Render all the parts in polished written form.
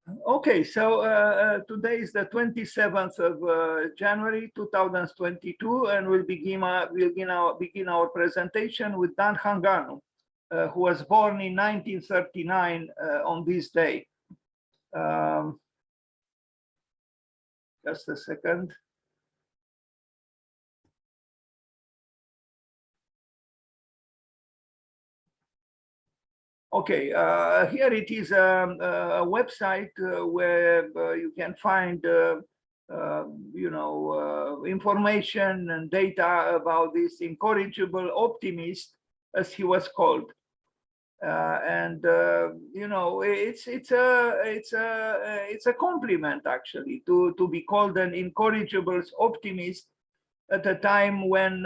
Okay, so today is the 27th of January 2022, and we'll begin our presentation with Dan Hanganu, who was born in 1939 on this day. Just a second. Okay, here it is a website where you can find, information and data about this incorrigible optimist, as he was called. It's a compliment actually to be called an incorrigible optimist at a time when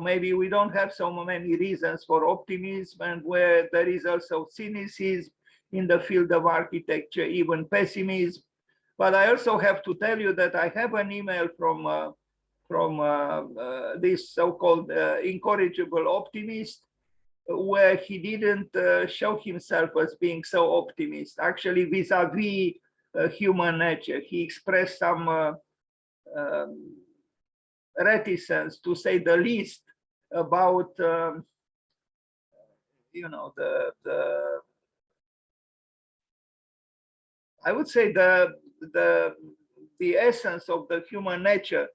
maybe we don't have so many reasons for optimism, and where there is also cynicism in the field of architecture, even pessimism. But I also have to tell you that I have an email from this so-called incorrigible optimist, where he didn't show himself as being so optimist. Actually, vis-a-vis human nature, he expressed some reticence, to say the least, about I would say the essence of the human nature.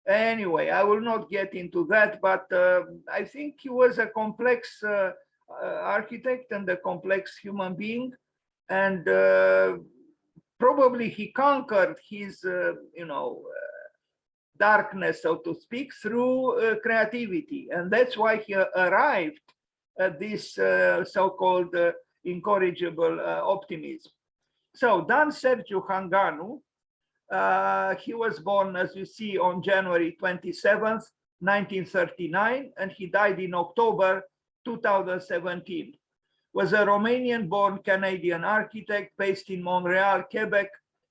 Anyway, I will not get into that, but I think he was a complex architect and a complex human being, and probably he conquered his darkness, so to speak, through creativity. And that's why he arrived at this so-called incorrigible optimism. So Dan Sergiu Hanganu, he was born, as you see, on January 27th, 1939, and he died in October 2017. Was a Romanian-born Canadian architect based in Montreal, Quebec.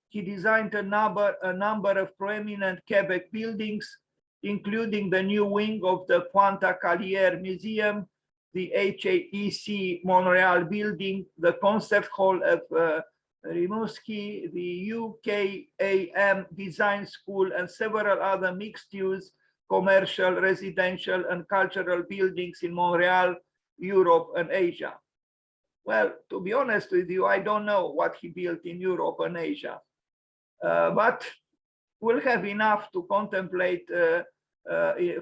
He designed a number of prominent Quebec buildings, including the new wing of the Pointe Callière Museum, the HAEC Montreal building, the concert hall of Rimouski, the UKAM Design School, and several other mixed-use commercial, residential, and cultural buildings in Montreal, Europe, and Asia. Well, to be honest with you, I don't know what he built in Europe and Asia. But we'll have enough to contemplate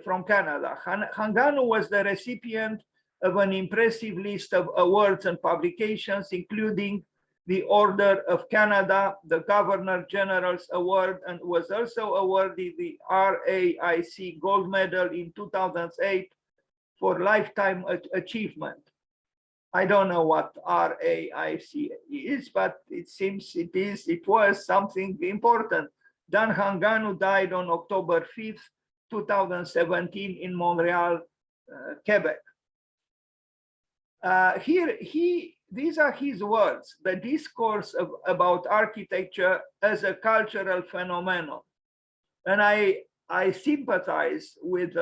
from Canada. Hanganu was the recipient of an impressive list of awards and publications, including the Order of Canada, the Governor General's Award, and was also awarded the RAIC Gold Medal in 2008 for lifetime achievement. I don't know what RAIC is, but it seems it was something important. Dan Hanganu died on October 5th, 2017 in Montreal, Quebec. These are his words: the discourse about architecture as a cultural phenomenon. And I sympathize with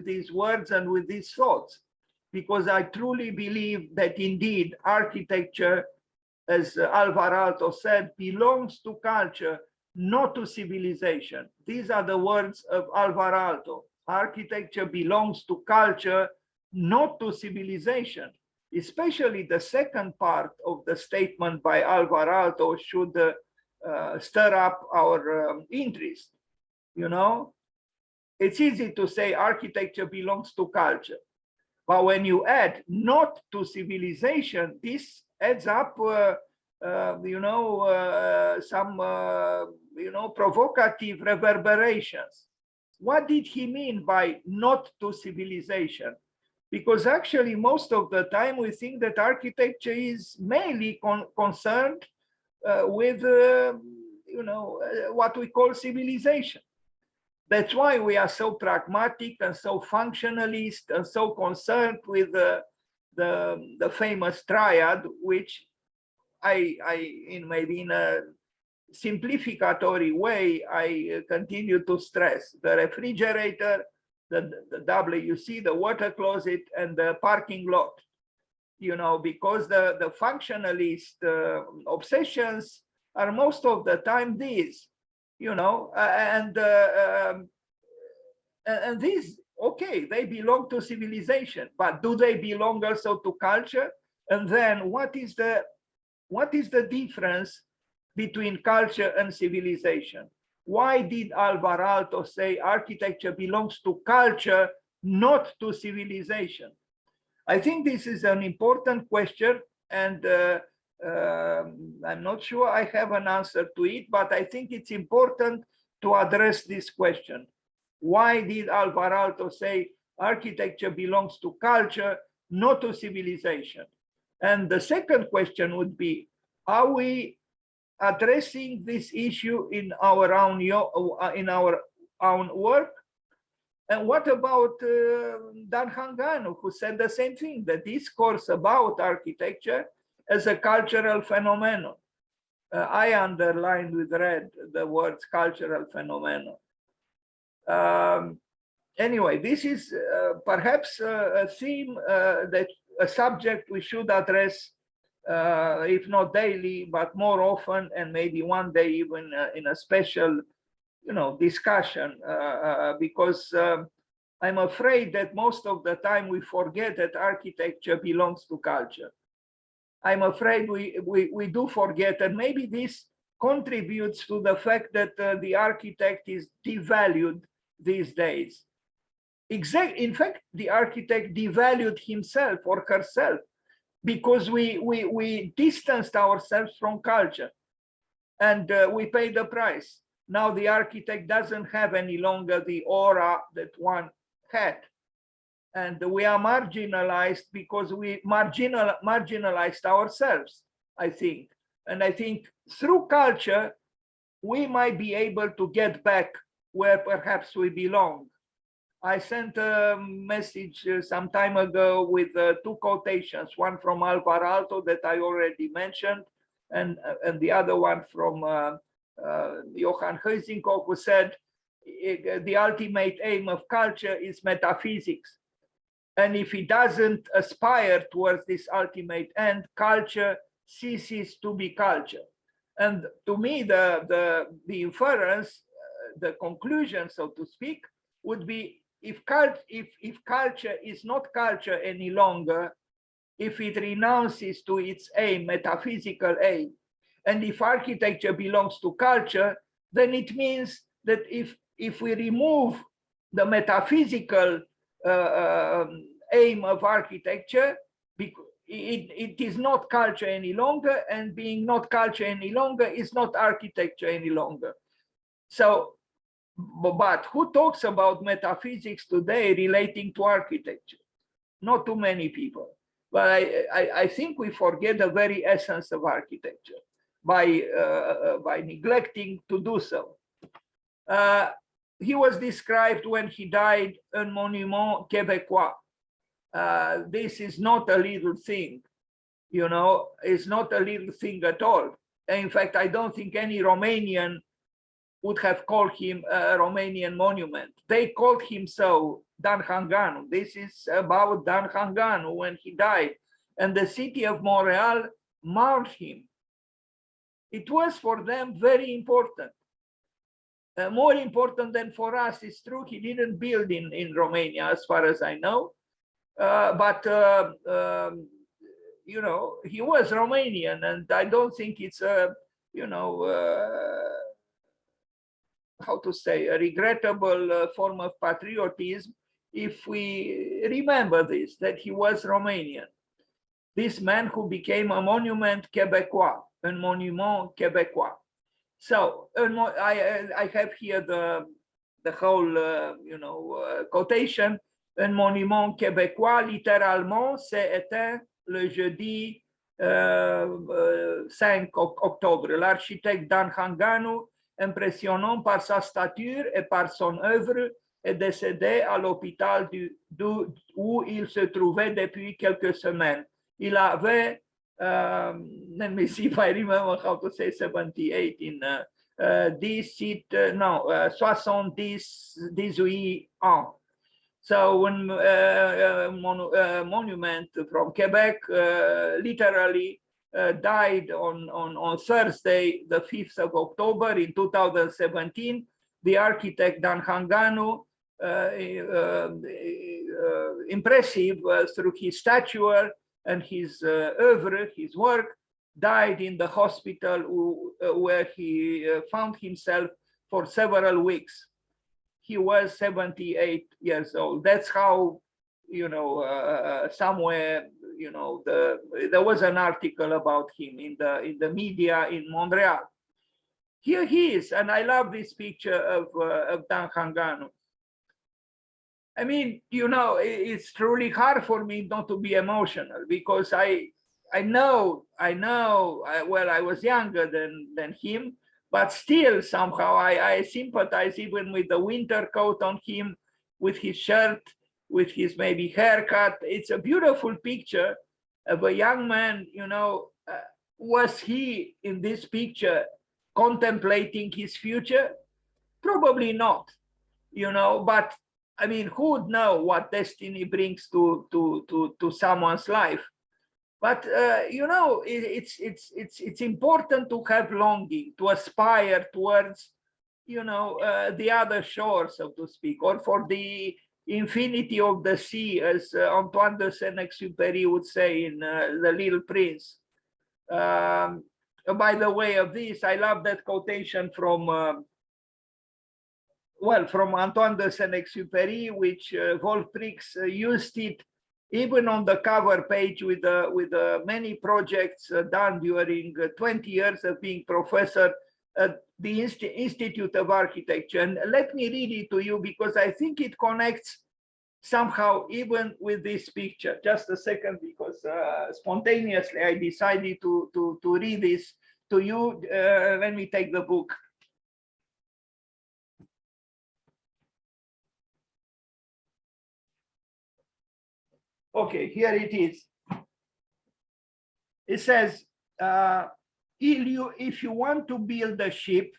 these words and with these thoughts, because I truly believe that indeed architecture, as Alvar Aalto said, belongs to culture, not to civilization. These are the words of Alvar Aalto. Architecture belongs to culture, not to civilization. Especially the second part of the statement by Alvar Aalto should stir up our interest. It's easy to say architecture belongs to culture. But when you add not to civilization, this adds up, some, provocative reverberations. What did he mean by not to civilization? Because actually, most of the time, we think that architecture is mainly concerned with, what we call civilization. That's why we are so pragmatic and so functionalist and so concerned with the famous triad, which maybe in a simplificatory way, I continue to stress: the refrigerator, the WC, the water closet, and the parking lot. Because the functionalist obsessions are most of the time these, you know, and these, okay, they belong to civilization, but do they belong also to culture? And then what is the difference between culture and civilization? Why did Alvar Aalto say architecture belongs to culture, not to civilization? I think this is an important question, and I'm not sure I have an answer to it, but I think it's important to address this question. Why did Alvar Aalto say architecture belongs to culture, not to civilization? And the second question would be, are we addressing this issue in our own work? And what about Dan Hanganu, who said the same thing, the discourse about architecture as a cultural phenomenon? I underlined with red the words cultural phenomenon. Anyway, this is perhaps a theme, that a subject we should address, if not daily, but more often, and maybe one day even in a special, you know, discussion, because I'm afraid that most of the time we forget that architecture belongs to culture. I'm afraid we do forget, and maybe this contributes to the fact that the architect is devalued these days. In fact, the architect devalued himself or herself because we distanced ourselves from culture, and we pay the price. Now the architect doesn't have any longer the aura that one had, and we are marginalized because we marginalized ourselves, I think. And I think through culture, we might be able to get back where perhaps we belong. I sent a message some time ago with two quotations, one from Alvar Aalto that I already mentioned, and the other one from Johann Huizinga, who said, the ultimate aim of culture is metaphysics. And if it doesn't aspire towards this ultimate end, culture ceases to be culture. And to me, the inference, the conclusion, so to speak, would be, if culture is not culture any longer, if it renounces to its aim, metaphysical aim, and if architecture belongs to culture, then it means that if we remove the metaphysical aim of architecture, it is not culture any longer, and being not culture any longer is not architecture any longer. So, but who talks about metaphysics today relating to architecture? Not too many people. But I think we forget the very essence of architecture by neglecting to do so. He was described when he died un monument québécois. This is not a little thing, you know, it's not a little thing at all. In fact, I don't think any Romanian would have called him a Romanian monument. They called him so, Dan Hanganu. This is about Dan Hanganu when he died. And the city of Montreal mourned him. It was for them very important. More important than for us. It's true, he didn't build in Romania, as far as I know. But you know, he was Romanian, and I don't think it's a, you know, how to say, a regrettable form of patriotism if we remember this, that he was Romanian. This man who became a monument québécois, un monument québécois. So I have here the whole, you know, quotation. Un monument québécois, littéralement, s'est éteint le jeudi 5 octobre. L'architecte Dan Hanganu, impressionnant par sa stature et par son œuvre, est décédé à l'hôpital où il se trouvait depuis quelques semaines. Il avait, let me see if I remember how to say 78 in 18 ans. So when monument from Quebec, literally died on Thursday, the 5th of October in 2017. The architect Dan Hanganu, impressive through his stature and his oeuvre, his work, died in the hospital where he found himself for several weeks. He was 78 years old. That's how, somewhere, there was an article about him in the media in Montreal. Here he is, and I love this picture of Dan Hanganu. I mean, it's truly hard for me not to be emotional, because I know, well, I was younger than him, but still somehow I sympathize even with the winter coat on him, with his shirt, with his maybe haircut. It's a beautiful picture of a young man, was he in this picture contemplating his future? Probably not, but I mean, who would know what destiny brings to someone's life? But it's important to have longing, to aspire towards, the other shore, so to speak, or for the infinity of the sea, as Antoine de Saint-Exupéry would say in The Little Prince. By the way of this, I love that quotation from from Antoine de Saint-Exupéry, which Wolf-Prix used it even on the cover page with many projects done during 20 years of being professor at the Institute of Architecture. And let me read it to you, because I think it connects somehow even with this picture. Just a second, because spontaneously I decided to read this to you. Let me take the book. Okay, here it is. It says, if you want to build a ship,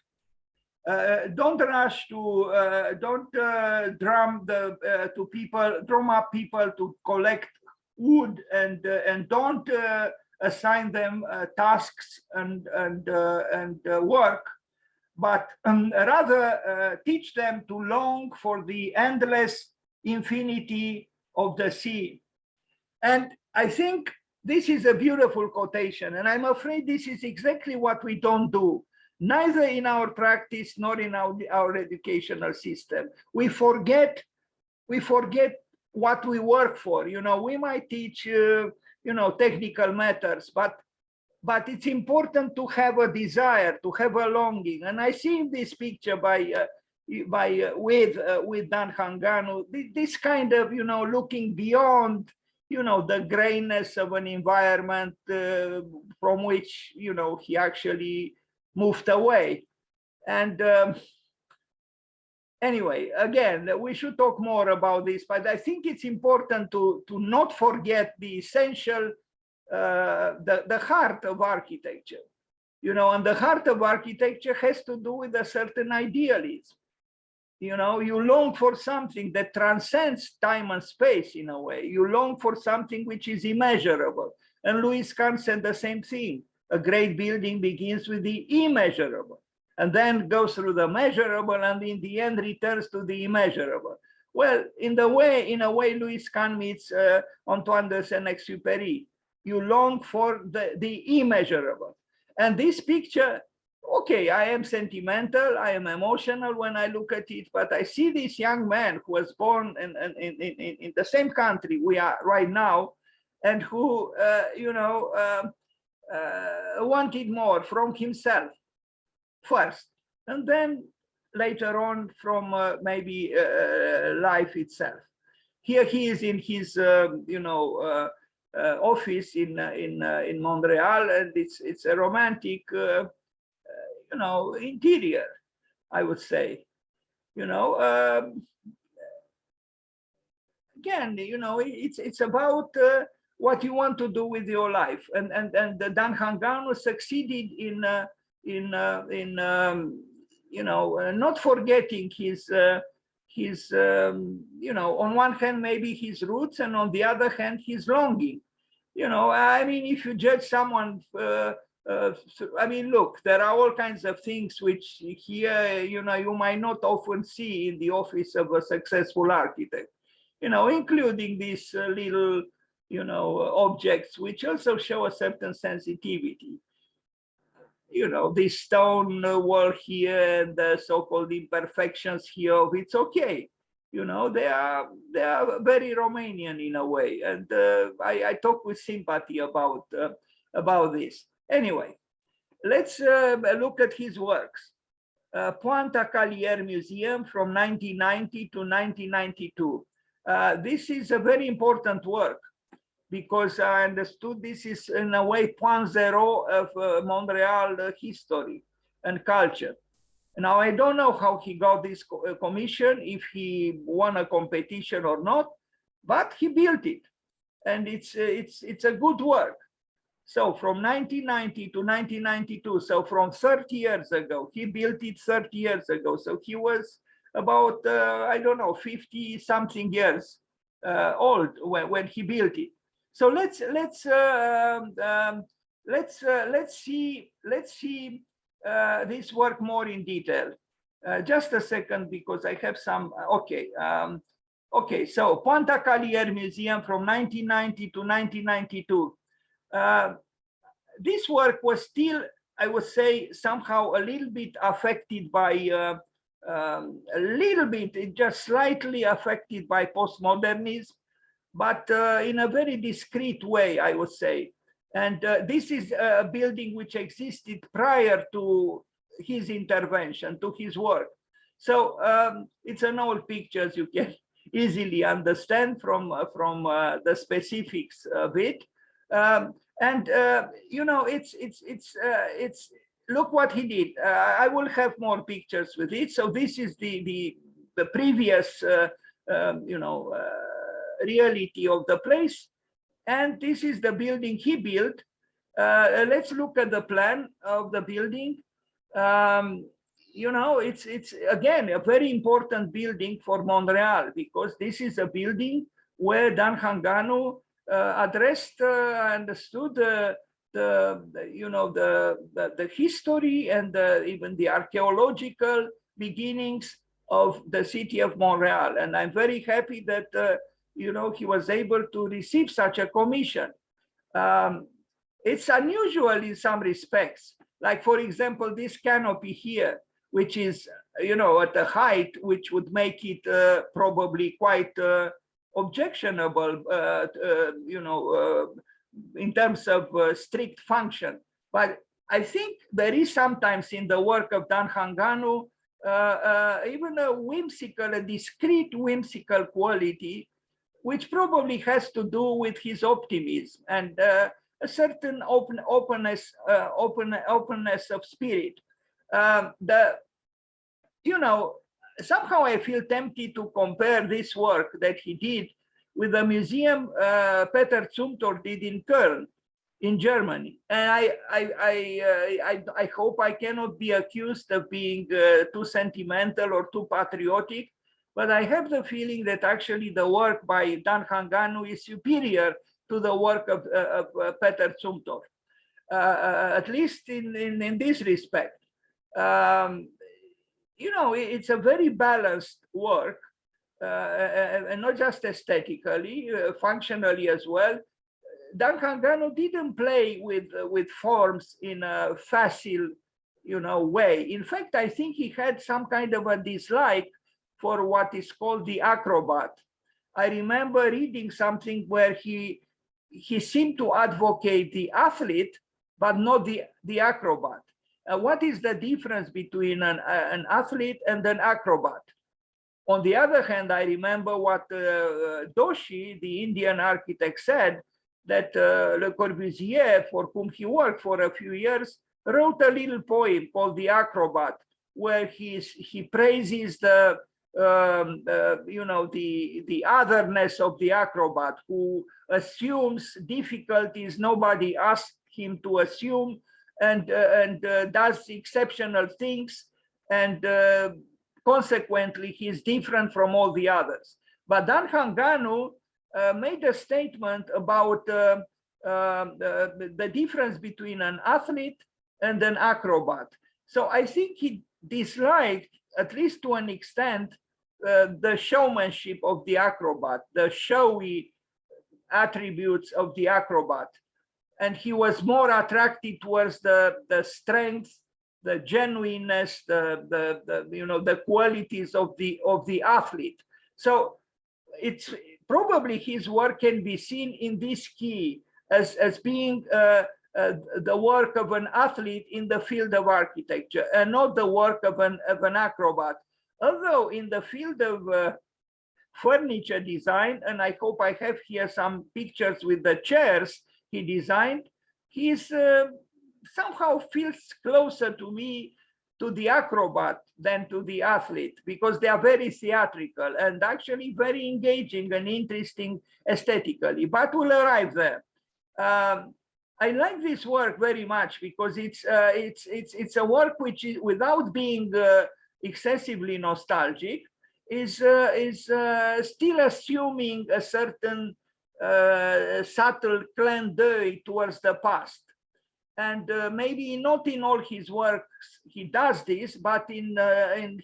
don't rush to, don't drum up people to collect wood, and don't assign them tasks and work, but rather teach them to long for the endless infinity of the sea. And I think this is a beautiful quotation, and I'm afraid this is exactly what we don't do, neither in our practice nor in our educational system. We forget what we work for. We might teach technical matters, but it's important to have a desire, to have a longing. And I see in this picture with Dan Hanganu this kind of looking beyond the grayness of an environment from which he actually moved away. And anyway, again, we should talk more about this, but I think it's important to not forget the essential, the heart of architecture, and the heart of architecture has to do with a certain idealism. You long for something that transcends time and space in a way. You long for something which is immeasurable. And Louis Kahn said the same thing. A great building begins with the immeasurable, and then goes through the measurable, and in the end returns to the immeasurable. Well, in a way, Louis Kahn meets Antoine de Saint-Exupéry. You long for the immeasurable. And this picture, okay, I am sentimental, I am emotional when I look at it, but I see this young man who was born in the same country we are right now, and who, wanted more from himself first, and then later on from maybe life itself. Here he is in his, office in Montreal, and it's a romantic, interior, I would say. Again, it's about what you want to do with your life, and Dan Hanganu succeeded in not forgetting his on one hand maybe his roots, and on the other hand his longing. You know, I mean, if you judge someone, I mean, look, there are all kinds of things which here, you know, you might not often see in the office of a successful architect, you know, including these little, you know, objects, which also show a certain sensitivity. You know, this stone wall here and the so-called imperfections here, it's okay. You know, they are very Romanian in a way, and I talk with sympathy about this. Anyway, let's look at his works. Poanta Calier Museum from 1990 to 1992. This is a very important work, because I understood this is in a way point zero of Montreal history and culture. Now, I don't know how he got this commission, if he won a competition or not, but he built it, and it's a good work. So from 1990 to 1992, so from 30 years ago, he built it 30 years ago. So he was about, I don't know, 50 something years old when he built it. So let's see this work more in detail. Just a second, because I have some. Okay, okay. So Poanta Calier Museum from 1990 to 1992. This work was still, I would say, somehow a little bit affected by just slightly affected by postmodernism, but in a very discreet way, I would say. And this is a building which existed prior to his intervention, to his work. So it's an old picture, as you can easily understand from the specifics of it. You know, it's look what he did. I will have more pictures with it. So this is the previous you know, reality of the place, and this is the building he built. Let's look at the plan of the building. You know, it's again a very important building for Montreal, because this is a building where Dan Hanganu addressed, understood you know, the history and even the archaeological beginnings of the city of Montreal. And I'm very happy that you know, he was able to receive such a commission. It's unusual in some respects. Like, for example, this canopy here, which is, you know, at a height which would make it probably quite objectionable, you know, in terms of strict function. But I think there is sometimes in the work of Dan Hanganu even a whimsical, a discreet whimsical quality, which probably has to do with his optimism and a certain openness of spirit. You know, somehow I feel tempted to compare this work that he did with the museum Peter Zumthor did in Köln, in Germany. And I hope I cannot be accused of being too sentimental or too patriotic, but I have the feeling that actually the work by Dan Hanganu is superior to the work of Peter Zumthor, at least in this respect. You know, it's a very balanced work, and not just aesthetically, functionally as well. Dan Hanganu didn't play with forms in a facile, you know, way. In fact, I think he had some kind of a dislike for what is called the acrobat. I remember reading something where he seemed to advocate the athlete, but not the acrobat. What is the difference between an athlete and an acrobat? On the other hand, I remember what Doshi, the Indian architect, said, that Le Corbusier, for whom he worked for a few years, wrote a little poem called The Acrobat, where he praises the you know, the otherness of the acrobat, who assumes difficulties nobody asked him to assume, and does exceptional things, and consequently he's different from all the others. But Dan Hanganu made a statement about the difference between an athlete and an acrobat. So I think he disliked, at least to an extent, the showmanship of the acrobat, the showy attributes of the acrobat. And he was more attracted towards the strength, the genuineness, the qualities of the athlete. So it's probably his work can be seen in this key as being the work of an athlete in the field of architecture, and not the work of an acrobat. Although in the field of furniture design, and I hope I have here some pictures with the chairs he designed, he's somehow feels closer to me, to the acrobat, than to the athlete, because they are very theatrical and actually very engaging and interesting aesthetically, but we'll arrive there. I like this work very much because it's a work which is, without being excessively nostalgic, is still assuming a certain subtle clin d'oeil towards the past. And maybe not in all his works he does this, but in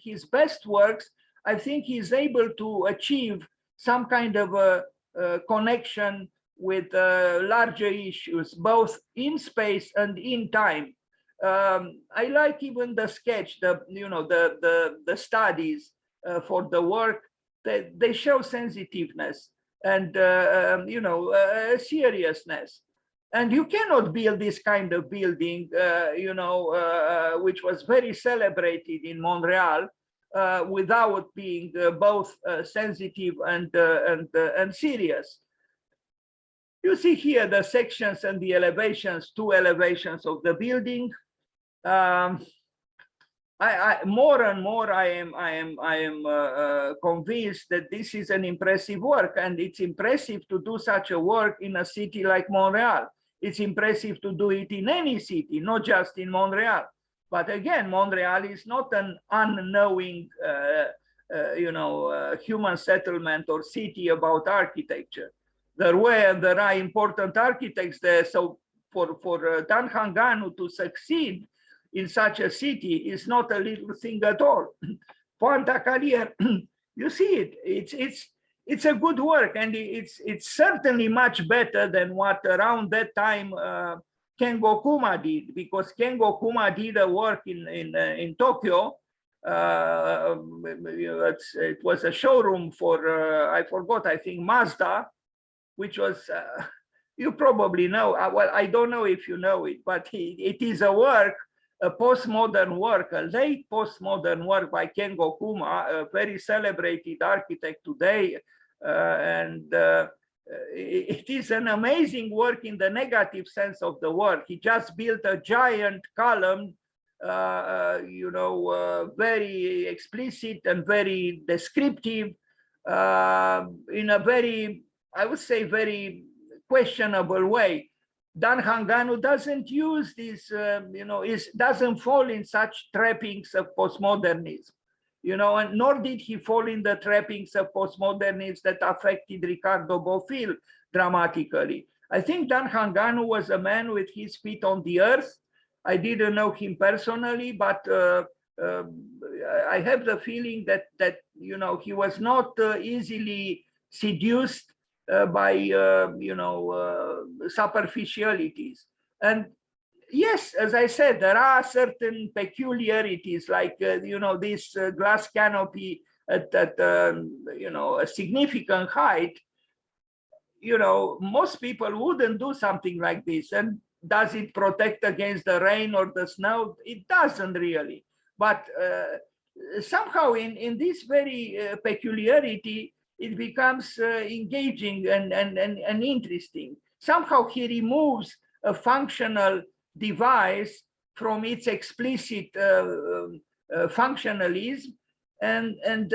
his best works, I think he's able to achieve some kind of a connection with larger issues, both in space and in time. I like even the sketch, the studies for the work, that they show sensitiveness and seriousness. And you cannot build this kind of building, which was very celebrated in Montreal, without being both sensitive and serious. You see here the sections and the elevations, two elevations of the building. More and more I am convinced that this is an impressive work, and it's impressive to do such a work in a city like Montreal. It's impressive to do it in any city, not just in Montreal. But again, Montreal is not an unknowing, human settlement or city about architecture. There are important architects there. So for Dan Hanganu to succeed in such a city is not a little thing at all. Pointe-à-Calière, you see it. It's a good work, and it's certainly much better than what around that time Kengo Kuma did, because Kengo Kuma did a work in Tokyo. It was a showroom for I forgot, I think Mazda, which was you probably know. Well, I don't know if you know it, but it is a work, a postmodern work, a late postmodern work by Kengo Kuma, a very celebrated architect today. It is an amazing work in the negative sense of the word. He just built a giant column, very explicit and very descriptive, in a very, I would say, very questionable way. Dan Hanganu doesn't use this, doesn't fall in such trappings of postmodernism. And nor did he fall in the trappings of postmodernism that affected Ricardo Bofill dramatically. I think Dan Hanganu was a man with his feet on the earth. I didn't know him personally, but I have the feeling that he was not easily seduced by superficialities. And yes, as I said, there are certain peculiarities, like this glass canopy at a significant height. Most people wouldn't do something like this. And does it protect against the rain or the snow? It doesn't really. But somehow in this very peculiarity, it becomes engaging and interesting. Somehow he removes a functional device from its explicit functionalism, and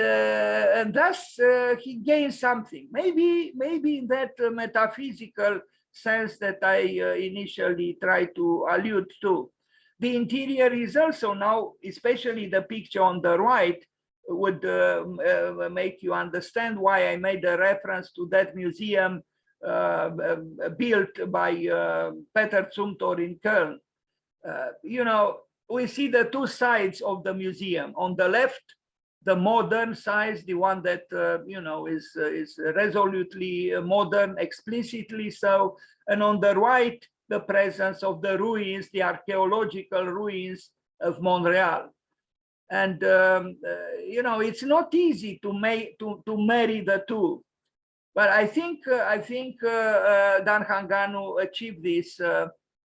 thus he gains something. Maybe in that metaphysical sense that I initially tried to allude to. The interior is also now, especially the picture on the right, would make you understand why I made a reference to that museum built by Peter Zumthor in Köln. You know, we see the two sides of the museum. On the left, the modern side, the one that you know is resolutely modern, explicitly so, and on the right, the presence of the ruins, the archaeological ruins of Montreal. And you know, it's not easy to marry the two, but I think Dan Hanganu achieved this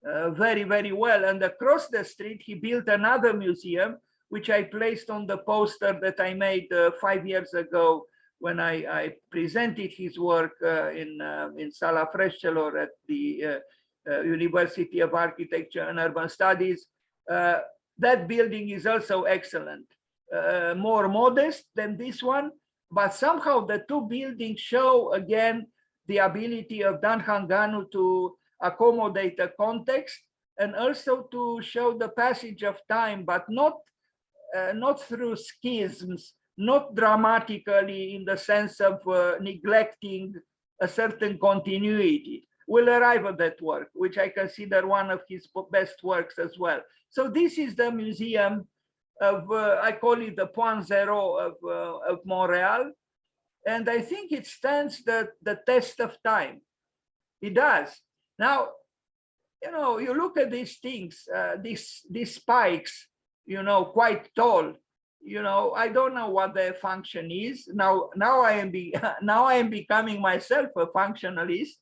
very, very well. And across the street, he built another museum, which I placed on the poster that I made 5 years ago when I presented his work in Sala Frescelor at the University of Architecture and Urban Studies. That building is also excellent, more modest than this one, but somehow the two buildings show again the ability of Dan Hanganu to accommodate a context and also to show the passage of time, but not through schisms, not dramatically in the sense of neglecting a certain continuity. We'll arrive at that work, which I consider one of his best works as well. So this is the museum of, I call it the point zero of Montreal. And I think it stands the test of time. It does. Now, you know, you look at these things, these spikes, you know, quite tall. You know, I don't know what their function is. Now I am becoming myself a functionalist,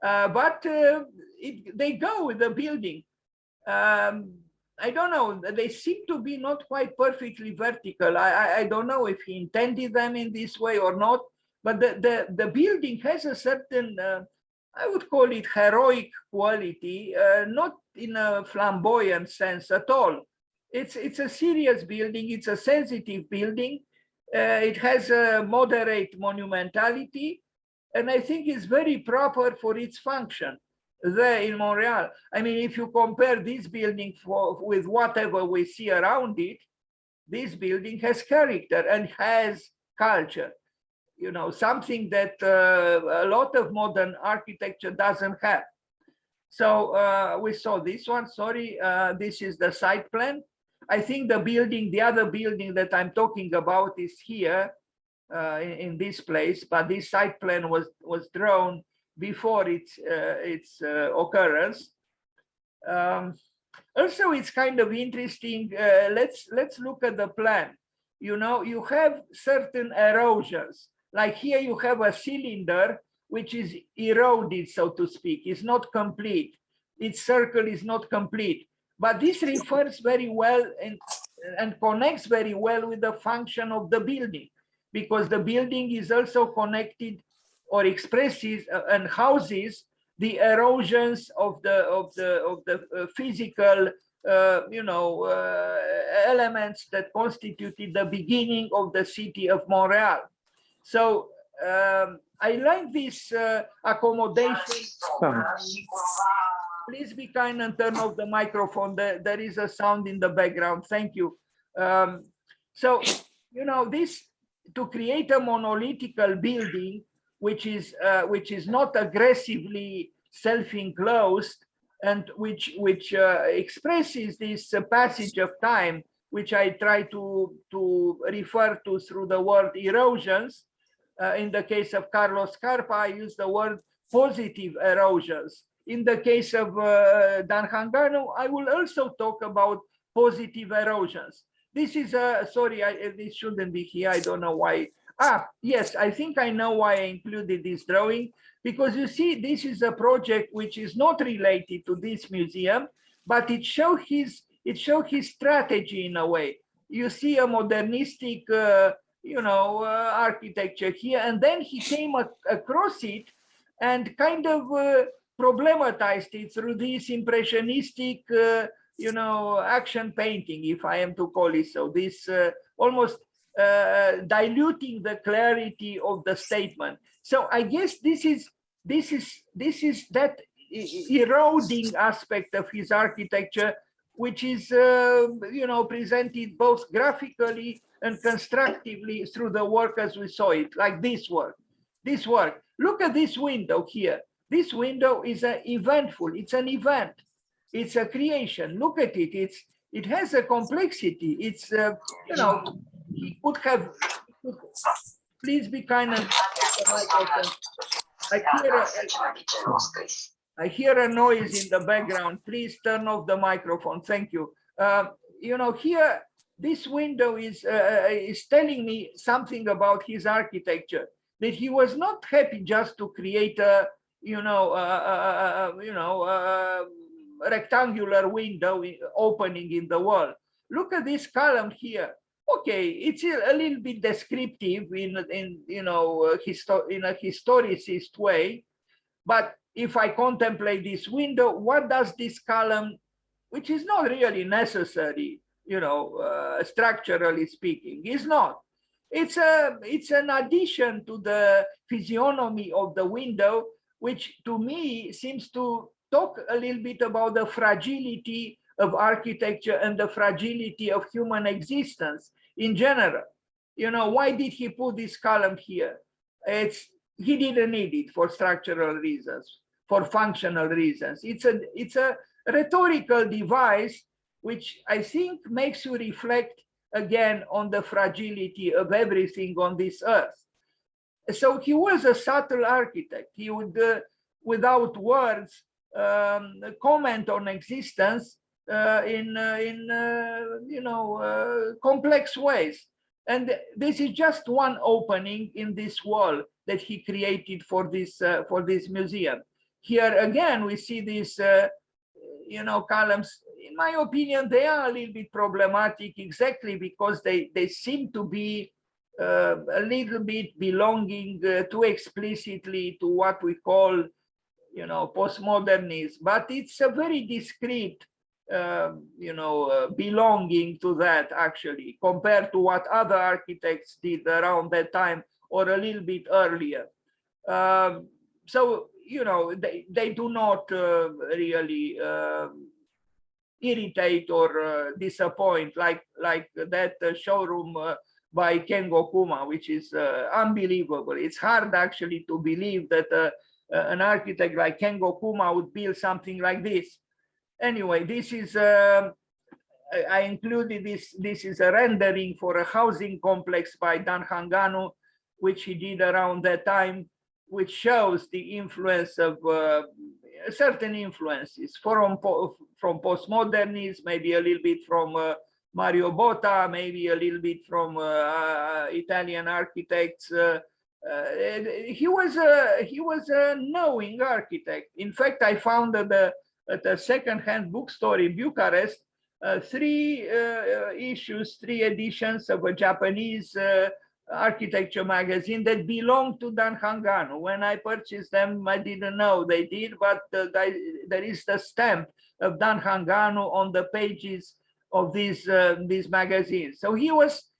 but they go with the building. I don't know. They seem to be not quite perfectly vertical. I don't know if he intended them in this way or not. But the building has a certain, I would call it heroic quality, not in a flamboyant sense at all. It's a serious building. It's a sensitive building. It has a moderate monumentality, and I think it's very proper for its function there in Montreal. I mean, if you compare this building with whatever we see around it, this building has character and has culture. You know, something that a lot of modern architecture doesn't have. So we saw this one. Sorry, this is the site plan. I think the building, the other building that I'm talking about is here in this place, but this site plan was drawn before its occurrence. Also, it's kind of interesting. Let's look at the plan. You know, you have certain erosions. Like here, you have a cylinder which is eroded, so to speak. It's not complete. Its circle is not complete. But this refers very well and connects very well with the function of the building, because the building is also connected or expresses and houses the erosions of the physical you know, elements that constituted the beginning of the city of Montreal. So I like this accommodation. Please be kind and turn off the microphone. There is a sound in the background. Thank you. So, you know, this to create a monolithical building, which is not aggressively self-enclosed, and which expresses this passage of time, which I try to refer to through the word erosions. In the case of Carlos Carpa, I use the word positive erosions. In the case of Dan Hanganu, I will also talk about positive erosions. This is sorry, this shouldn't be here. I don't know why. Yes, I think I know why I included this drawing, because you see, this is a project which is not related to this museum, but it shows his strategy in a way. You see a modernistic, you know, architecture here, and then he came across it and kind of problematized it through this impressionistic, you know, action painting, if I am to call it so. This almost diluting the clarity of the statement. So I guess this is that eroding aspect of his architecture, which is you know, presented both graphically and constructively through the work as we saw it, like this work. This work. Look at this window here. This window is eventful. It's an event. It's a creation. Look at it. It has a complexity. It's you know, he could have. Please be kind and the microphone. I hear a noise in the background. Please turn off the microphone. Thank you. You know, here, this window is telling me something about his architecture, that he was not happy just to create a, rectangular window opening in the wall. Look at this column here. Okay, it's a little bit descriptive in a historicist way, but if I contemplate this window, what does this column, which is not really necessary, structurally speaking, is not. It's an addition to the physiognomy of the window, which to me seems to talk a little bit about the fragility of architecture and the fragility of human existence in general. Why did he put this column here? He didn't need it for structural reasons, for functional reasons. It's a rhetorical device, which I think makes you reflect again on the fragility of everything on this earth. So he was a subtle architect. He would, without words, comment on existence in complex ways. And this is just one opening in this wall that he created for this museum. Here again, we see these columns. In my opinion, they are a little bit problematic, exactly because they seem to be a little bit belonging too explicitly to what we call, postmodernism. But it's a very discrete, belonging to that, actually, compared to what other architects did around that time or a little bit earlier. So, they do not really irritate or disappoint like that showroom by Dan Coma, which is unbelievable. It's hard actually to believe that an architect like Dan Coma would build something like this. Anyway, this is I included this. This is a rendering for a housing complex by Dan Hanganu, which he did around that time, which shows the influence of certain influences from postmodernism, maybe a little bit from Mario Botta, maybe a little bit from Italian architects. He was a knowing architect. In fact, I found that at a second-hand bookstore in Bucharest, three editions of a Japanese architecture magazine that belonged to Dan Hanganu. When I purchased them, I didn't know they did, but there is the stamp of Dan Hanganu on the pages of these magazines. So he was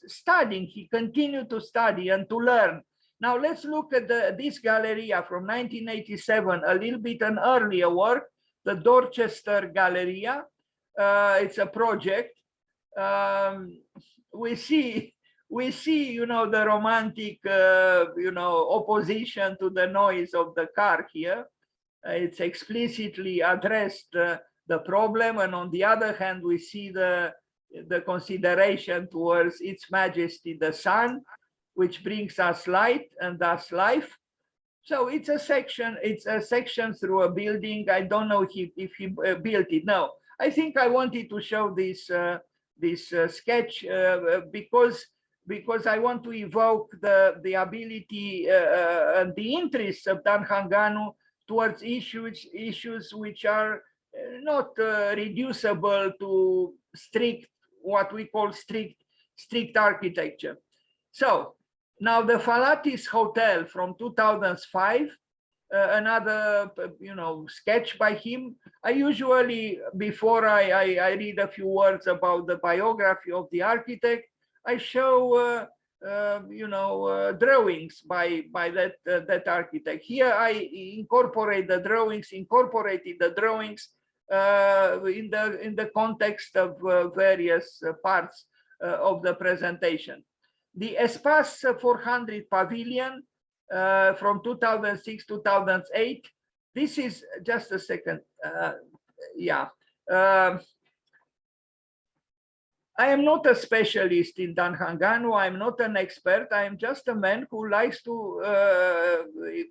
studying. He continued to study and to learn. Now let's look at this Galleria from 1987, a little bit an earlier work, the Dorchester Galleria. It's a project. We see, the romantic, opposition to the noise of the car here. It's explicitly addressed the problem, and on the other hand, we see the consideration towards its majesty, the sun, which brings us light and thus life. So it's a section through a building. I don't know if he built it. No, I think I wanted to show this sketch because I want to evoke the ability and the interest of Dan Hanganu towards issues which are not reducible to what we call strict architecture. So now the Falatis Hotel from 2005, another sketch by him. I usually, before I read a few words about the biography of the architect, I show drawings by that architect. Here I incorporated the drawings in the context of various parts of the presentation. The Espace 400 Pavilion from 2006, 2008. This is just a second. Yeah. I am not a specialist in Dan Hanganu. I'm not an expert. I am just a man who likes to,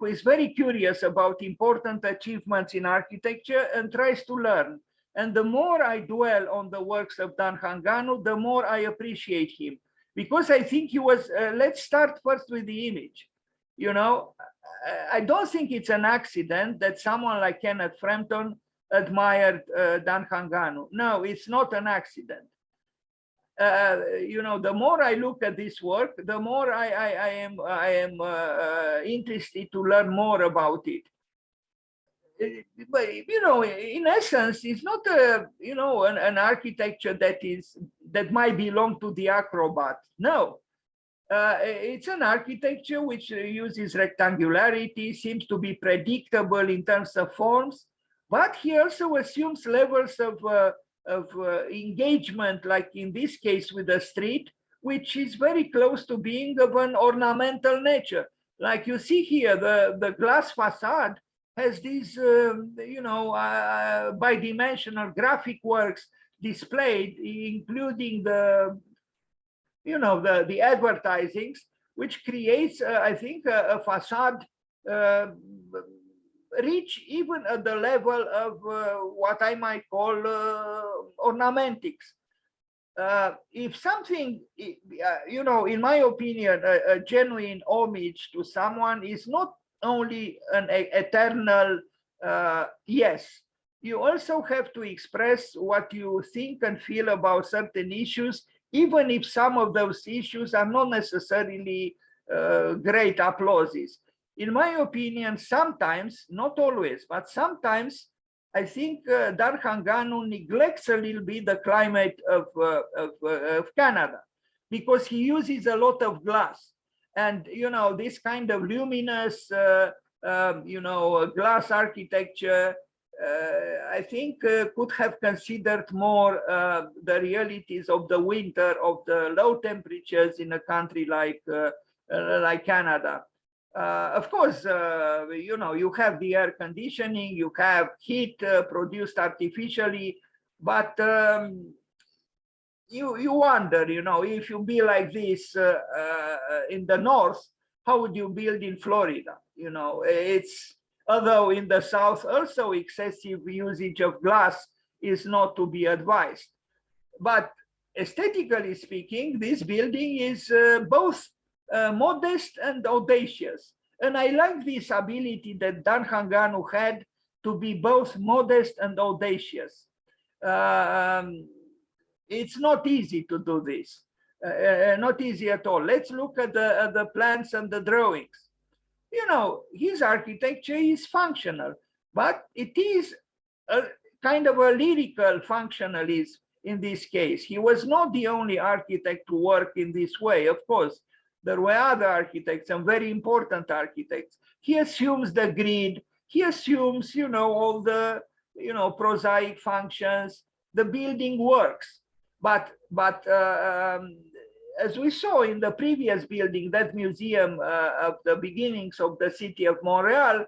who is very curious about important achievements in architecture and tries to learn. And the more I dwell on the works of Dan Hanganu, the more I appreciate him. Because I think he was, let's start first with the image. You know, I don't think it's an accident that someone like Kenneth Frampton admired Dan Hanganu. No, it's not an accident. You know, the more I look at this work, the more I am interested to learn more about it. But you know, in essence, it's not a, you know, an architecture that might belong to the acrobat. No, it's an architecture which uses rectangularity, seems to be predictable in terms of forms, but he also assumes levels of engagement, like in this case with the street, which is very close to being of an ornamental nature. Like you see here, the glass facade has these, you know, bidimensional graphic works displayed, including the, you know, the advertisings, which creates, I think, a facade reach even at the level of what I might call ornamentics. If something, you know, in my opinion, a genuine homage to someone is not only an eternal yes, you also have to express what you think and feel about certain issues, even if some of those issues are not necessarily great applauses. In my opinion, sometimes, not always, but sometimes, I think Dan Hanganu neglects a little bit the climate of Canada, because he uses a lot of glass. And, you know, this kind of luminous, you know, glass architecture, I think could have considered more the realities of the winter, of the low temperatures in a country like Canada. Of course, you know, you have the air conditioning, you have heat produced artificially, but you wonder, you know, if you be like this in the north, how would you build in Florida? You know, it's, although in the south also excessive usage of glass is not to be advised. But aesthetically speaking, this building is both modest and audacious. And I like this ability that Dan Hanganu had to be both modest and audacious. It's not easy to do this, not easy at all. Let's look at the plans and the drawings. You know, his architecture is functional, but it is a kind of a lyrical functionalism in this case. He was not the only architect to work in this way, of course. There were other architects and very important architects. He assumes the grid. He assumes, you know, all the, you know, prosaic functions. The building works. But as we saw in the previous building, that museum of the beginnings of the city of Montreal,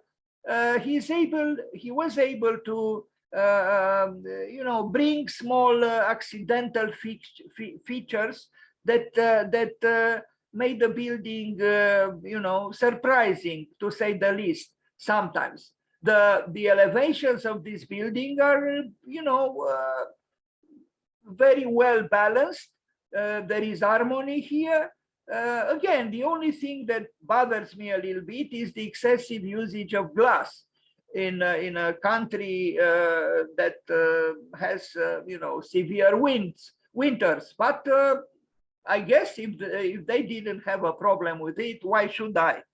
he was able to, you know, bring small accidental features that made the building, you know, surprising, to say the least. Sometimes the elevations of this building are, you know, very well balanced. There is harmony here. Again, the only thing that bothers me a little bit is the excessive usage of glass in a country that has, you know, severe winters. But I guess if they didn't have a problem with it, why should I?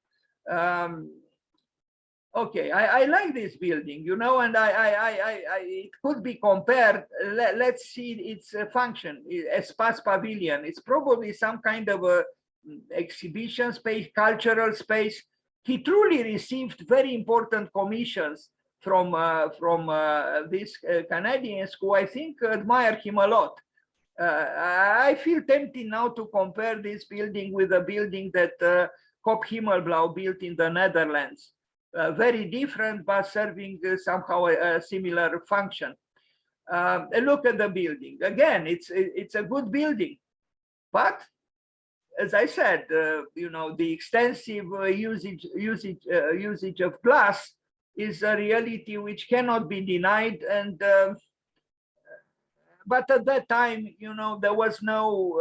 Okay, I like this building, you know, and it could be compared. Let's see its function. Espace Pavilion. It's probably some kind of a exhibition space, cultural space. He truly received very important commissions from these Canadians who I think admire him a lot. I feel tempted now to compare this building with a building that Kop Himmelblau built in the Netherlands. Very different, but serving somehow a similar function. And look at the building. Again, it's a good building, but as I said, you know, the extensive usage of glass is a reality which cannot be denied. And but at that time, you know, there was no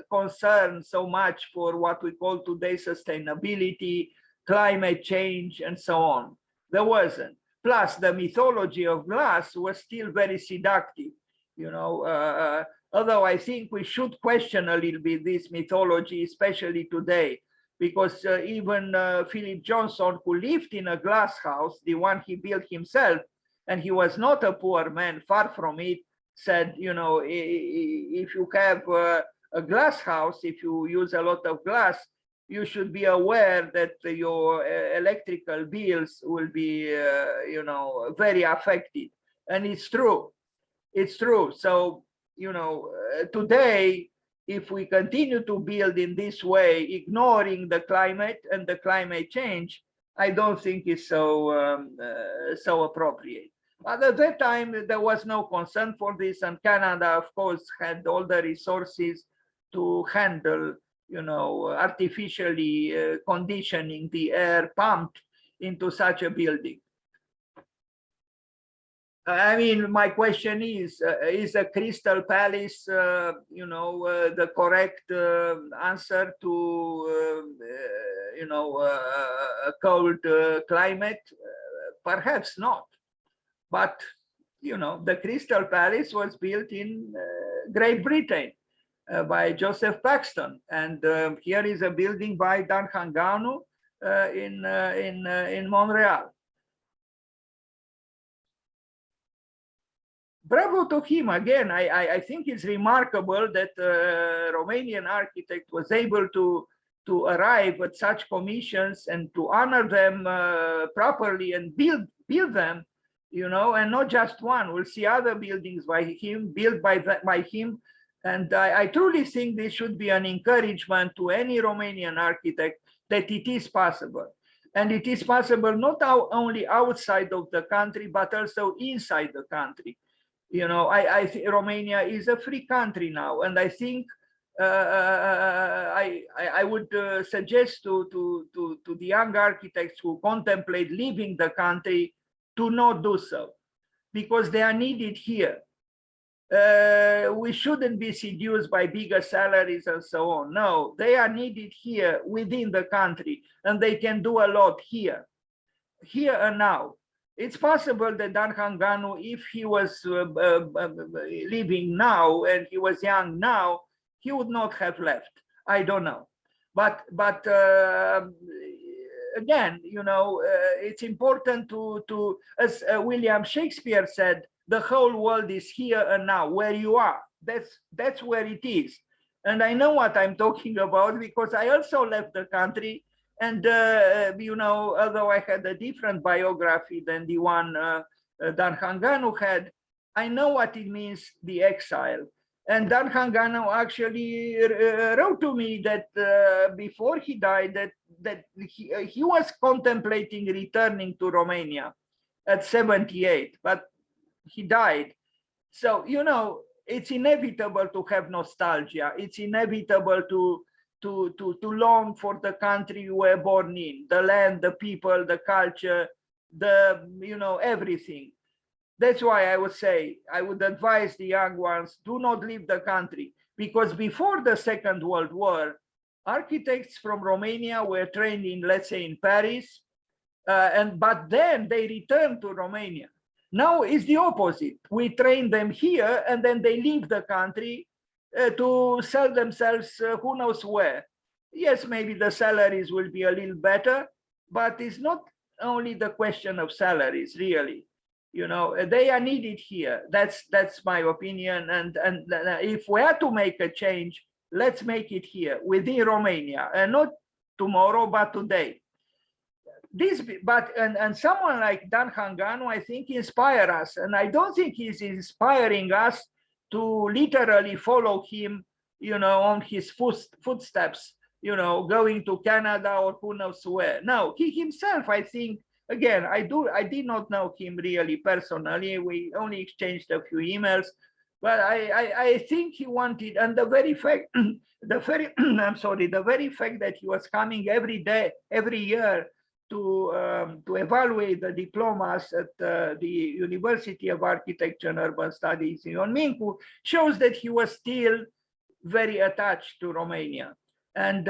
concern so much for what we call today sustainability, climate change, and so on. There wasn't. Plus, the mythology of glass was still very seductive, you know. Although I think we should question a little bit this mythology, especially today, because even Philip Johnson, who lived in a glass house, the one he built himself, and he was not a poor man, far from it, said, you know, if you have a glass house, if you use a lot of glass, you should be aware that your electrical bills will be, you know, very affected. And it's true. It's true. So, you know, today, if we continue to build in this way, ignoring the climate and the climate change, I don't think it's so so appropriate. But at that time, there was no concern for this, and Canada, of course, had all the resources to handle, you know, artificially conditioning the air pumped into such a building. I mean, my question is a Crystal Palace, you know, the correct answer to, you know, a cold climate? Perhaps not. But, you know, the Crystal Palace was built in Great Britain by Joseph Paxton. And here is a building by Dan Hanganu in Montreal. Bravo to him. Again, I think it's remarkable that Romanian architect was able to arrive at such commissions and to honor them properly and build them, you know, and not just one. We'll see other buildings by him, built by him. And I truly think this should be an encouragement to any Romanian architect that it is possible. And it is possible not only outside of the country, but also inside the country. You know, I think Romania is a free country now, and I think I would suggest to the young architects who contemplate leaving the country to not do so, because they are needed here. We shouldn't be seduced by bigger salaries and so on. No, they are needed here within the country, and they can do a lot here and now. It's possible that Dan Hanganu, if he was living now and he was young now, he would not have left. I don't know. But again, you know, it's important to as William Shakespeare said, the whole world is here and now, where you are. That's where it is. And I know what I'm talking about because I also left the country. And, you know, although I had a different biography than the one Dan Hanganu had, I know what it means, the exile. And Dan Hanganu actually wrote to me that before he died, that he was contemplating returning to Romania at 78, but he died. So, you know, it's inevitable to have nostalgia. It's inevitable to long for the country you were born in, the land, the people, the culture, the, you know, everything. That's why I would say, I would advise the young ones, do not leave the country, because before the Second World War, architects from Romania were trained in, let's say, in Paris, but then they returned to Romania. Now it's the opposite. We train them here and then they leave the country to sell themselves who knows where. Yes, maybe the salaries will be a little better, but it's not only the question of salaries, really. You know, they are needed here. That's my opinion. And if we are to make a change, let's make it here within Romania, and not tomorrow, but today. And someone like Dan Hanganu, I think, inspire us. And I don't think he's inspiring us to literally follow him, you know, on his footsteps you know, going to Canada or who knows where. No, he himself, I think, again, I did not know him really personally. We only exchanged a few emails, but I think he wanted, and the very fact, I'm sorry, the very fact that he was coming every day, every year to evaluate the diplomas at the University of Architecture and Urban Studies in Mincu shows that he was still very attached to Romania, and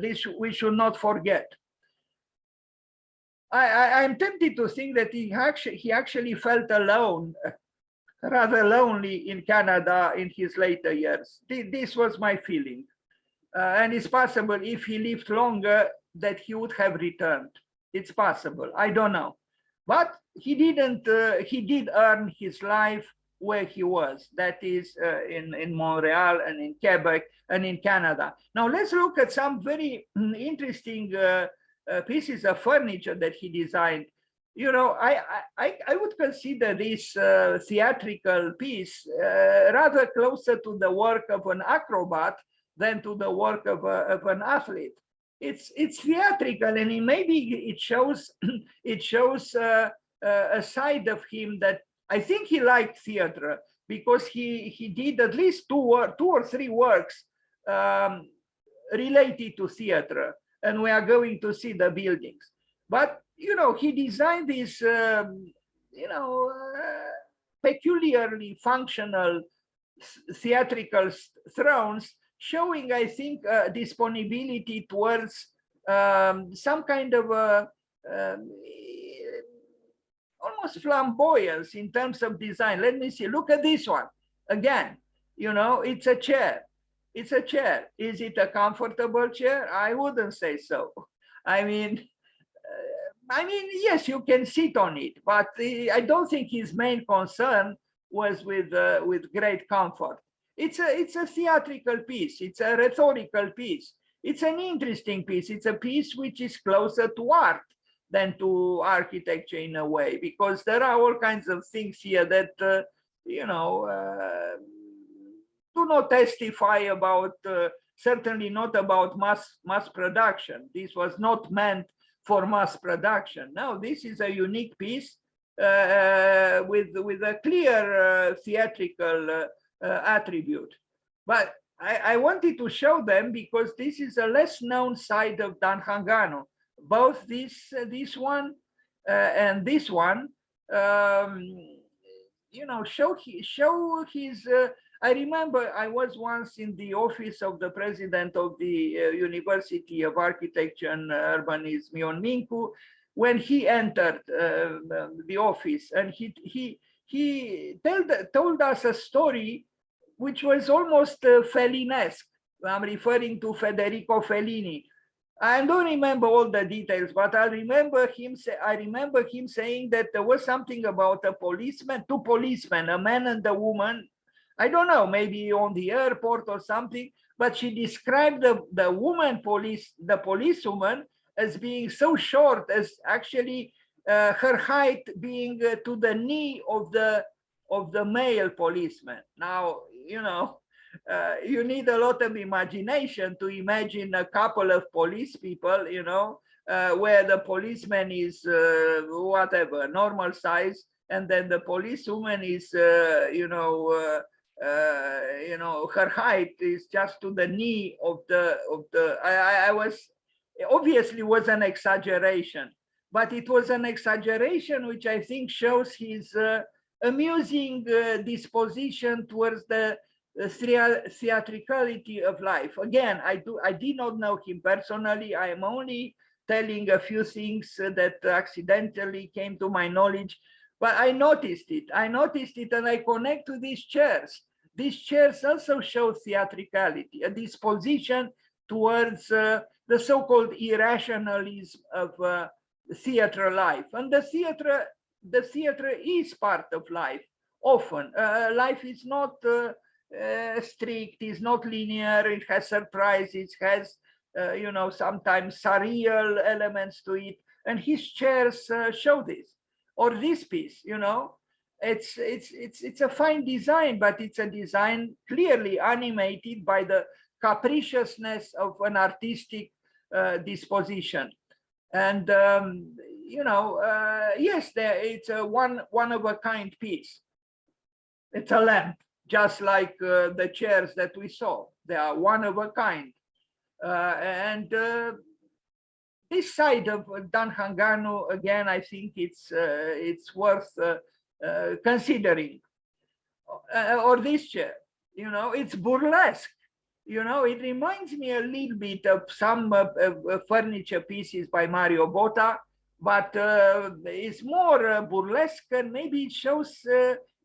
this we should not forget. I'm tempted to think that he actually felt alone, rather lonely in Canada in his later years. This was my feeling. And it's possible if he lived longer that he would have returned. It's possible, I don't know. But he didn't, he did earn his life where he was, that is in Montreal and in Quebec and in Canada. Now let's look at some very interesting pieces of furniture that he designed. You know, I would consider this theatrical piece rather closer to the work of an acrobat than to the work of an athlete. It's theatrical, and maybe it shows it shows a side of him that I think he liked theater, because he did at least two or three works related to theater, and we are going to see the buildings. But you know, he designed these you know, peculiarly functional theatrical thrones, showing, I think, disponibility towards some kind of almost flamboyance in terms of design. Let me see, look at this one. Again, you know, it's a chair. It's a chair. Is it a comfortable chair? I wouldn't say so. I mean, yes, you can sit on it, but I don't think his main concern was with great comfort. It's a theatrical piece. It's a rhetorical piece. It's an interesting piece. It's a piece which is closer to art than to architecture in a way, because there are all kinds of things here that you know, do not testify about, certainly not about mass production. This was not meant for mass production. No, this is a unique piece with a clear theatrical attribute. But I wanted to show them because this is a less known side of Dan Hanganu. Both this one and this one, you know, show his. I remember I was once in the office of the president of the University of Architecture and Urbanism on Mincu when he entered the office, and he told us a story which was almost Fellinesque. I'm referring to Federico Fellini. I don't remember all the details, but I remember him saying that there was something about a policeman, two policemen, a man and a woman. I don't know, maybe on the airport or something, but she described the policewoman as being so short, as actually her height being to the knee of the male policeman. Now, you know, you need a lot of imagination to imagine a couple of police people, you know, where the policeman is whatever, normal size, and then the policewoman is, you know, her height is just to the knee of the. I was, obviously was an exaggeration, but it was an exaggeration which I think shows his amusing disposition towards the theatricality of life. Again, I did not know him personally. I am only telling a few things that accidentally came to my knowledge, but I noticed it, and I connect to these chairs. These chairs also show theatricality, a disposition towards the so-called irrationalism of theater life. And the theater is part of life. Often, life is not strict, is not linear. It has surprises, has you know, sometimes surreal elements to it. And his chairs show this. Or this piece, you know, it's a fine design, but it's a design clearly animated by the capriciousness of an artistic disposition. And yes, it's a one of a kind piece. It's a lamp, just like the chairs that we saw. They are one of a kind. And this side of Dan Hanganu, again, I think it's worth considering. Or this chair, it's burlesque. It reminds me a little bit of some furniture pieces by Mario Botta, but it's more burlesque, and maybe it shows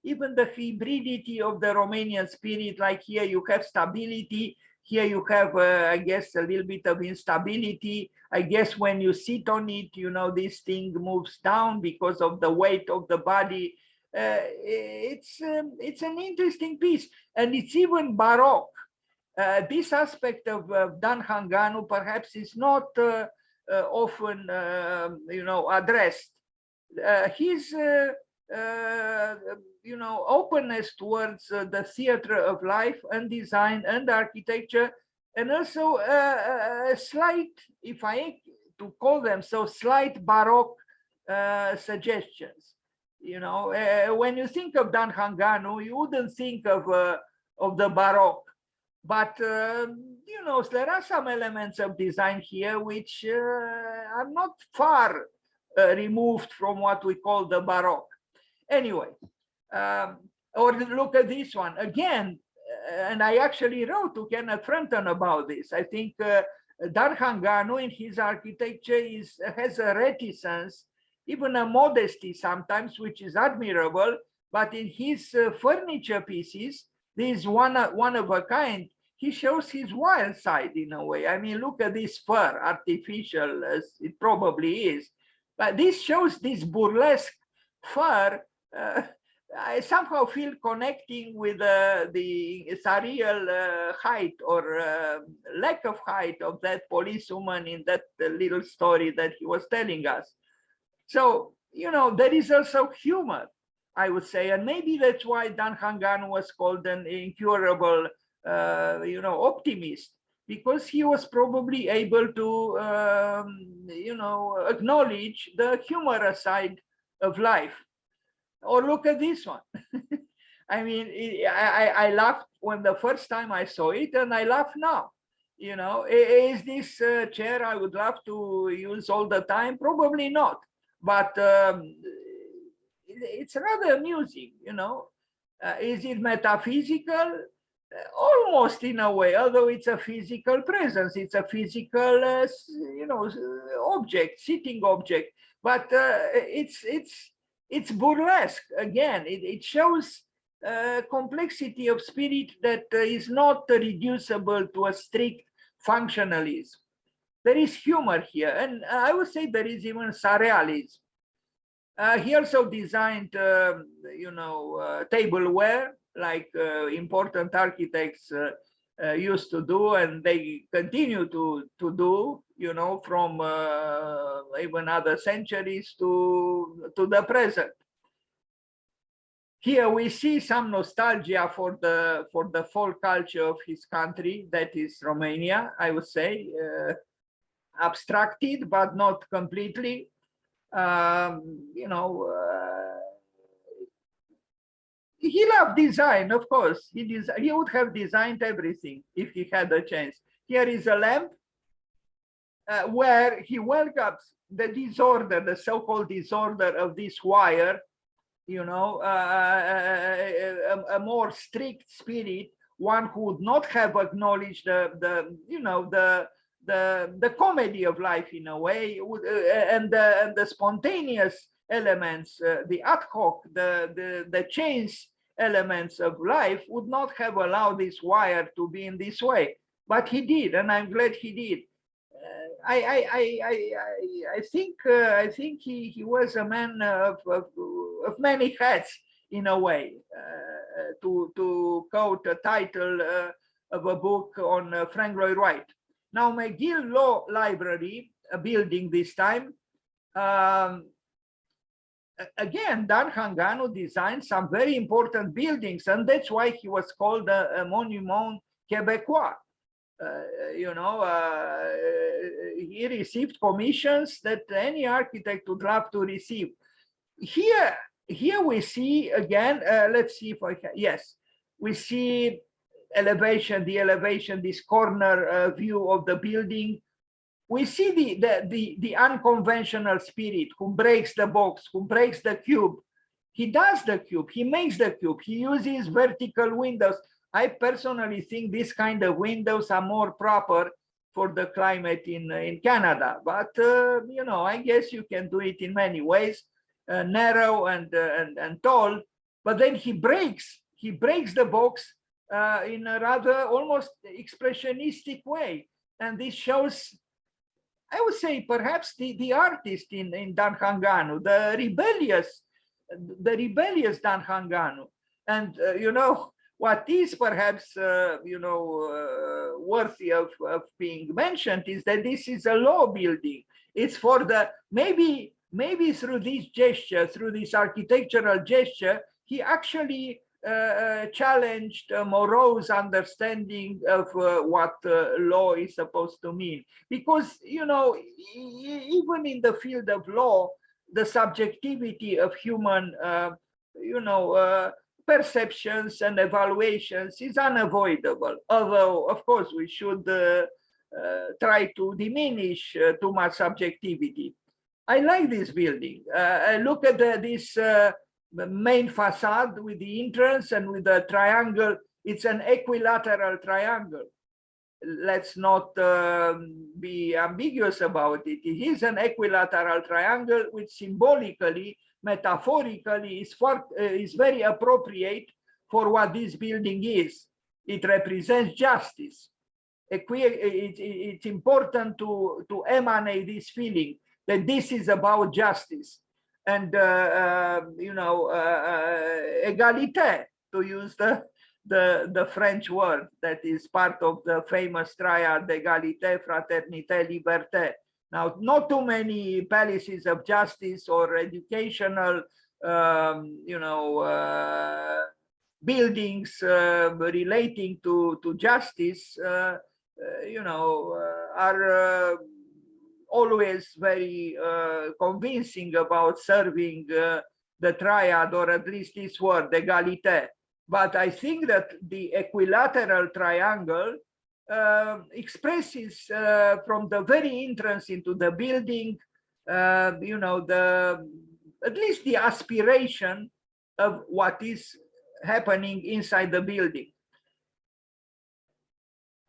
even the hybridity of the Romanian spirit. Like here you have stability, here you have, I guess, a little bit of instability. I guess when you sit on it, this thing moves down because of the weight of the body. It's an interesting piece, and it's even Baroque. This aspect of Dan Hanganu perhaps is not often, addressed. His, openness towards the theater of life and design and architecture, and also a slight, if I to call them so, slight Baroque suggestions. When you think of Dan Hanganu, you wouldn't think of the Baroque. But, there are some elements of design here which are not far removed from what we call the Baroque. Anyway, or look at this one. Again, and I actually wrote to Kenneth Frampton about this. I think Dan Hanganu in his architecture has a reticence, even a modesty sometimes, which is admirable. But in his furniture pieces, this one of a kind, he shows his wild side in a way. I mean, look at this fur, artificial as it probably is. But this shows this burlesque fur. I somehow feel connecting with the surreal height or lack of height of that policewoman in that little story that he was telling us. So, there is also humor, I would say, and maybe that's why Dan Hanganu was called an incurable optimist, because he was probably able to, acknowledge the humorous side of life. Or look at this one. I mean, I laughed when the first time I saw it, and I laugh now. Is this chair I would love to use all the time? Probably not. But it's rather amusing, Is it metaphysical? Almost in a way, although it's a physical presence, it's a physical, object, sitting object. But it's burlesque. Again, it shows complexity of spirit that is not reducible to a strict functionalism. There is humor here, and I would say there is even surrealism. He also designed, tableware, like important architects used to do, and they continue to do, from even other centuries to the present. Here we see some nostalgia for the folk culture of his country, that is Romania, I would say, abstracted but not completely. He loved design, of course. He would have designed everything if he had a chance. Here is a lamp where he welcomes the disorder, the so-called disorder of this wire, a more strict spirit, one who would not have acknowledged the comedy of life in a way, and the spontaneous elements, the ad hoc, the chance elements of life would not have allowed this wire to be in this way. But he did, and I'm glad he did. I think he was a man of many hats in a way. To quote a title of a book on Frank Lloyd Wright. Now, McGill Law Library, a building this time, again, Dan Hanganu designed some very important buildings, and that's why he was called a Monument Québécois. He received commissions that any architect would love to receive. Here, we see again, let's see if I can, yes, we see the elevation, this corner view of the building. We see the unconventional spirit who breaks the box, who breaks the cube. He does the cube, he makes the cube, he uses vertical windows. I personally think this kind of windows are more proper for the climate in Canada. But, I guess you can do it in many ways, narrow and tall. But then he breaks the box in a rather almost expressionistic way. And this shows, I would say, perhaps the artist in Dan Hanganu, the rebellious Dan Hanganu. And, what is perhaps, worthy of being mentioned is that this is a law building. It's for the, maybe through this gesture, through this architectural gesture, he actually challenged Moreau's understanding of what law is supposed to mean. Because, even in the field of law, the subjectivity of human, perceptions and evaluations is unavoidable. Although, of course, we should try to diminish too much subjectivity. I like this building. I look at this main facade with the entrance and with the triangle. It's an equilateral triangle. Let's not be ambiguous about it. It is an equilateral triangle, which symbolically, metaphorically, is very appropriate for what this building is. It represents justice. It's important to emanate this feeling that this is about justice and égalité, to use the French word that is part of the famous triad égalité, fraternité, liberté. Now, not too many palaces of justice or educational, buildings relating to justice, are always very convincing about serving the triad, or at least this word, égalité. But I think that the equilateral triangle expresses from the very entrance into the building, at least the aspiration of what is happening inside the building.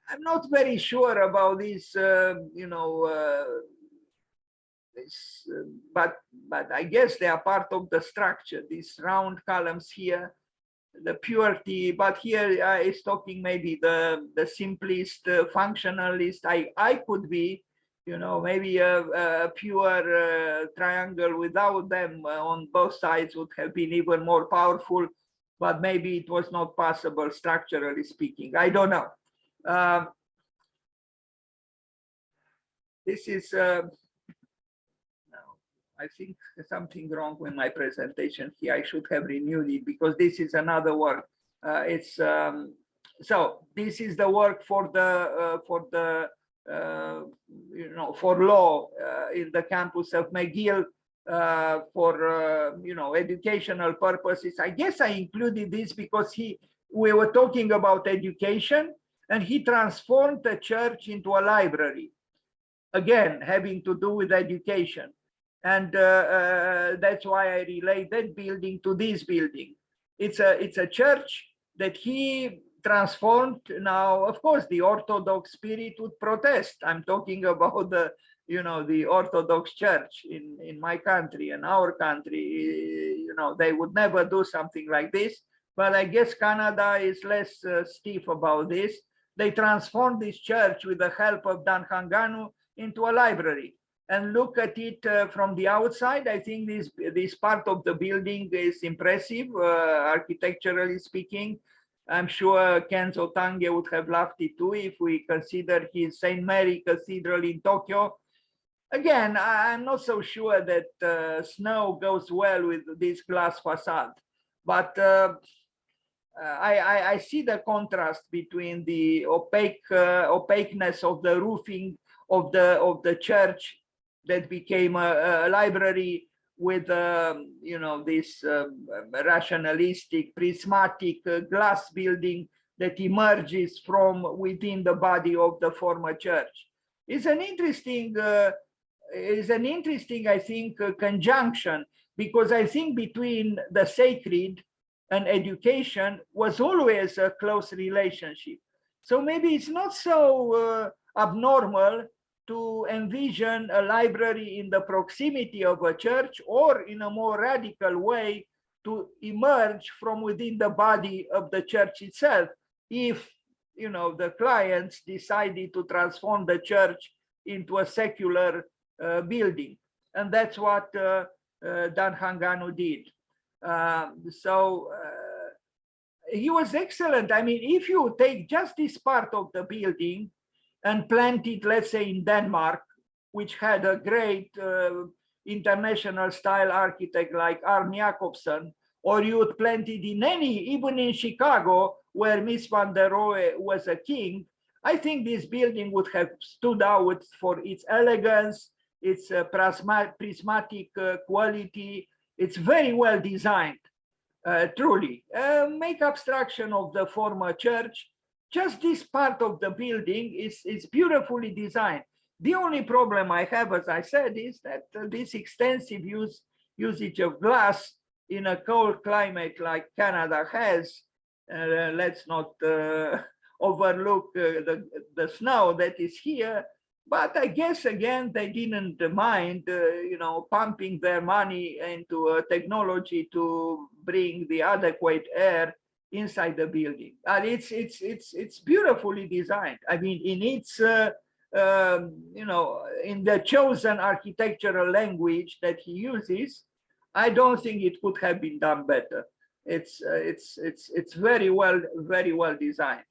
I'm not very sure about this, but I guess they are part of the structure. These round columns here, the purity, but here is talking maybe the simplest, functionalist. I could be, maybe a pure triangle without them on both sides would have been even more powerful, but maybe it was not possible structurally speaking. I don't know. This is, I think something wrong with my presentation here. I should have renewed it because this is another work. So this is the work for law in the campus of McGill for educational purposes. I guess I included this because we were talking about education, and he transformed the church into a library, again having to do with education. And that's why I relate that building to this building. It's a church that he transformed. Now, of course, the Orthodox spirit would protest. I'm talking about the Orthodox Church in my country and our country. They would never do something like this. But I guess Canada is less stiff about this. They transformed this church with the help of Dan Hanganu into a library. And look at it from the outside. I think this part of the building is impressive, architecturally speaking. I'm sure Kenzo Tange would have loved it too if we consider his St. Mary Cathedral in Tokyo. Again, I'm not so sure that snow goes well with this glass facade, but I see the contrast between the opaqueness of the roofing of the church that became a library with you know, this rationalistic prismatic glass building that emerges from within the body of the former church. It's an interesting I think conjunction, because I think between the sacred and education was always a close relationship. So maybe it's not so abnormal to envision a library in the proximity of a church, or in a more radical way to emerge from within the body of the church itself, if, you know, the clients decided to transform the church into a secular building. And that's what Dan Hanganu did. He was excellent. I mean, if you take just this part of the building and plant it, let's say, in Denmark, which had a great international style architect like Arne Jacobsen, or you would plant it in even in Chicago, where Mies van der Rohe was a king, I think this building would have stood out for its elegance, its prismatic quality. It's very well designed, truly. Make abstraction of the former church. Just this part of the building is beautifully designed. The only problem I have, as I said, is that this extensive usage of glass in a cold climate like Canada has, let's not overlook the snow that is here. But I guess, again, they didn't mind, you know, pumping their money into technology to bring the adequate air inside the building. And it's beautifully designed. I mean, in its, you know, in the chosen architectural language that he uses, I don't think it could have been done better. It's very well designed.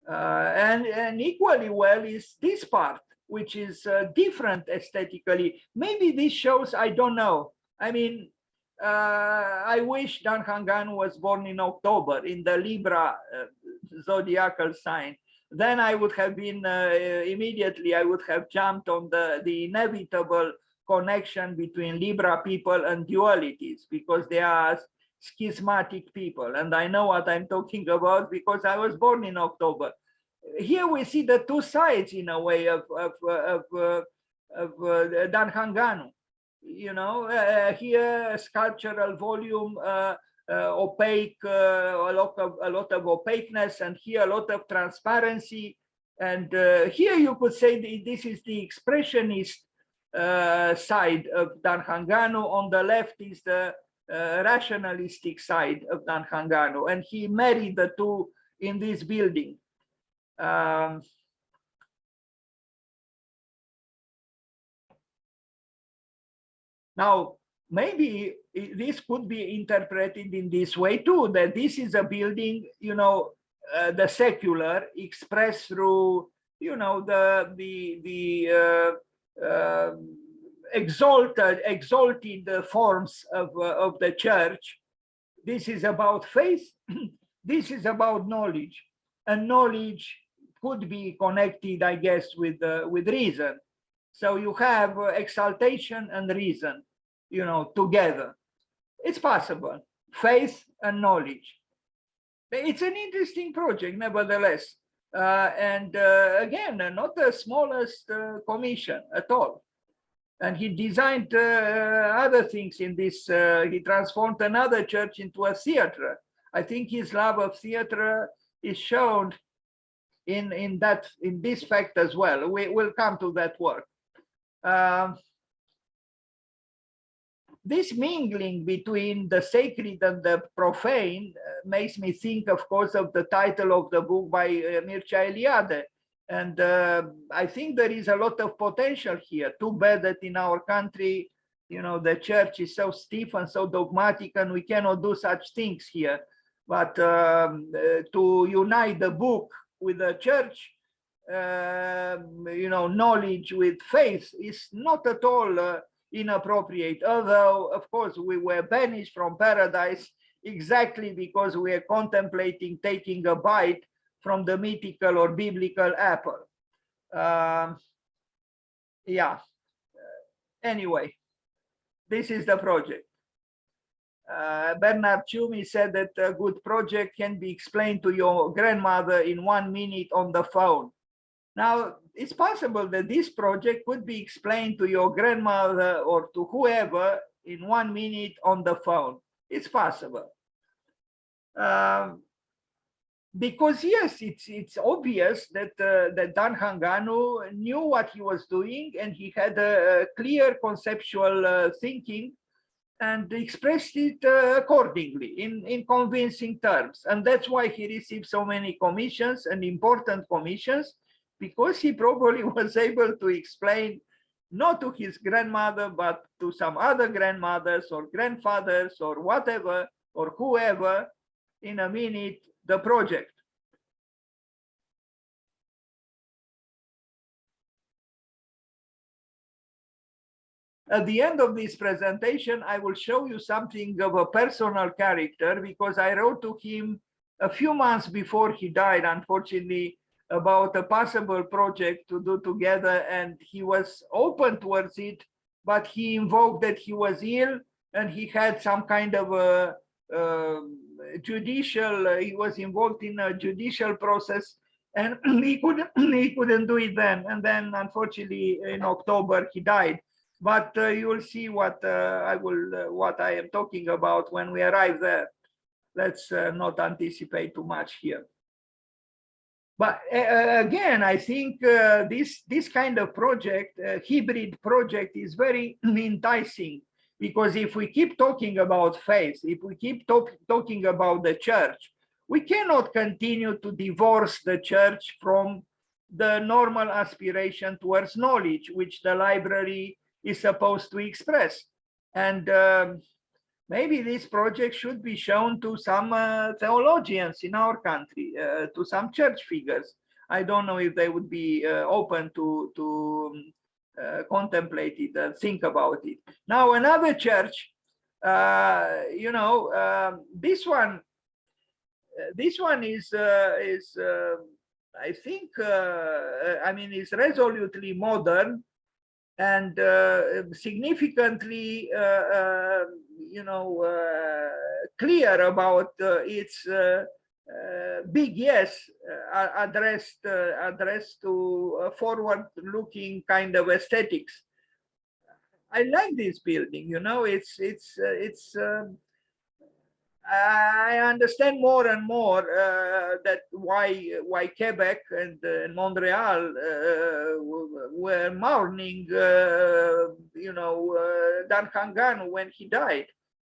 And equally well is this part, which is different aesthetically. Maybe this shows, I don't know. I mean, I wish Dan Hanganu was born in October, in the Libra zodiacal sign. Then I would have been immediately, I would have jumped on the inevitable connection between Libra people and dualities, because they are schismatic people. And I know what I'm talking about because I was born in October. Here we see the two sides, in a way, of Dan Hanganu. You know, here sculptural volume, opaque, a lot of opaqueness, and here a lot of transparency. And here you could say this is the expressionist side of Dan Hanganu. On the left is the rationalistic side of Dan Hanganu, and he married the two in this building. Now, maybe this could be interpreted in this way too, that this is a building, you know, the secular expressed through, you know, the exalted forms of the church. This is about faith. This is about knowledge, and knowledge could be connected, I guess, with reason. So you have exaltation and reason, you know, together. It's possible, faith and knowledge. It's an interesting project, nevertheless. And again, not the smallest commission at all. And he designed other things in this. He transformed another church into a theater. I think his love of theater is shown in this fact as well. We will come to that work. This mingling between the sacred and the profane makes me think, of course, of the title of the book by Mircea Eliade. And I think there is a lot of potential here. Too bad that in our country, you know, the church is so stiff and so dogmatic, and we cannot do such things here. But to unite the book with the church, you know, knowledge with faith is not at all inappropriate. Although, of course, we were banished from paradise exactly because we are contemplating taking a bite from the mythical or biblical apple. Yeah. Anyway, this is the project. Bernard Tschumi said that a good project can be explained to your grandmother in 1 minute on the phone. Now, it's possible that this project could be explained to your grandmother or to whoever in 1 minute on the phone. It's possible. Because yes, it's obvious that that Dan Hanganu knew what he was doing, and he had a clear conceptual thinking, and expressed it accordingly in convincing terms. And that's why he received so many commissions and important commissions, because he probably was able to explain not to his grandmother, but to some other grandmothers or grandfathers or whatever, or whoever, in a minute, the project. At the end of this presentation, I will show you something of a personal character, because I wrote to him a few months before he died, unfortunately, about a possible project to do together, and he was open towards it, but he invoked that he was ill and he had some kind of a judicial, he was involved in a judicial process, and he couldn't do it then. And then unfortunately in October he died. But you will see what I am talking about when we arrive there. Let's not anticipate too much here. But again, I think this kind of project, hybrid project, is very enticing, because if we keep talking about faith, if we keep talking about the church, we cannot continue to divorce the church from the normal aspiration towards knowledge, which the library is supposed to express. And maybe this project should be shown to some theologians in our country, to some church figures. I don't know if they would be open to contemplate it and think about it. Now, another church, you know, this one is I think, I mean, it's resolutely modern and significantly, you know, clear about its big yes addressed to forward-looking kind of aesthetics. I like this building. You know, I understand more and more that why Quebec and Montreal were mourning, you know, Dan Hanganu when he died.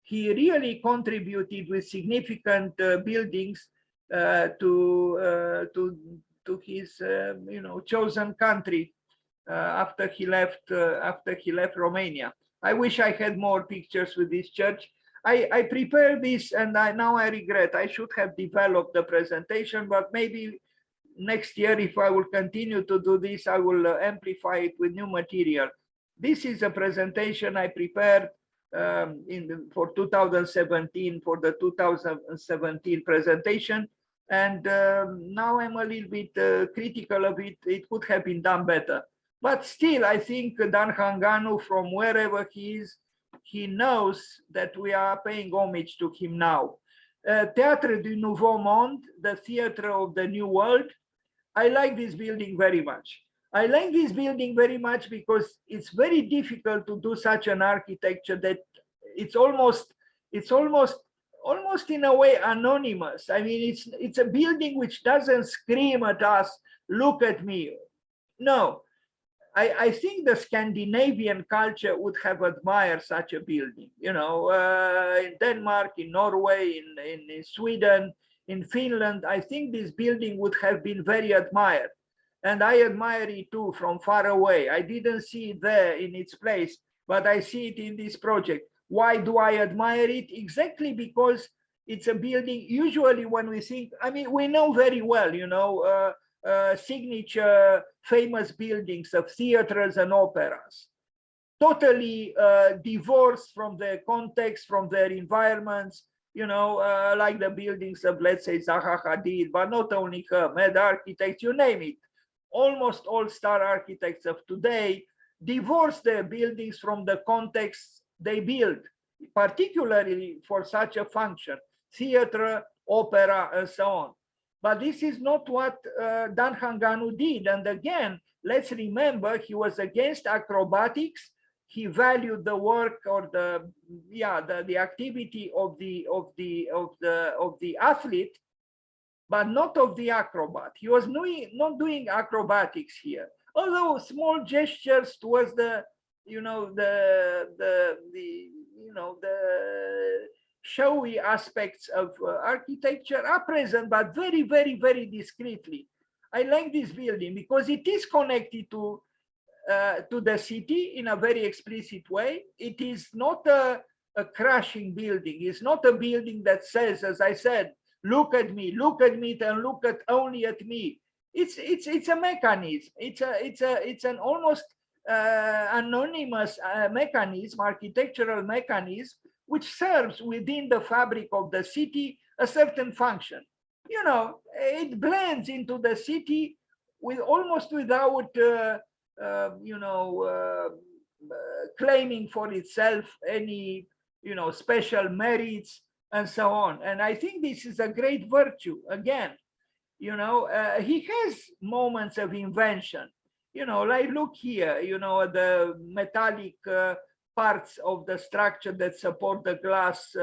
He really contributed with significant buildings to his you know, chosen country after he left Romania. I wish I had more pictures with this church. I prepared this, and now I regret. I should have developed the presentation, but maybe next year, if I will continue to do this, I will amplify it with new material. This is a presentation I prepared for 2017, for the 2017 presentation. And now I'm a little bit critical of it. It could have been done better. But still, I think Dan Hanganu, from wherever he is, he knows that we are paying homage to him now. Théâtre du Nouveau Monde, the theater of the new world. I like this building very much. I like this building very much because it's very difficult to do such an architecture that it's almost in a way anonymous. I mean, it's a building which doesn't scream at us, look at me. No. I think the Scandinavian culture would have admired such a building, you know, in Denmark, in Norway, in Sweden, in Finland. I think this building would have been very admired. And I admire it too from far away. I didn't see it there in its place, but I see it in this project. Why do I admire it? Exactly because it's a building, usually when we think, I mean, we know very well, you know, signature famous buildings of theaters and operas, totally divorced from their context, from their environments, you know, like the buildings of, let's say, Zaha Hadid, but not only her, med architects, you name it. Almost all star architects of today divorce their buildings from the context they build, particularly for such a function, theater, opera, and so on. But this is not what Dan Hanganu did. And again, let's remember, he was against acrobatics. He valued the work or the activity of the athlete, but not of the acrobat. He was not doing acrobatics here. Although small gestures towards the showy aspects of architecture are present, but very, very, very discreetly. I like this building because it is connected to the city in a very explicit way. It is not a crashing building. It's not a building that says, as I said, look at me, and look at only at me. It's a mechanism. It's an almost anonymous mechanism, architectural mechanism, which serves within the fabric of the city a certain function. You know, it blends into the city with almost without claiming for itself any special merits and so on. And I think this is a great virtue. Again, he has moments of invention. Like look here, the metallic parts of the structure that support the glass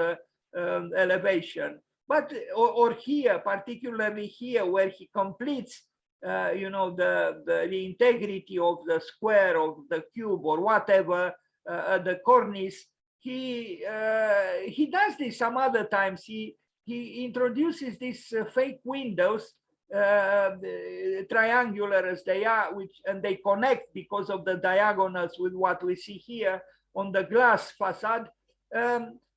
elevation. But or here, particularly here, where he completes the integrity of the square, of the cube, or whatever, the cornice. He does this some other times. He introduces these fake windows, triangular as they are, and they connect because of the diagonals with what we see here on the glass facade.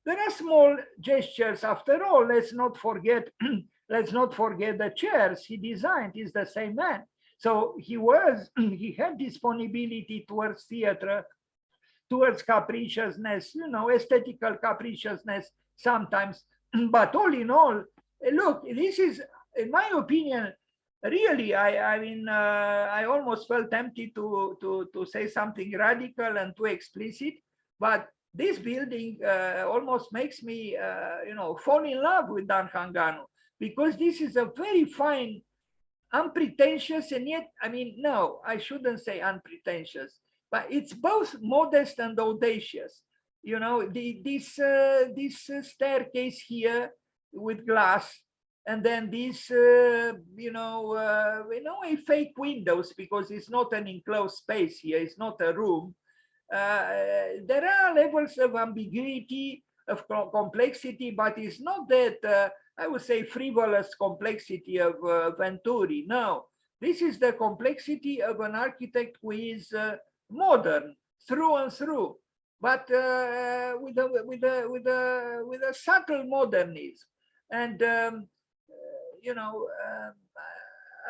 There are small gestures after all. Let's not forget the chairs he designed. He's the same man. So he had disponibility towards theater, towards capriciousness, aesthetical capriciousness sometimes. But all in all, look, this is, in my opinion, really, I almost felt tempted to say something radical and too explicit, but this building almost makes me, fall in love with Dan Hanganu, because this is a very fine, unpretentious, and yet, no, I shouldn't say unpretentious, but it's both modest and audacious. This staircase here with glass, and then these, fake windows, because it's not an enclosed space here, it's not a room. There are levels of ambiguity, of complexity, but it's not that, I would say, frivolous complexity of Venturi. No, this is the complexity of an architect who is modern through and through, but with a subtle modernism. And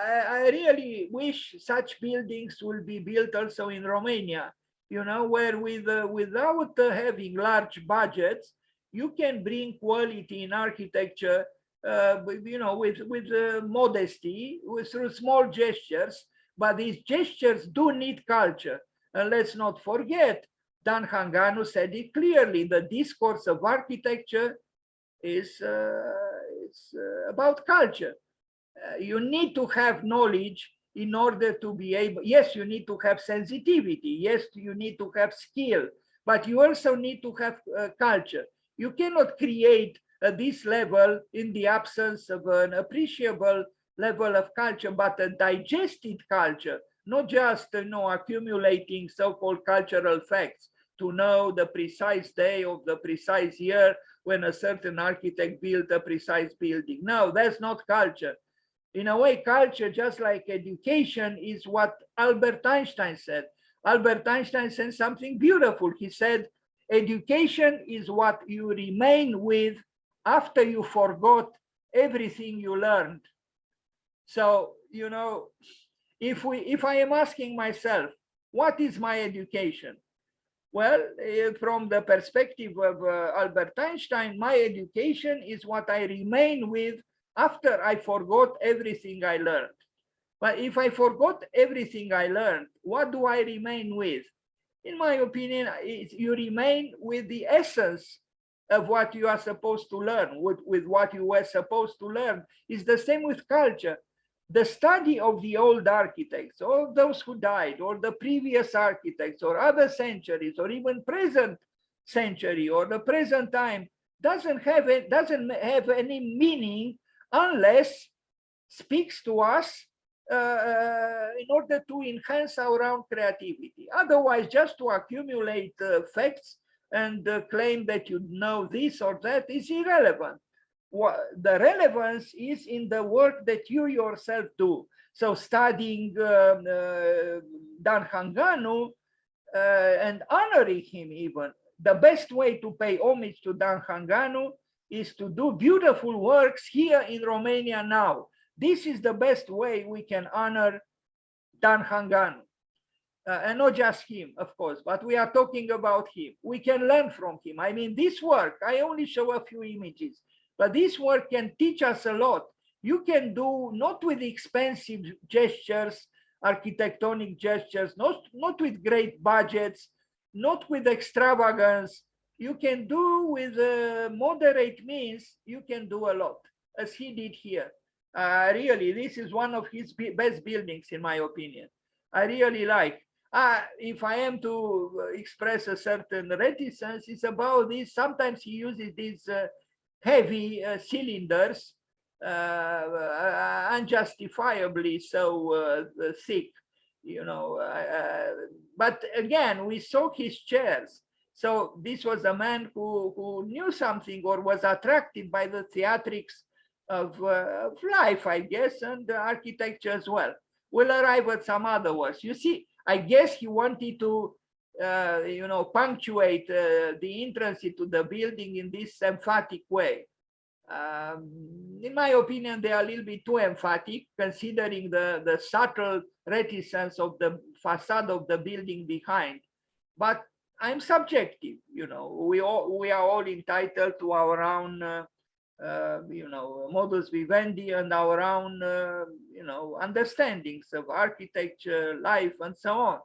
I really wish such buildings will be built also in Romania. Where without having large budgets, you can bring quality in architecture, with modesty, through small gestures. But these gestures do need culture. And let's not forget, Dan Hanganu said it clearly, the discourse of architecture is about culture. You need to have knowledge in order to be able, yes, you need to have sensitivity, yes, you need to have skill, but you also need to have culture. You cannot create this level in the absence of an appreciable level of culture, but a digested culture, not just accumulating so-called cultural facts to know the precise day of the precise year when a certain architect built a precise building. No, that's not culture. In a way, culture, just like education, is what Albert Einstein said. Albert Einstein said something beautiful. He said, education is what you remain with after you forgot everything you learned. So, if I am asking myself, what is my education? Well, from the perspective of Albert Einstein, my education is what I remain with after I forgot everything I learned. But if I forgot everything I learned, what do I remain with? In my opinion, you remain with the essence of what you are supposed to learn, with what you were supposed to learn. It's the same with culture. The study of the old architects, or those who died, or the previous architects, or other centuries, or even present century, or the present time, doesn't have any meaning unless speaks to us in order to enhance our own creativity. Otherwise, just to accumulate facts and claim that you know this or that is irrelevant. The relevance is in the work that you yourself do. So studying Dan Hanganu and honoring him even, the best way to pay homage to Dan Hanganu is to do beautiful works here in Romania now. This is the best way we can honor Dan Hanganu. And not just him, of course, but we are talking about him. We can learn from him. I mean, this work, I only show a few images, but this work can teach us a lot. You can do not with expensive gestures, architectonic gestures, not with great budgets, not with extravagance. You can do with moderate means, you can do a lot, as he did here. Really, this is one of his best buildings, in my opinion. I really like. If I am to express a certain reticence, it's about this. Sometimes he uses these heavy cylinders, unjustifiably so thick, you know. But again, we saw his chairs. So this was a man who knew something or was attracted by the theatrics of life, I guess, and architecture as well. We'll arrive at some other words. You see, I guess he wanted to, you know, punctuate the entrance into the building in this emphatic way. In my opinion, they are a little bit too emphatic, considering the subtle reticence of the facade of the building behind. But I'm subjective, you know. We are all entitled to our own you know, modus vivendi and our own, you know, understandings of architecture, life, and so on.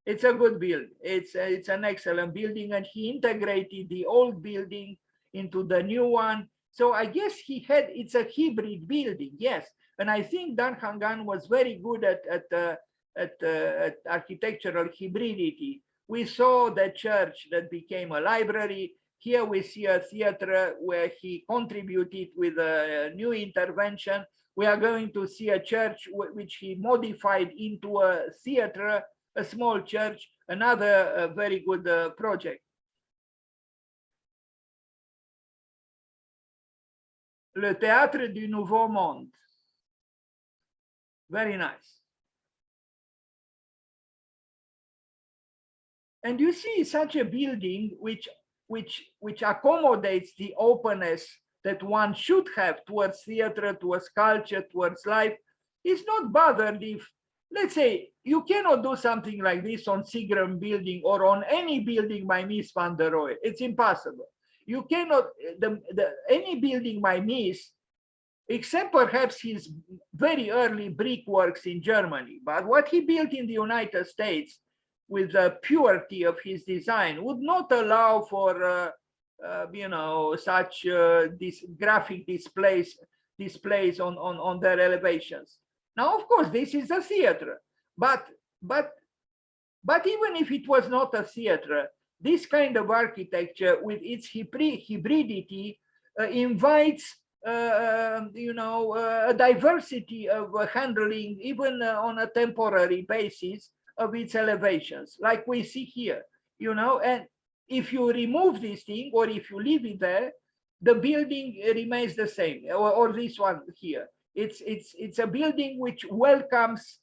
It's a good build. It's an excellent building, and he integrated the old building into the new one. So I guess it's a hybrid building, yes. And I think Dan Hanganu was very good at architectural hybridity. We saw the church that became a library. Here we see a theater where he contributed with a new intervention. We are going to see a church which he modified into a theater, a small church, another very good project. Le Théâtre du Nouveau Monde. Very nice. And you see such a building which accommodates the openness that one should have towards theater, towards culture, towards life, is not bothered if, let's say, you cannot do something like this on Seagram building or on any building by Mies van der Rohe. It's impossible. You cannot, any building by Mies, except perhaps his very early brickworks in Germany, but what he built in the United States with the purity of his design would not allow for you know, such these graphic displays on their elevations. Now, of course, this is a theater, but even if it was not a theater, this kind of architecture with its hybridity invites you know, a diversity of handling, even on a temporary basis, of its elevations, like we see here, you know. And if you remove this thing, or if you leave it there, the building remains the same. Or this one here, it's a building which welcomes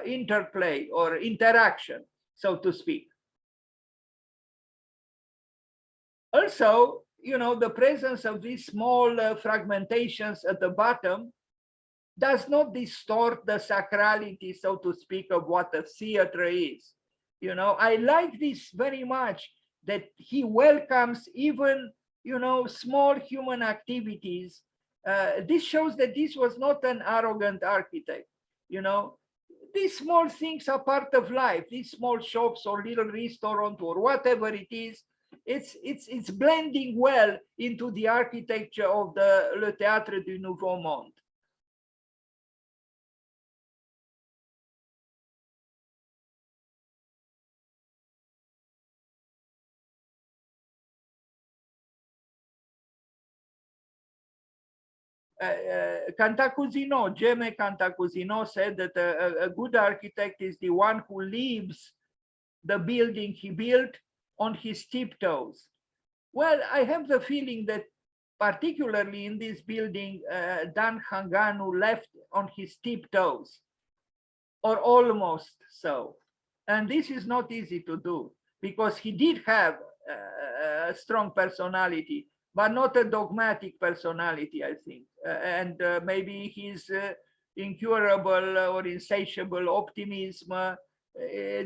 interplay or interaction, so to speak. Also, you know, the presence of these small fragmentations at the bottom does not distort the sacrality, so to speak, of what a theater is. You know, I like this very much, that he welcomes even, you know, small human activities. This shows that this was not an arrogant architect. You know, these small things are part of life. These small shops or little restaurant or whatever it is, it's blending well into the architecture of the Le Théâtre du Nouveau Monde. Cantacuzino, Jaime Cantacuzino said that a good architect is the one who leaves the building he built on his tiptoes. Well, I have the feeling that particularly in this building, Dan Hanganu left on his tiptoes, or almost so. And this is not easy to do, because he did have a strong personality, but not a dogmatic personality, I think. And maybe his incurable or insatiable optimism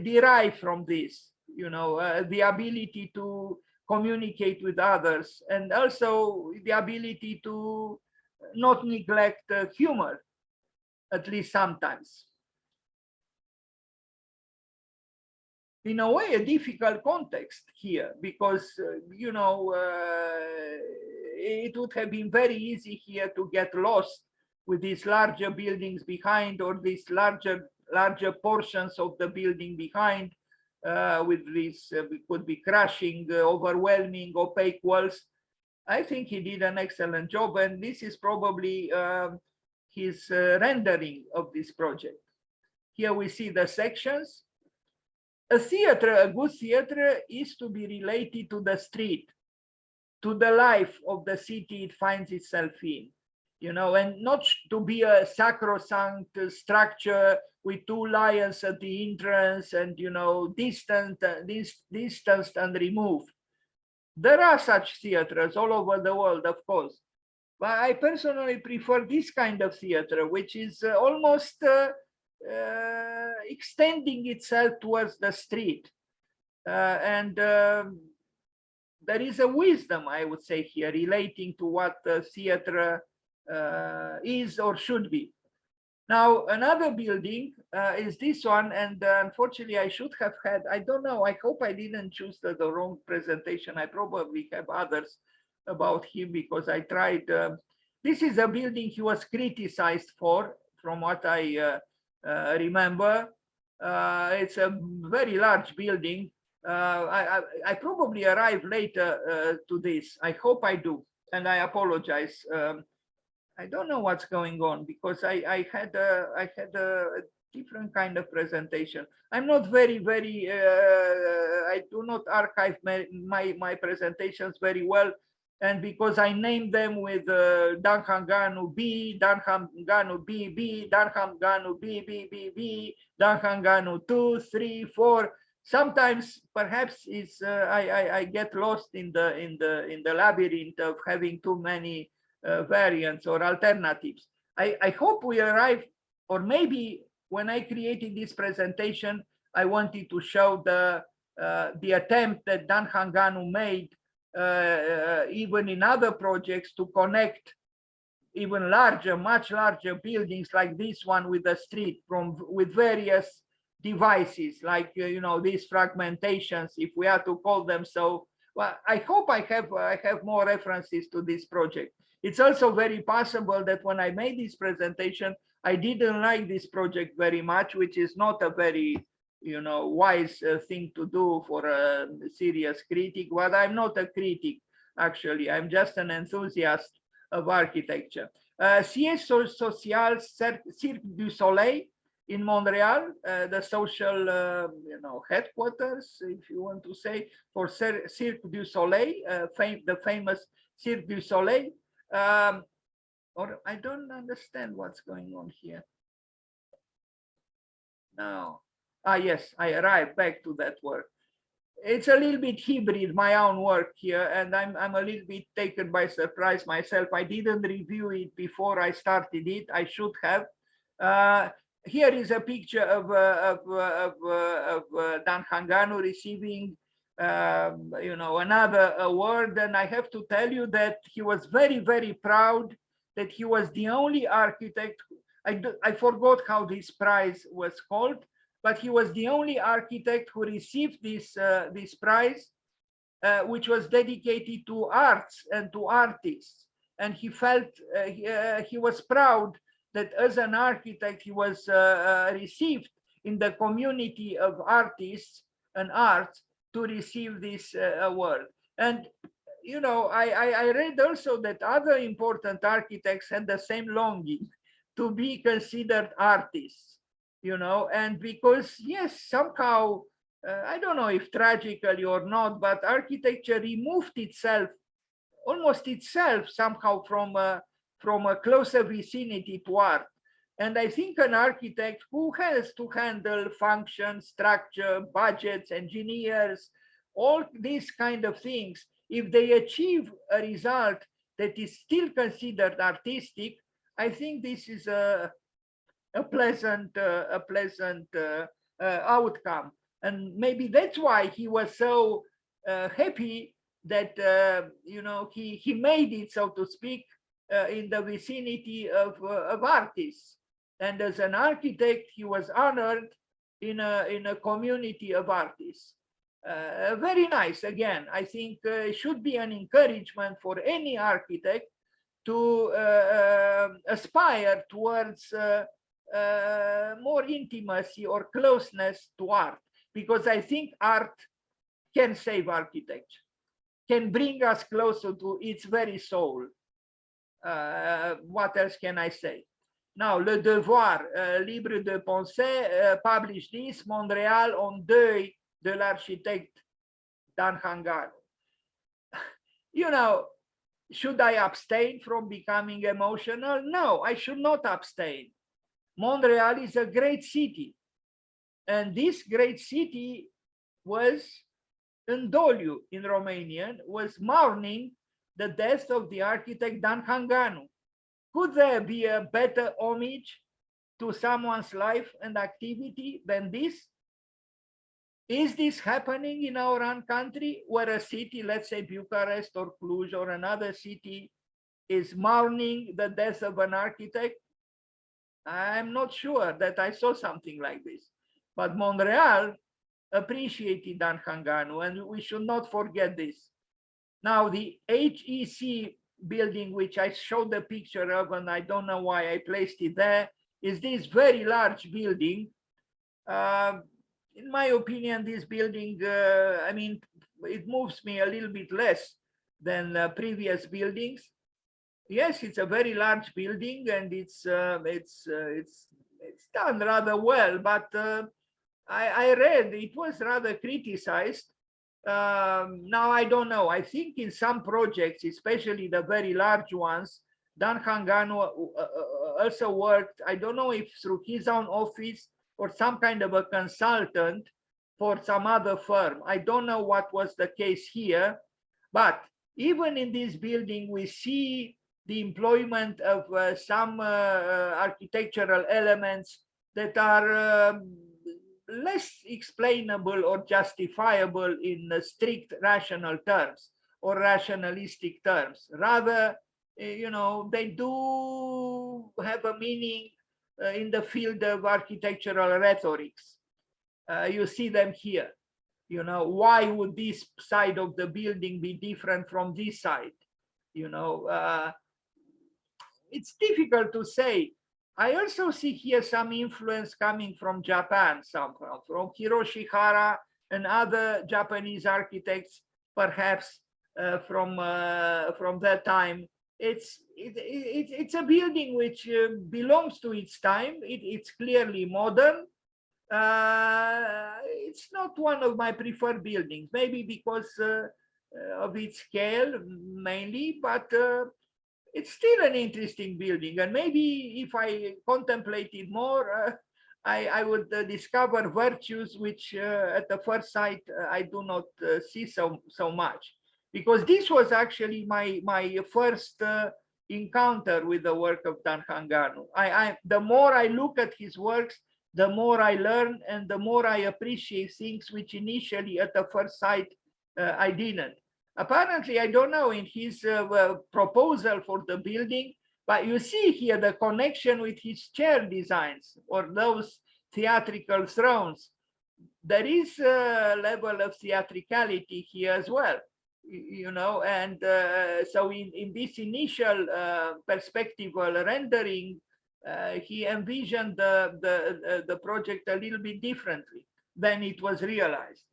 derived from this, you know, the ability to communicate with others, and also the ability to not neglect humor, at least sometimes. In a way, a difficult context here, because, you know, it would have been very easy here to get lost with these larger buildings behind, or these larger portions of the building behind, with these could be crashing, overwhelming, opaque walls. I think he did an excellent job, and this is probably his rendering of this project. Here we see the sections. A theater, a good theater, is to be related to the street, to the life of the city it finds itself in, you know, and not to be a sacrosanct structure with two lions at the entrance and, you know, distanced and removed. There are such theaters all over the world, of course, but I personally prefer this kind of theater, which is almost extending itself towards the street. And there is a wisdom, I would say, here relating to what theater is or should be. Now, another building is this one, and unfortunately, I should have had, I don't know, I hope I didn't choose the wrong presentation. I probably have others about him, because I tried. This is a building he was criticized for, from what I remember. It's a very large building. I probably arrived later to this. I hope I do, and I apologize. I don't know what's going on, because I had a different kind of presentation. I'm not very I do not archive my presentations very well, and because I named them with Dan Hanganu B, Dan Hanganu B, Dan Hanganu B, Dan Hanganu 2, 3, 4. Sometimes perhaps it's I get lost in the labyrinth of having too many variants or alternatives. I hope we arrive, or maybe when I created this presentation, I wanted to show the attempt that Dan Hanganu made, even in other projects, to connect even larger, much larger buildings like this one with the street, with various devices, like you know, these fragmentations, if we are to call them so. Well, I hope I have more references to this project. It's also very possible that when I made this presentation, I didn't like this project very much, which is not a very, you know, wise thing to do for a serious critic. But I'm not a critic, actually. I'm just an enthusiast of architecture. Siège social Cirque du Soleil in Montreal, the social, you know, headquarters, if you want to say, for Cirque du Soleil, the famous Cirque du Soleil. Or I don't understand what's going on here. No. Yes, I arrived back to that work. It's a little bit hybrid, my own work here, and I'm a little bit taken by surprise myself. I didn't review it before I started it. I should have. Here is a picture of Dan Hanganu receiving, another award. And I have to tell you that he was very, very proud that he was the only architect. I forgot how this prize was called, but he was the only architect who received this prize, which was dedicated to arts and to artists. And he felt he was proud that as an architect he was received in the community of artists and arts to receive this award. And I read also that other important architects had the same longing to be considered artists, and because yes, somehow I don't know if tragically or not, but architecture removed itself, almost itself somehow from a closer vicinity to art. And I think an architect who has to handle function, structure, budgets, engineers, all these kind of things, if they achieve a result that is still considered artistic, I think this is a pleasant outcome. And maybe that's why he was so happy that he made it, so to speak, in the vicinity of artists. And as an architect, he was honored in a community of artists. Very nice. Again, I think it should be an encouragement for any architect to aspire towards more intimacy or closeness to art, because I think art can save architecture, can bring us closer to its very soul. What else can I say? Now, Le Devoir, Libre de Pensée, published this, Montréal, en deuil de l'architecte Dan Hanganu. Should I abstain from becoming emotional? No, I should not abstain. Montreal is a great city, and this great city was în doliu in Romanian, was mourning the death of the architect Dan Hanganu. Could there be a better homage to someone's life and activity than this? Is this happening in our own country, where a city, let's say Bucharest or Cluj or another city, is mourning the death of an architect? I'm not sure that I saw something like this. But Montreal appreciated Dan Hanganu, and we should not forget this. Now, the HEC building, which I showed the picture of, and I don't know why I placed it there, is this very large building. In my opinion, this building, it moves me a little bit less than previous buildings. Yes, it's a very large building, and it's done rather well, but I read it was rather criticized. Now I don't know. I think in some projects, especially the very large ones, Dan Hanganu also worked, I don't know if through his own office or some kind of a consultant for some other firm. I don't know what was the case here, but even in this building, we see the employment of some architectural elements that are less explainable or justifiable in strict rational terms or rationalistic terms. Rather, they do have a meaning in the field of architectural rhetorics. You see them here. Why would this side of the building be different from this side? It's difficult to say. I also see here some influence coming from Japan somehow, from Hiroshi Hara and other Japanese architects, perhaps from that time. It's a building which belongs to its time. It's clearly modern. It's not one of my preferred buildings, maybe because of its scale mainly, but it's still an interesting building. And maybe if I contemplated more, I would discover virtues which at the first sight I do not see so much. Because this was actually my first encounter with the work of Dan Hanganu. The more I look at his works, the more I learn and the more I appreciate things which initially at the first sight I didn't. Apparently, I don't know, in his proposal for the building, but you see here the connection with his chair designs or those theatrical thrones. There is a level of theatricality here as well, you know, and so in this initial perspectival rendering, he envisioned the project a little bit differently than it was realized.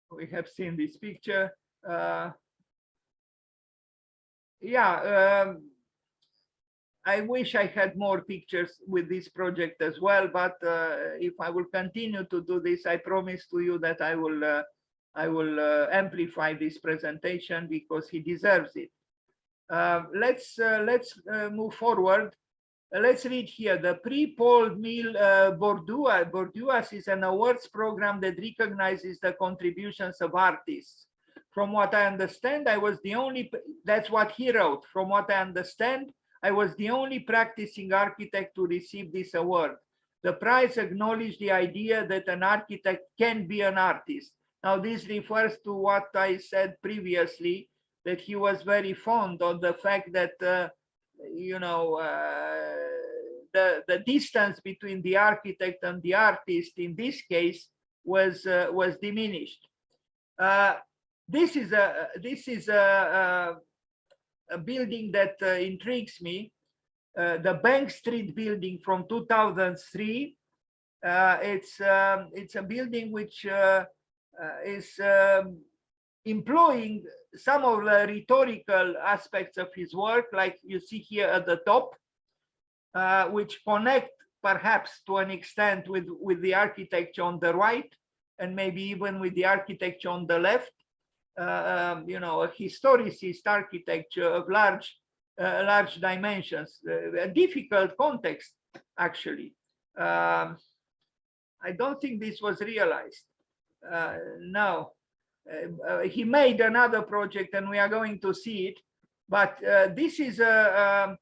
We have seen this picture. I wish I had more pictures with this project as well, but if I will continue to do this, I promise to you that I will amplify this presentation because he deserves it. Let's move forward. Let's read here. The Pre-Paul Mill Borduas is an awards program that recognizes the contributions of artists. From what I understand, I was the only, that's what he wrote. From what I understand, I was the only practicing architect to receive this award. The prize acknowledged the idea that an architect can be an artist. Now, this refers to what I said previously, that he was very fond of the fact that, you know, the distance between the architect and the artist in this case was diminished. This is a building that intrigues me, the Bank Street building from 2003. It's a building which is employing some of the rhetorical aspects of his work, like you see here at the top, which connect perhaps to an extent with the architecture on the right, and maybe even with the architecture on the left. You know, a historicist architecture of large dimensions, a difficult context, actually. I don't think this was realized. No. He made another project and we are going to see it, but this is an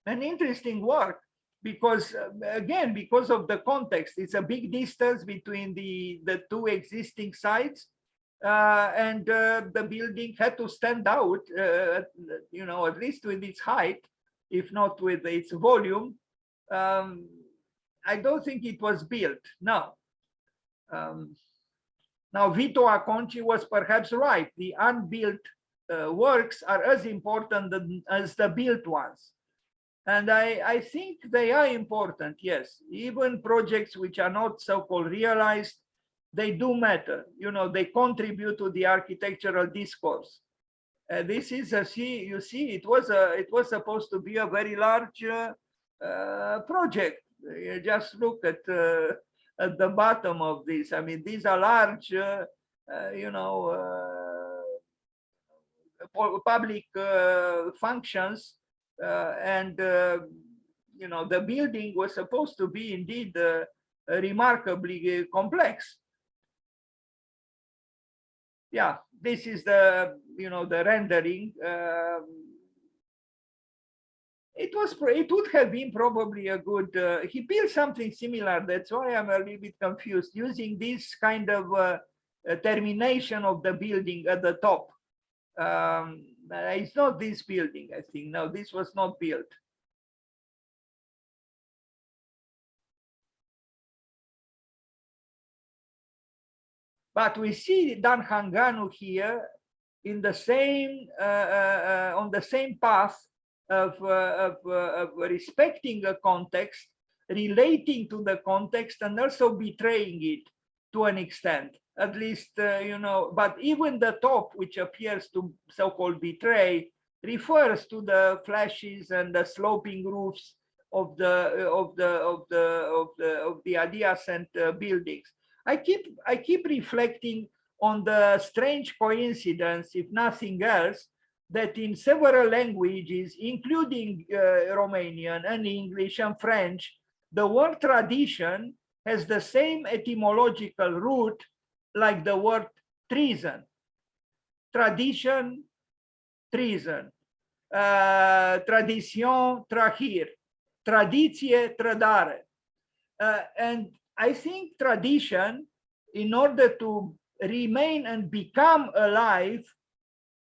interesting work because again, because of the context, it's a big distance between the two existing sites, and the building had to stand out, you know, at least with its height, if not with its volume. I don't think it was built, no. Now, Vito Acconci was perhaps right. The unbuilt works are as important as the built ones. And I think they are important, yes. Even projects which are not so-called realized, they do matter. You know, they contribute to the architectural discourse. This is you see, it was supposed to be a very large project. You just look at the bottom of this. I mean, these are large, you know, public functions, and you know, the building was supposed to be indeed remarkably complex. Yeah, this is the, you know, the rendering. It would have been probably a good, he built something similar. That's why I'm a little bit confused, using this kind of termination of the building at the top. It's not this building, I think. No, this was not built. But we see Dan Hanganu here in the same, on the same path of respecting a context, relating to the context, and also betraying it to an extent, at least, you know. But even the top, which appears to so-called betray, refers to the flashes and the sloping roofs of the adjacent buildings. I keep reflecting on the strange coincidence, if nothing else, that in several languages, including Romanian and English and French, the word tradition has the same etymological root like the word treason. Tradition, treason. Tradition, trahir. Tradiție, trădare. And I think tradition, in order to remain and become alive,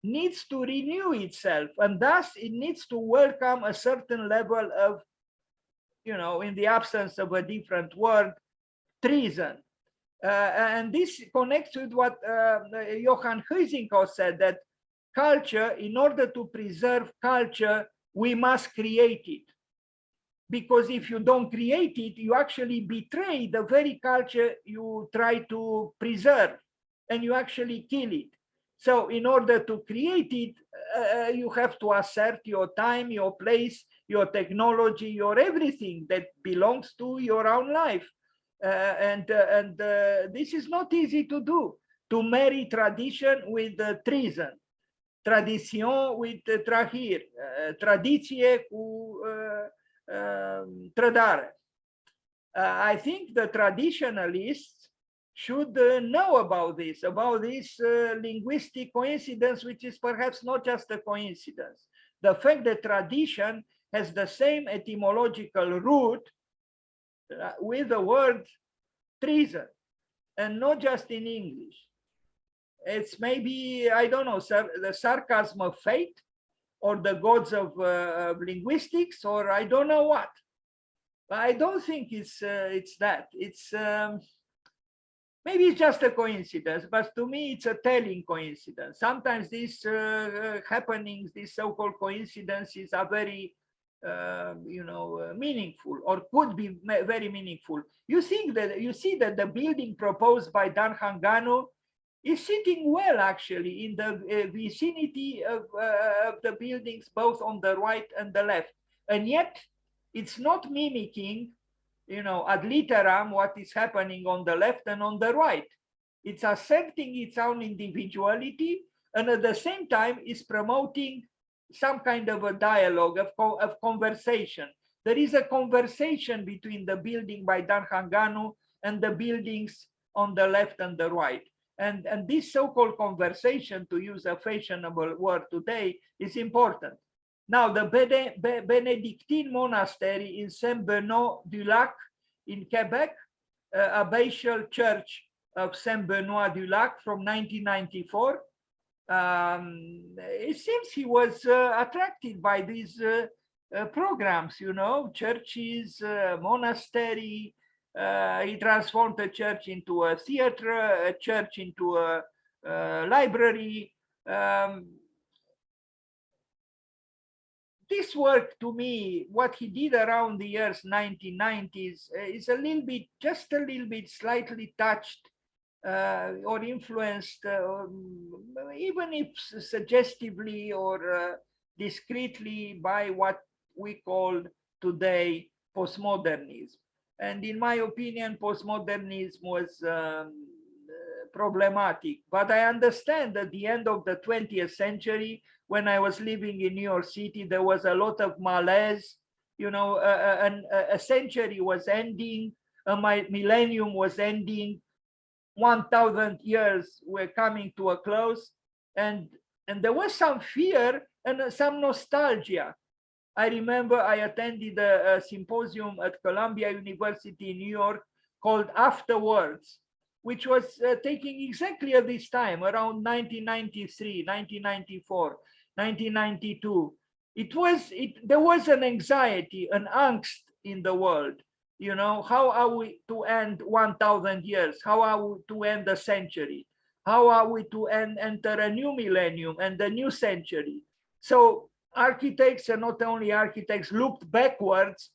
needs to renew itself, and thus it needs to welcome a certain level of, you know, in the absence of a different word, treason. And this connects with what Johann Huizinga said, that culture, in order to preserve culture, we must create it. Because if you don't create it, you actually betray the very culture you try to preserve, and you actually kill it. So in order to create it, you have to assert your time, your place, your technology, your everything that belongs to your own life. This is not easy to do, to marry tradition with treason, tradition with trahir, tradiție cu trădare. I think the traditionalists should know about this linguistic coincidence, which is perhaps not just a coincidence. The fact that tradition has the same etymological root with the word treason, and not just in English. It's maybe, I don't know, the sarcasm of fate, or the gods of linguistics, or I don't know what. But I don't think it's that. It's maybe it's just a coincidence, but to me it's a telling coincidence. Sometimes these happenings, these so-called coincidences, are very meaningful, or could be very meaningful. You see that the building proposed by Dan Hanganu is sitting well, actually, in the vicinity of the buildings, both on the right and the left, and yet it's not mimicking, ad literam, what is happening on the left and on the right. It's asserting its own individuality, and at the same time is promoting some kind of a dialogue, of conversation. There is a conversation between the building by Dan Hanganu and the buildings on the left and the right. And this so-called conversation, to use a fashionable word today, is important. Now, the Benedictine monastery in Saint-Benoît-du-Lac in Quebec, abbatial church of Saint-Benoît-du-Lac from 1994, it seems he was attracted by these programs, churches, monastery. He transformed a church into a theater, a church into a library. This work, to me, what he did around the years 1990s, is just a little bit slightly touched or influenced, even if suggestively or discreetly, by what we call today postmodernism. And in my opinion, postmodernism was problematic. But I understand at the end of the 20th century, when I was living in New York City, there was a lot of malaise. A century was ending, a millennium was ending, 1,000 years were coming to a close, and there was some fear and some nostalgia. I remember I attended a symposium at Columbia University in New York called Afterwards, which was taking exactly at this time, around 1993, 1994, 1992. There was an anxiety, an angst in the world. How are we to end 1,000 years? How are we to end a century? How are we to enter a new millennium and a new century? So architects, and not only architects, looked backwards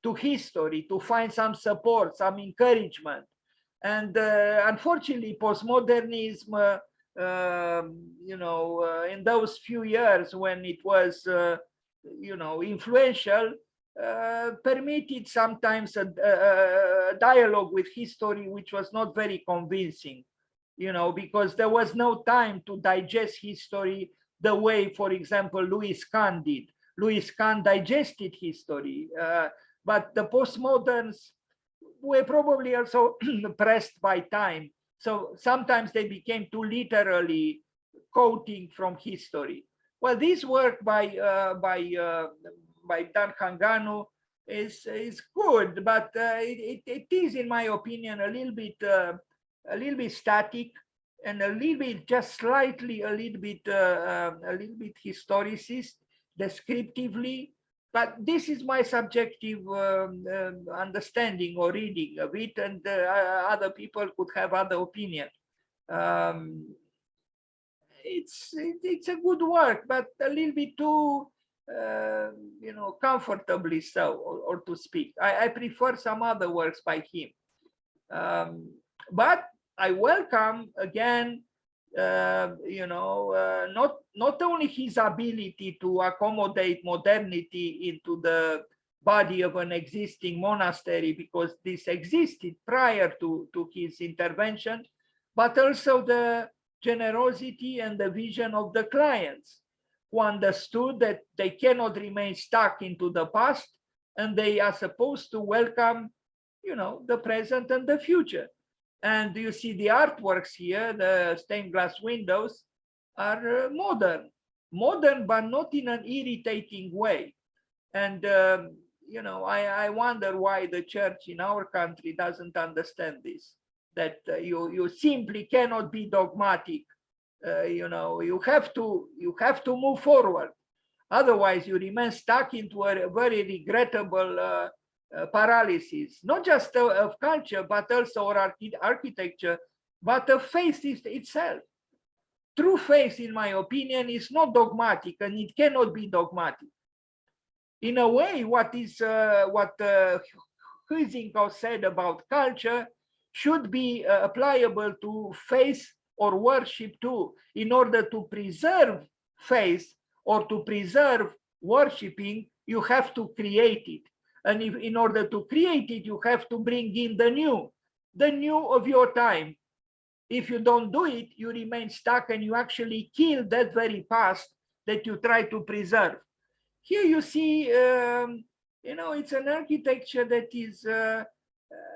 to history to find some support, some encouragement. And unfortunately, postmodernism, in those few years when it was, influential, permitted sometimes a dialogue with history which was not very convincing, because there was no time to digest history. the way, for example, Louis Kahn did. Louis Kahn digested history, but the postmoderns were probably also pressed by time. So sometimes they became too literally quoting from history. Well, this work by Dan Hanganu is good, but it is, in my opinion, a little bit static, and a little bit, just slightly, a little bit historicist, descriptively. But this is my subjective understanding or reading of it, and other people could have other opinion. It's a good work, but a little bit too, comfortably so, or to speak. I prefer some other works by him. But I welcome again, not only his ability to accommodate modernity into the body of an existing monastery, because this existed prior to his intervention, but also the generosity and the vision of the clients, who understood that they cannot remain stuck into the past, and they are supposed to welcome, the present and the future. And you see the artworks here, the stained glass windows are modern, but not in an irritating way. And, I wonder why the church in our country doesn't understand this, that you simply cannot be dogmatic. You have to move forward. Otherwise, you remain stuck into a very regrettable paralysis, not just of culture, but also of architecture, but of faith itself. True faith, in my opinion, is not dogmatic, and it cannot be dogmatic. In a way, what Huizinga said about culture should be applicable to faith or worship too. In order to preserve faith or to preserve worshiping, you have to create it. And in order to create it, you have to bring in the new of your time. If you don't do it, you remain stuck, and you actually kill that very past that you try to preserve. Here you see, it's an architecture that is,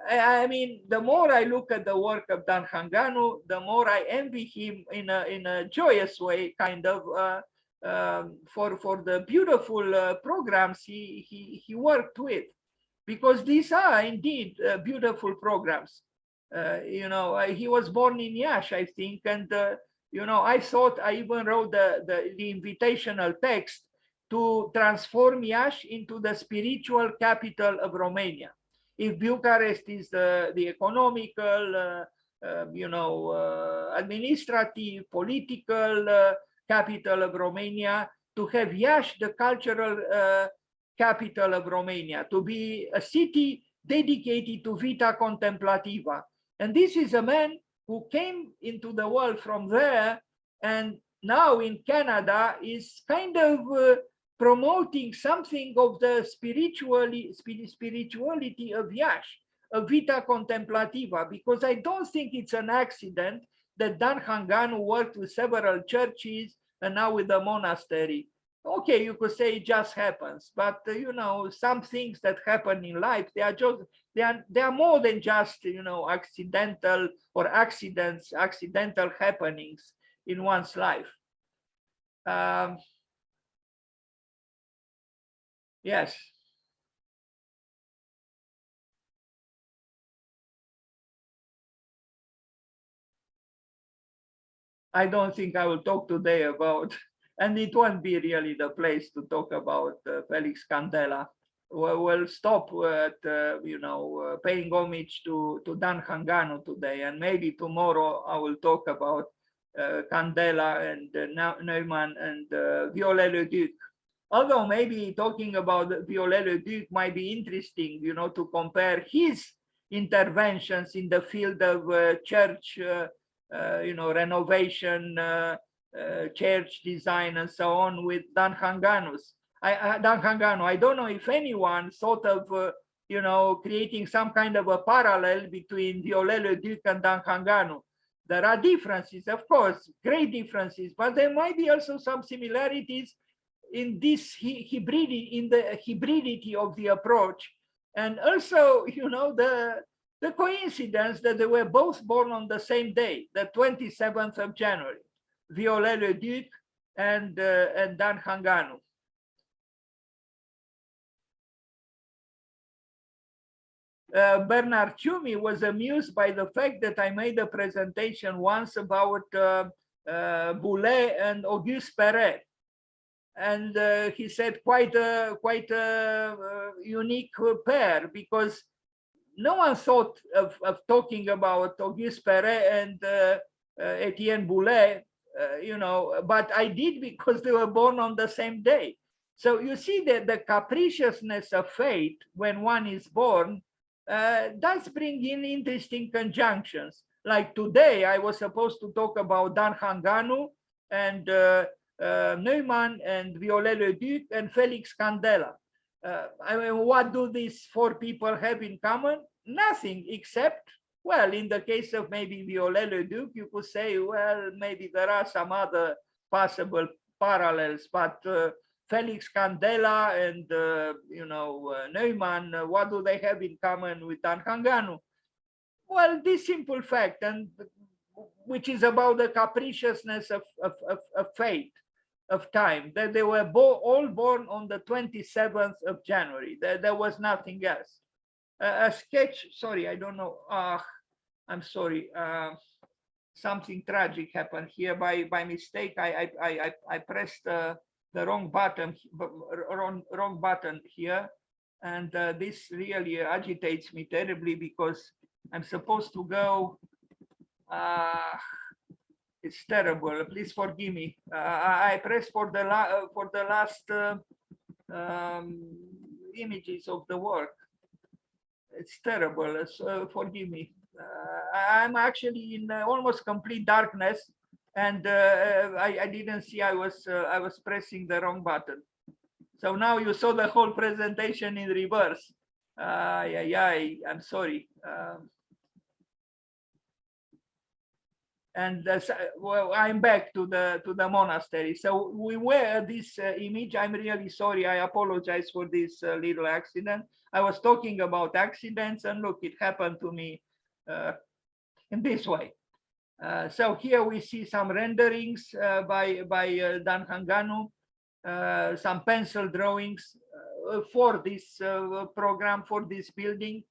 I mean, the more I look at the work of Dan Hanganu, the more I envy him in a joyous way, kind of, for the beautiful programs he worked with, because these are indeed beautiful programs. He was born in Iași, I think, and I thought, I even wrote the invitational text to transform Iași into the spiritual capital of Romania. If Bucharest is the economical, administrative, political capital of Romania, to have Iași the cultural capital of Romania, to be a city dedicated to vita contemplativa. And this is a man who came into the world from there, and now in Canada is kind of promoting something of the spirituality of Iași, of vita contemplativa, because I don't think it's an accident that Dan Hanganu worked with several churches and now with the monastery. Okay, you could say it just happens, but some things that happen in life, they are more than just accidental or accidental happenings in one's life. Yes. I don't think I will talk today about, and it won't be really the place to talk about Felix Candela. We'll stop at paying homage to Dan Hanganu today, and maybe tomorrow I will talk about Candela and Neumann and Viollet-le-Duc. Although maybe talking about Viollet-le-Duc might be interesting, to compare his interventions in the field of church, renovation, church design, and so on, with Dan Hanganu's. Dan Hanganu, I don't know if anyone thought of, creating some kind of a parallel between Viollet-le-Duc and Dan Hanganu. There are differences, of course, great differences, but there might be also some similarities in this hybridity of the approach. And also, you know, the coincidence that they were both born on the same day, the 27th of January, Viollet-le-Duc and Dan Hanganu. Bernard Tschumi was amused by the fact that I made a presentation once about Boulez and Auguste Perret. And he said quite a unique pair, because no one thought of talking about Auguste Perret and Etienne Boulez, you know, but I did, because they were born on the same day. So you see that the capriciousness of fate when one is born does bring in interesting conjunctions. Like today, I was supposed to talk about Dan Hanganu and Neumann and Viollet-le-Duc and Felix Candela. I mean, what do these four people have in common? Nothing, except, well, in the case of maybe Viollet-le-Duc, you could say, well, maybe there are some other possible parallels, but Felix Candela and you know, Neumann, what do they have in common with Dan Hanganu? Well, this simple fact, and which is about the capriciousness of fate, of time, that they were all born on the 27th of January. There was nothing else. A sketch, sorry, I don't know. I'm sorry. Something tragic happened here by mistake. I pressed the wrong button here, and this really agitates me terribly, because I'm supposed to go. It's terrible. Please forgive me. I pressed for the last images of the work. It's terrible. So forgive me. I'm actually in almost complete darkness, and I didn't see I was pressing the wrong button. So now you saw the whole presentation in reverse. I'm sorry. And well, I'm back to the monastery. So we were this image. I'm really sorry. I apologize for this little accident. I was talking about accidents, and look, it happened to me in this way. So here we see some renderings by Dan Hanganu, some pencil drawings for this program, for this building.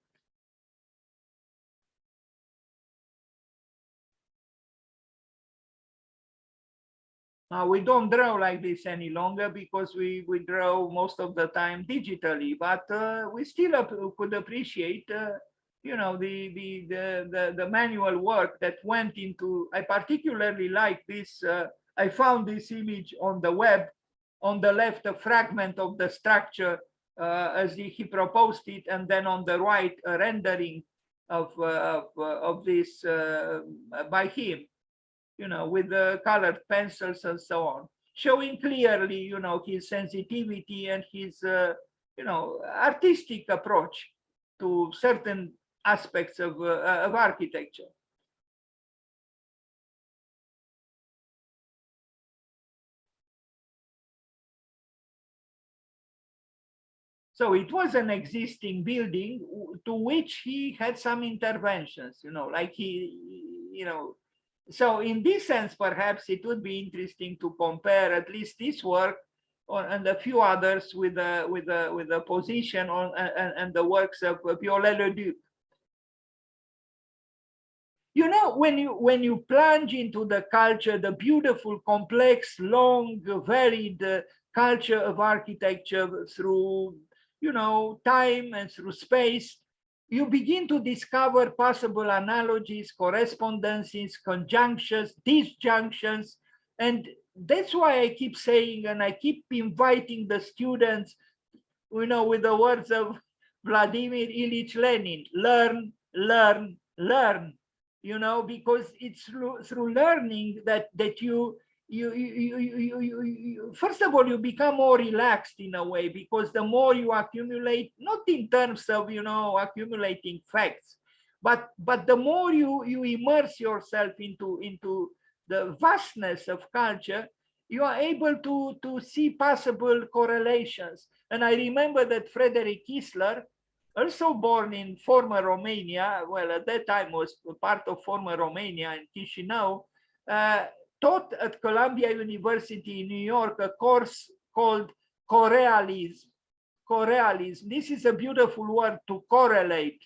We don't draw like this any longer, because we draw most of the time digitally, but we still could appreciate you know, the manual work that went into. I particularly like this. I found this image on the web. On the left, a fragment of the structure as he proposed it, and then on the right, a rendering of this by him, you know, with the colored pencils and so on, showing clearly, you know, his sensitivity and his, you know, artistic approach to certain aspects of architecture. So it was an existing building to which he had some interventions, you know, like you know. So in this sense, perhaps it would be interesting to compare at least this work and a few others with the position on and the works of Viollet-le-Duc. You know, when you plunge into the culture, the beautiful, complex, long, varied culture of architecture through, you know, time and through space, you begin to discover possible analogies, correspondences, conjunctions, disjunctions. And that's why I keep saying, and I keep inviting the students, you know, with the words of Vladimir Ilyich Lenin, learn, learn, learn, you know, because it's through learning that you first of all, you become more relaxed in a way, because the more you accumulate, not in terms of, you know, accumulating facts, but the more you immerse yourself into the vastness of culture, you are able to see possible correlations. And I remember that Frederick Kissler, also born in former Romania, well, at that time was part of former Romania in Chisinau, taught at Columbia University in New York a course called Correalism. Correalism. This is a beautiful word, to correlate.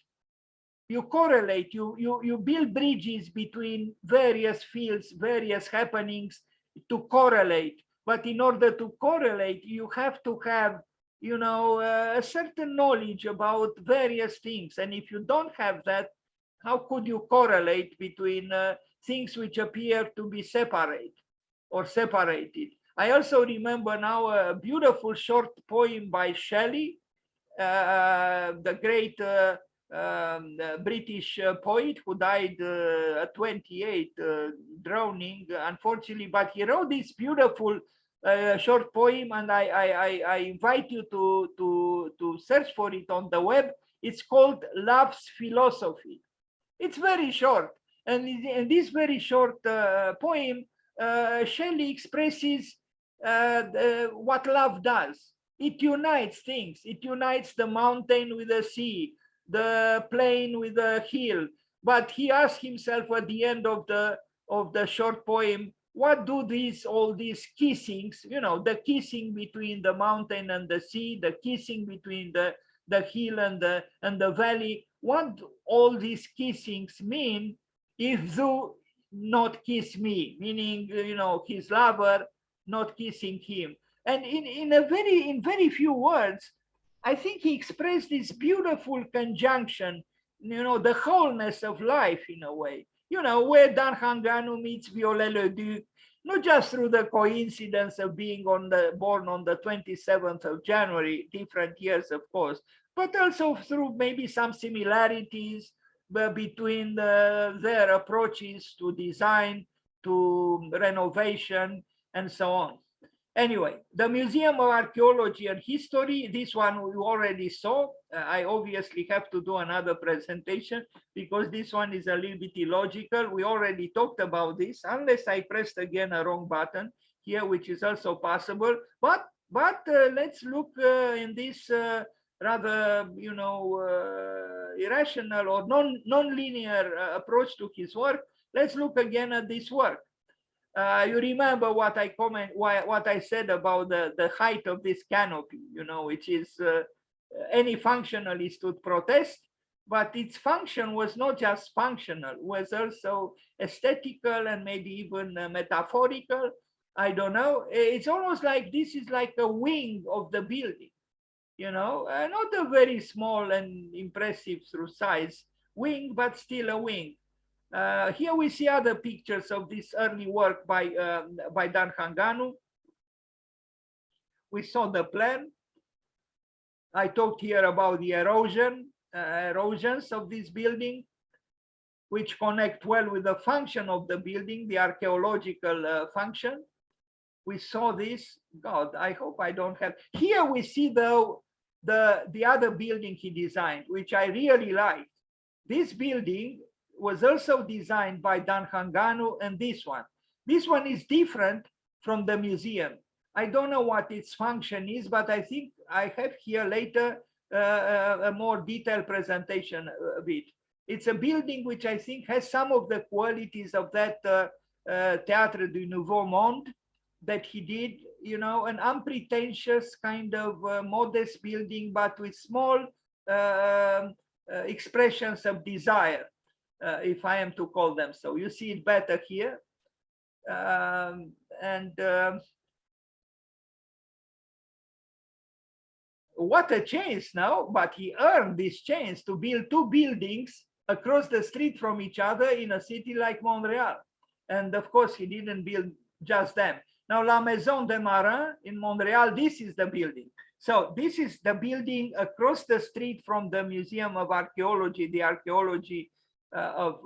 You correlate, you build bridges between various fields, various happenings to correlate. But in order to correlate, you have to have, you know, a certain knowledge about various things. And if you don't have that, how could you correlate between things which appear to be separate or separated? I also remember now a beautiful short poem by Shelley, the great British poet who died at 28, drowning, unfortunately, but he wrote this beautiful short poem, and I invite you to search for it on the web. It's called Love's Philosophy. It's very short, and in this very short poem, Shelley expresses what love does. It unites things. It unites the mountain with the sea, the plain with the hill. But he asks himself at the end of the short poem, what do all these kissings, you know, the kissing between the mountain and the sea, the kissing between the hill and the valley, what do all these kissings mean if thou not kiss me? Meaning, you know, his lover not kissing him. And in very few words, I think he expressed this beautiful conjunction, you know, the wholeness of life in a way, you know, where Dan Hanganu meets Viollet-le-Duc, not just through the coincidence of being born on the 27th of January, different years, of course, but also through maybe some similarities between their approaches to design, to renovation, and so on. Anyway, the Museum of Archaeology and History, this one we already saw. I obviously have to do another presentation because this one is a little bit illogical. We already talked about this, unless I pressed again a wrong button here, which is also possible. But let's look in this rather, you know, irrational or non-linear approach to his work. Let's look again at this work. You remember what I said about the height of this canopy, you know, which is any functionalist would protest, but its function was not just functional, was also aesthetical and maybe even metaphorical. I don't know. It's almost like this is like a wing of the building, you know, not a very small and impressive through size wing, but still a wing. Here we see other pictures of this early work by Dan Hanganu. We saw the plan. I talked here about the erosions of this building, which connect well with the function of the building, the archaeological function. We saw this. God, I hope I don't have. Here we see though the other building he designed, which I really liked. This building was also designed by Dan Hanganu, and this one is different from the museum. I don't know what its function is, but I think I have here later a more detailed presentation of it. It's a building which I think has some of the qualities of that Théâtre du Nouveau Monde that he did, you know, an unpretentious kind of modest building, but with small expressions of desire. If I am to call them so. You see it better here. What a chance now, but he earned this chance to build two buildings across the street from each other in a city like Montreal. And of course, he didn't build just them. Now, La Maison des Marins in Montreal, this is the building. So this is the building across the street from the Museum of Archaeology, the archaeology of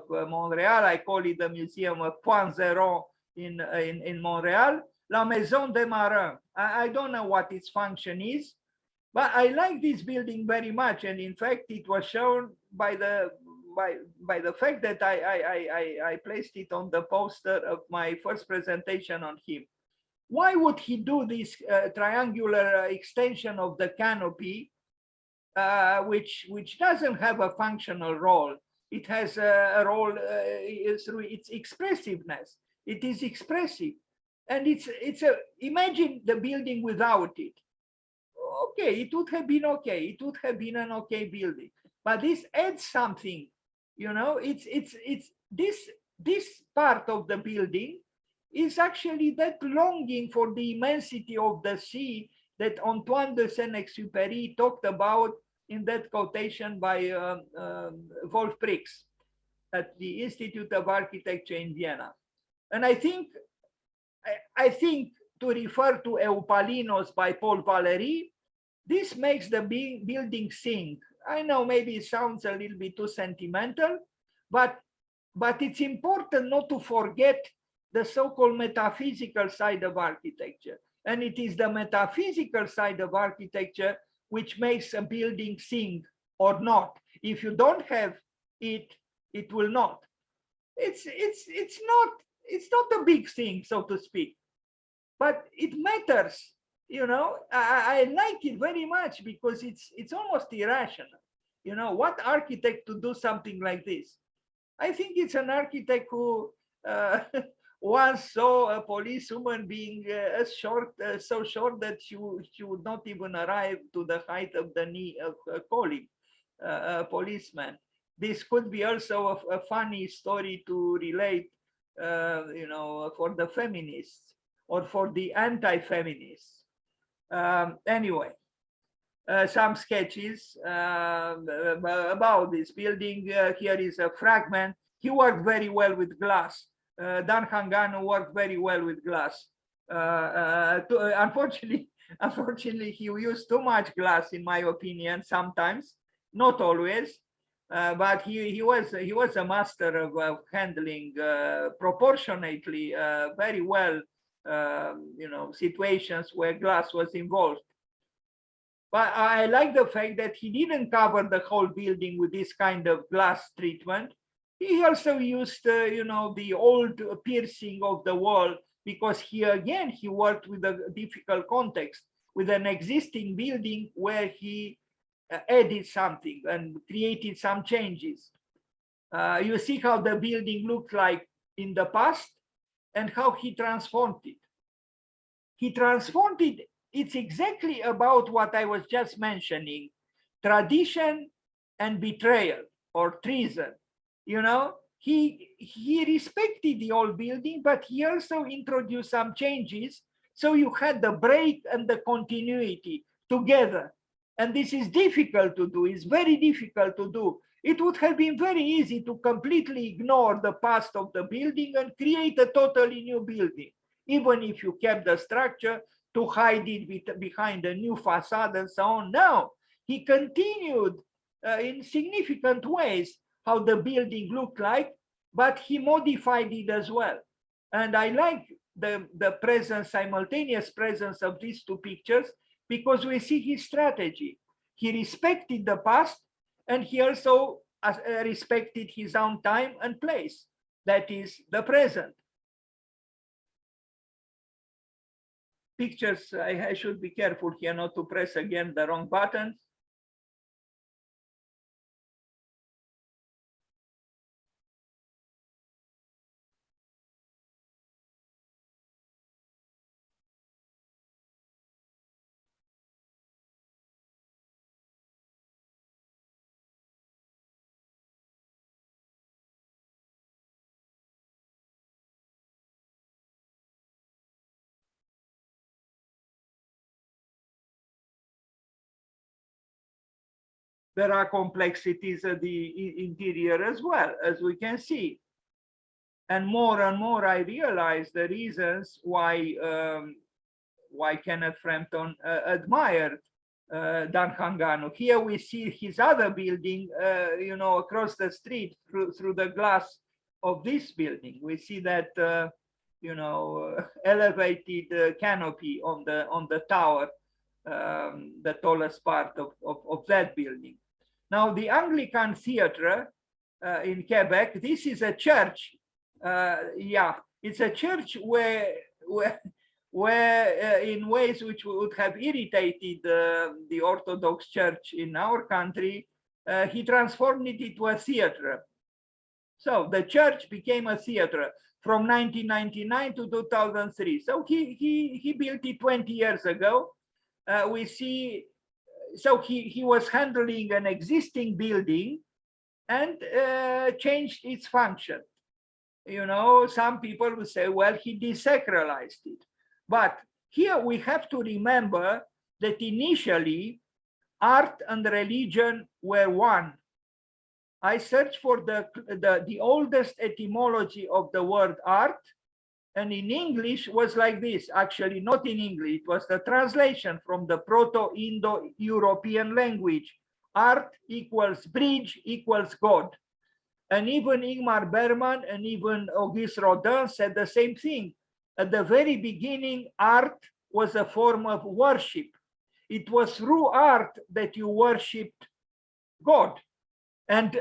Montreal. I call it the Museum of Point Zero in Montreal. La Maison des Marins. I don't know what its function is, but I like this building very much. And in fact, it was shown by by the fact that I placed it on the poster of my first presentation on him. Why would he do this triangular extension of the canopy, which doesn't have a functional role? It has a role through its expressiveness. It is expressive, and imagine the building without it. Okay, it would have been okay. It would have been an okay building, but this adds something. You know, it's this part of the building is actually that longing for the immensity of the sea that Antoine de Saint-Exupéry talked about in that quotation by Wolf Prix at the Institute of Architecture in Vienna. And I think to refer to Eupalinos by Paul Valéry, this makes the building sing. I know maybe it sounds a little bit too sentimental, but it's important not to forget the so-called metaphysical side of architecture. And it is the metaphysical side of architecture which makes a building sing or not. If you don't have it, it will not. It's not a big thing, so to speak, but it matters. You know, I like it very much because it's almost irrational. You know, what architect to do something like this? I think it's an architect who once saw a policewoman being so short that she would not even arrive to the height of the knee of a colleague, a policeman. This could be also a funny story to relate, you know, for the feminists or for the anti-feminists. Anyway, some sketches about this building. Here is a fragment. He worked very well with glass. Dan Hanganu worked very well with glass. Unfortunately, he used too much glass, in my opinion, sometimes, not always. But he was a master of handling proportionately very well, you know, situations where glass was involved. But I like the fact that he didn't cover the whole building with this kind of glass treatment. He also used, you know, the old piercing of the wall, because he worked with a difficult context, with an existing building where he added something and created some changes. You see how the building looked like in the past and how he transformed it. He transformed it. It's exactly about what I was just mentioning: tradition and betrayal or treason. You know, he respected the old building, but he also introduced some changes. So you had the break and the continuity together. And this is difficult to do. It's very difficult to do. It would have been very easy to completely ignore the past of the building and create a totally new building, even if you kept the structure to hide it behind a new facade and so on. No, he continued in significant ways how the building looked like, but he modified it as well. And I like the simultaneous presence of these two pictures, because we see his strategy. He respected the past, and he also respected his own time and place, that is the present. Pictures, I should be careful here not to press again the wrong buttons. There are complexities at the interior as well, as we can see. And more I realize the reasons why Kenneth Frampton admired Dan Hanganu. Here we see his other building, you know, across the street through the glass of this building. We see that, you know, elevated canopy on the tower, the tallest part of that building. Now, the Anglican Theatre in Quebec. This is a church. Yeah, it's a church where in ways which would have irritated the Orthodox Church in our country, he transformed it into a theater. So the church became a theater from 1999 to 2003. So he built it 20 years ago. We see, so he was handling an existing building and changed its function. You know, some people will say, well, he desacralized it. But here we have to remember that initially art and religion were one. I searched for the oldest etymology of the word art, and in English was like this. Actually, not in English, it was the translation from the Proto-Indo-European language. Art equals bridge equals God. And even Ingmar Bergman and even Auguste Rodin said the same thing. At the very beginning, art was a form of worship. It was through art that you worshipped God. And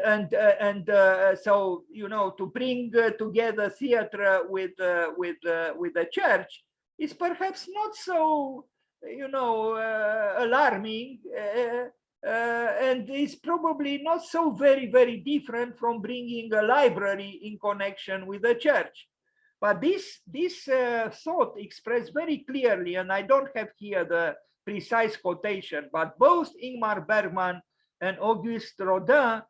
so, you know, to bring together theater with the church is perhaps not so, you know, alarming, and is probably not so very different from bringing a library in connection with the church. But this thought expressed very clearly, and I don't have here the precise quotation, but both Ingmar Bergman and Auguste Rodin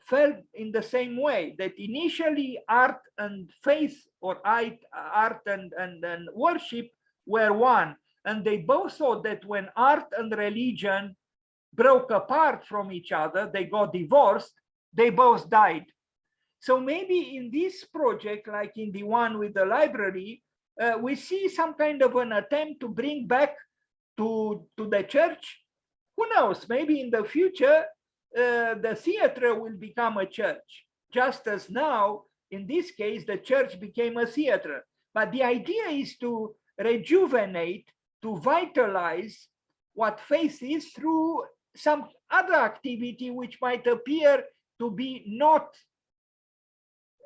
felt in the same way, that initially art and faith, or art and worship were one. And they both thought that when art and religion broke apart from each other, they got divorced, they both died. So maybe in this project, like in the one with the library, we see some kind of an attempt to bring back to the church. Who knows, maybe in the future, the theater will become a church, just as now, in this case, the church became a theater. But the idea is to rejuvenate, to vitalize what faith is through some other activity which might appear to be not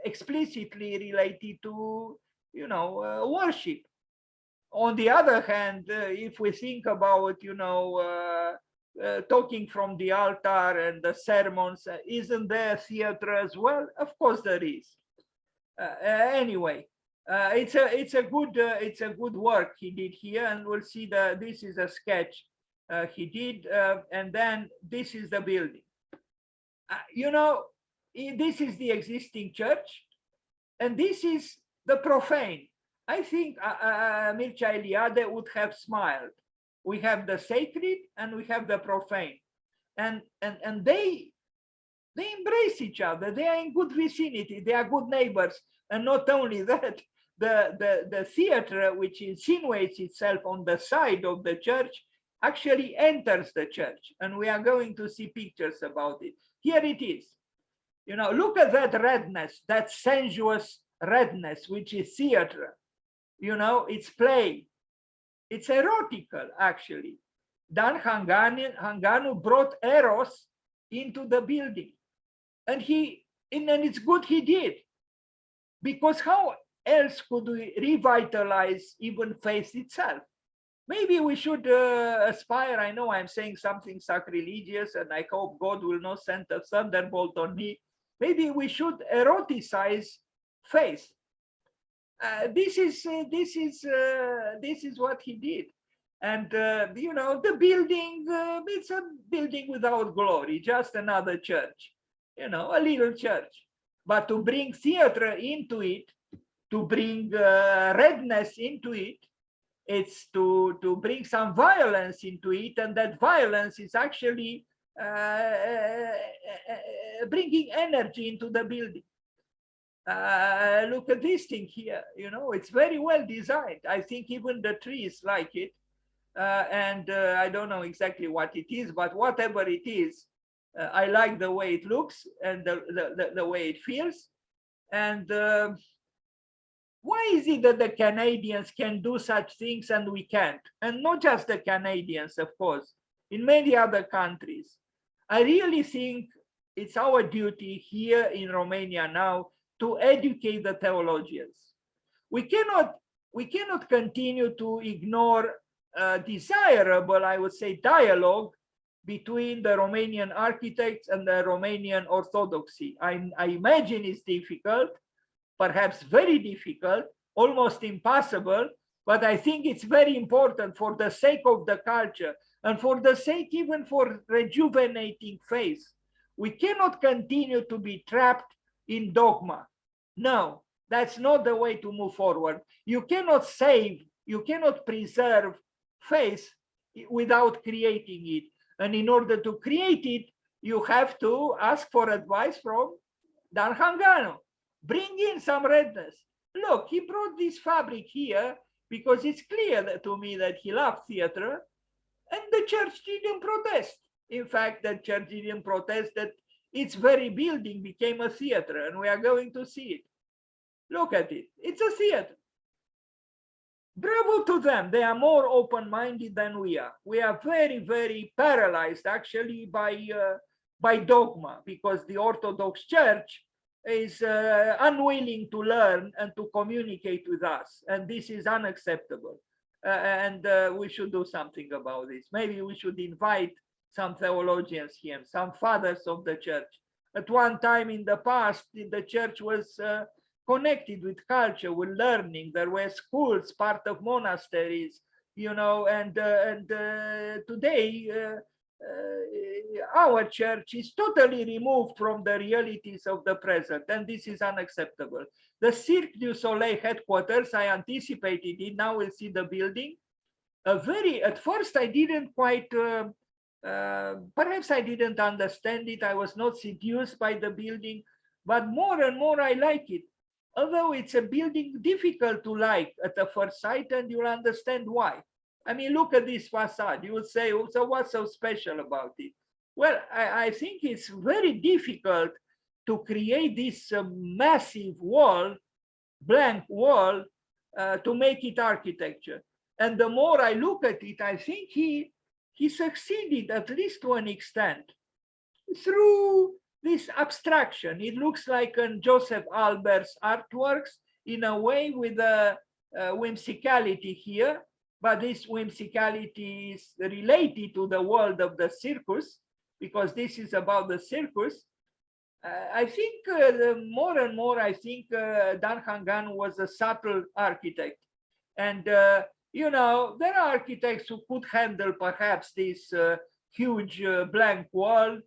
explicitly related to, you know, worship. On the other hand, if we think about, you know, talking from the altar and the sermons, isn't there theater as well? Of course there is. Anyway, it's a good work he did here, and we'll see that this is a sketch he did, and then this is the building. You know, this is the existing church, and this is the profane. I think Mircea Eliade would have smiled. We have the sacred and we have the profane, and they embrace each other. They are in good vicinity. They are good neighbors. And not only that, the theater, which insinuates itself on the side of the church, actually enters the church, and we are going to see pictures about it. Here it is. You know, look at that redness, that sensuous redness, which is theater. You know, it's play. It's erotical, actually. Dan Hanganu brought eros into the building, and it's good he did, because how else could we revitalize even faith itself? Maybe we should aspire. I know I'm saying something sacrilegious, and I hope God will not send a thunderbolt on me. Maybe we should eroticize faith. This is what he did, and you know, the building, it's a building without glory, just another church, you know, a little church. But to bring theater into it, to bring redness into it, it's to bring some violence into it, and that violence is actually bringing energy into the building. Look at this thing here, you know, it's very well designed. I think even the trees like it, and I don't know exactly what it is, but whatever it is, I like the way it looks and the way it feels. And why is it that the Canadians can do such things and we can't? And not just the Canadians, of course, in many other countries. I really think it's our duty here in Romania now to educate the theologians. We cannot continue to ignore desirable, I would say, dialogue between the Romanian architects and the Romanian Orthodoxy. I imagine it's difficult, perhaps very difficult, almost impossible, but I think it's very important for the sake of the culture and for the sake even for rejuvenating faith. We cannot continue to be trapped in dogma. No, that's not the way to move forward. You cannot save, you cannot preserve faith without creating it. And in order to create it, you have to ask for advice from Dan Hanganu. Bring in some redness. Look, he brought this fabric here because it's clear to me that he loved theater, and the church didn't protest. In fact, the church didn't protest that its very building became a theater, and we are going to see it. Look at it. It's a theater. Bravo to them. They are more open-minded than we are. We are very, very paralyzed actually by dogma, because the Orthodox Church is unwilling to learn and to communicate with us. And this is unacceptable. And we should do something about this. Maybe we should invite some theologians here, some fathers of the church. At one time in the past, the church was connected with culture, with learning. There were schools, part of monasteries, you know, and today our church is totally removed from the realities of the present, and this is unacceptable. The Cirque du Soleil headquarters, I anticipated it, now we'll see the building. At first I didn't quite, perhaps I didn't understand it, I was not seduced by the building, but more and more I like it. Although it's a building difficult to like at the first sight, and you'll understand why. I mean, look at this facade. You will say, oh, so what's so special about it? Well, I think it's very difficult to create this massive wall, blank wall, to make it architecture. And the more I look at it, I think he succeeded, at least to an extent, through this abstraction. It looks like Joseph Albert's artworks in a way, with a whimsicality here, but this whimsicality is related to the world of the circus, because this is about the circus. I think more and more, I think Dan Hanganu was a subtle architect. And, you know, there are architects who could handle perhaps this huge blank wall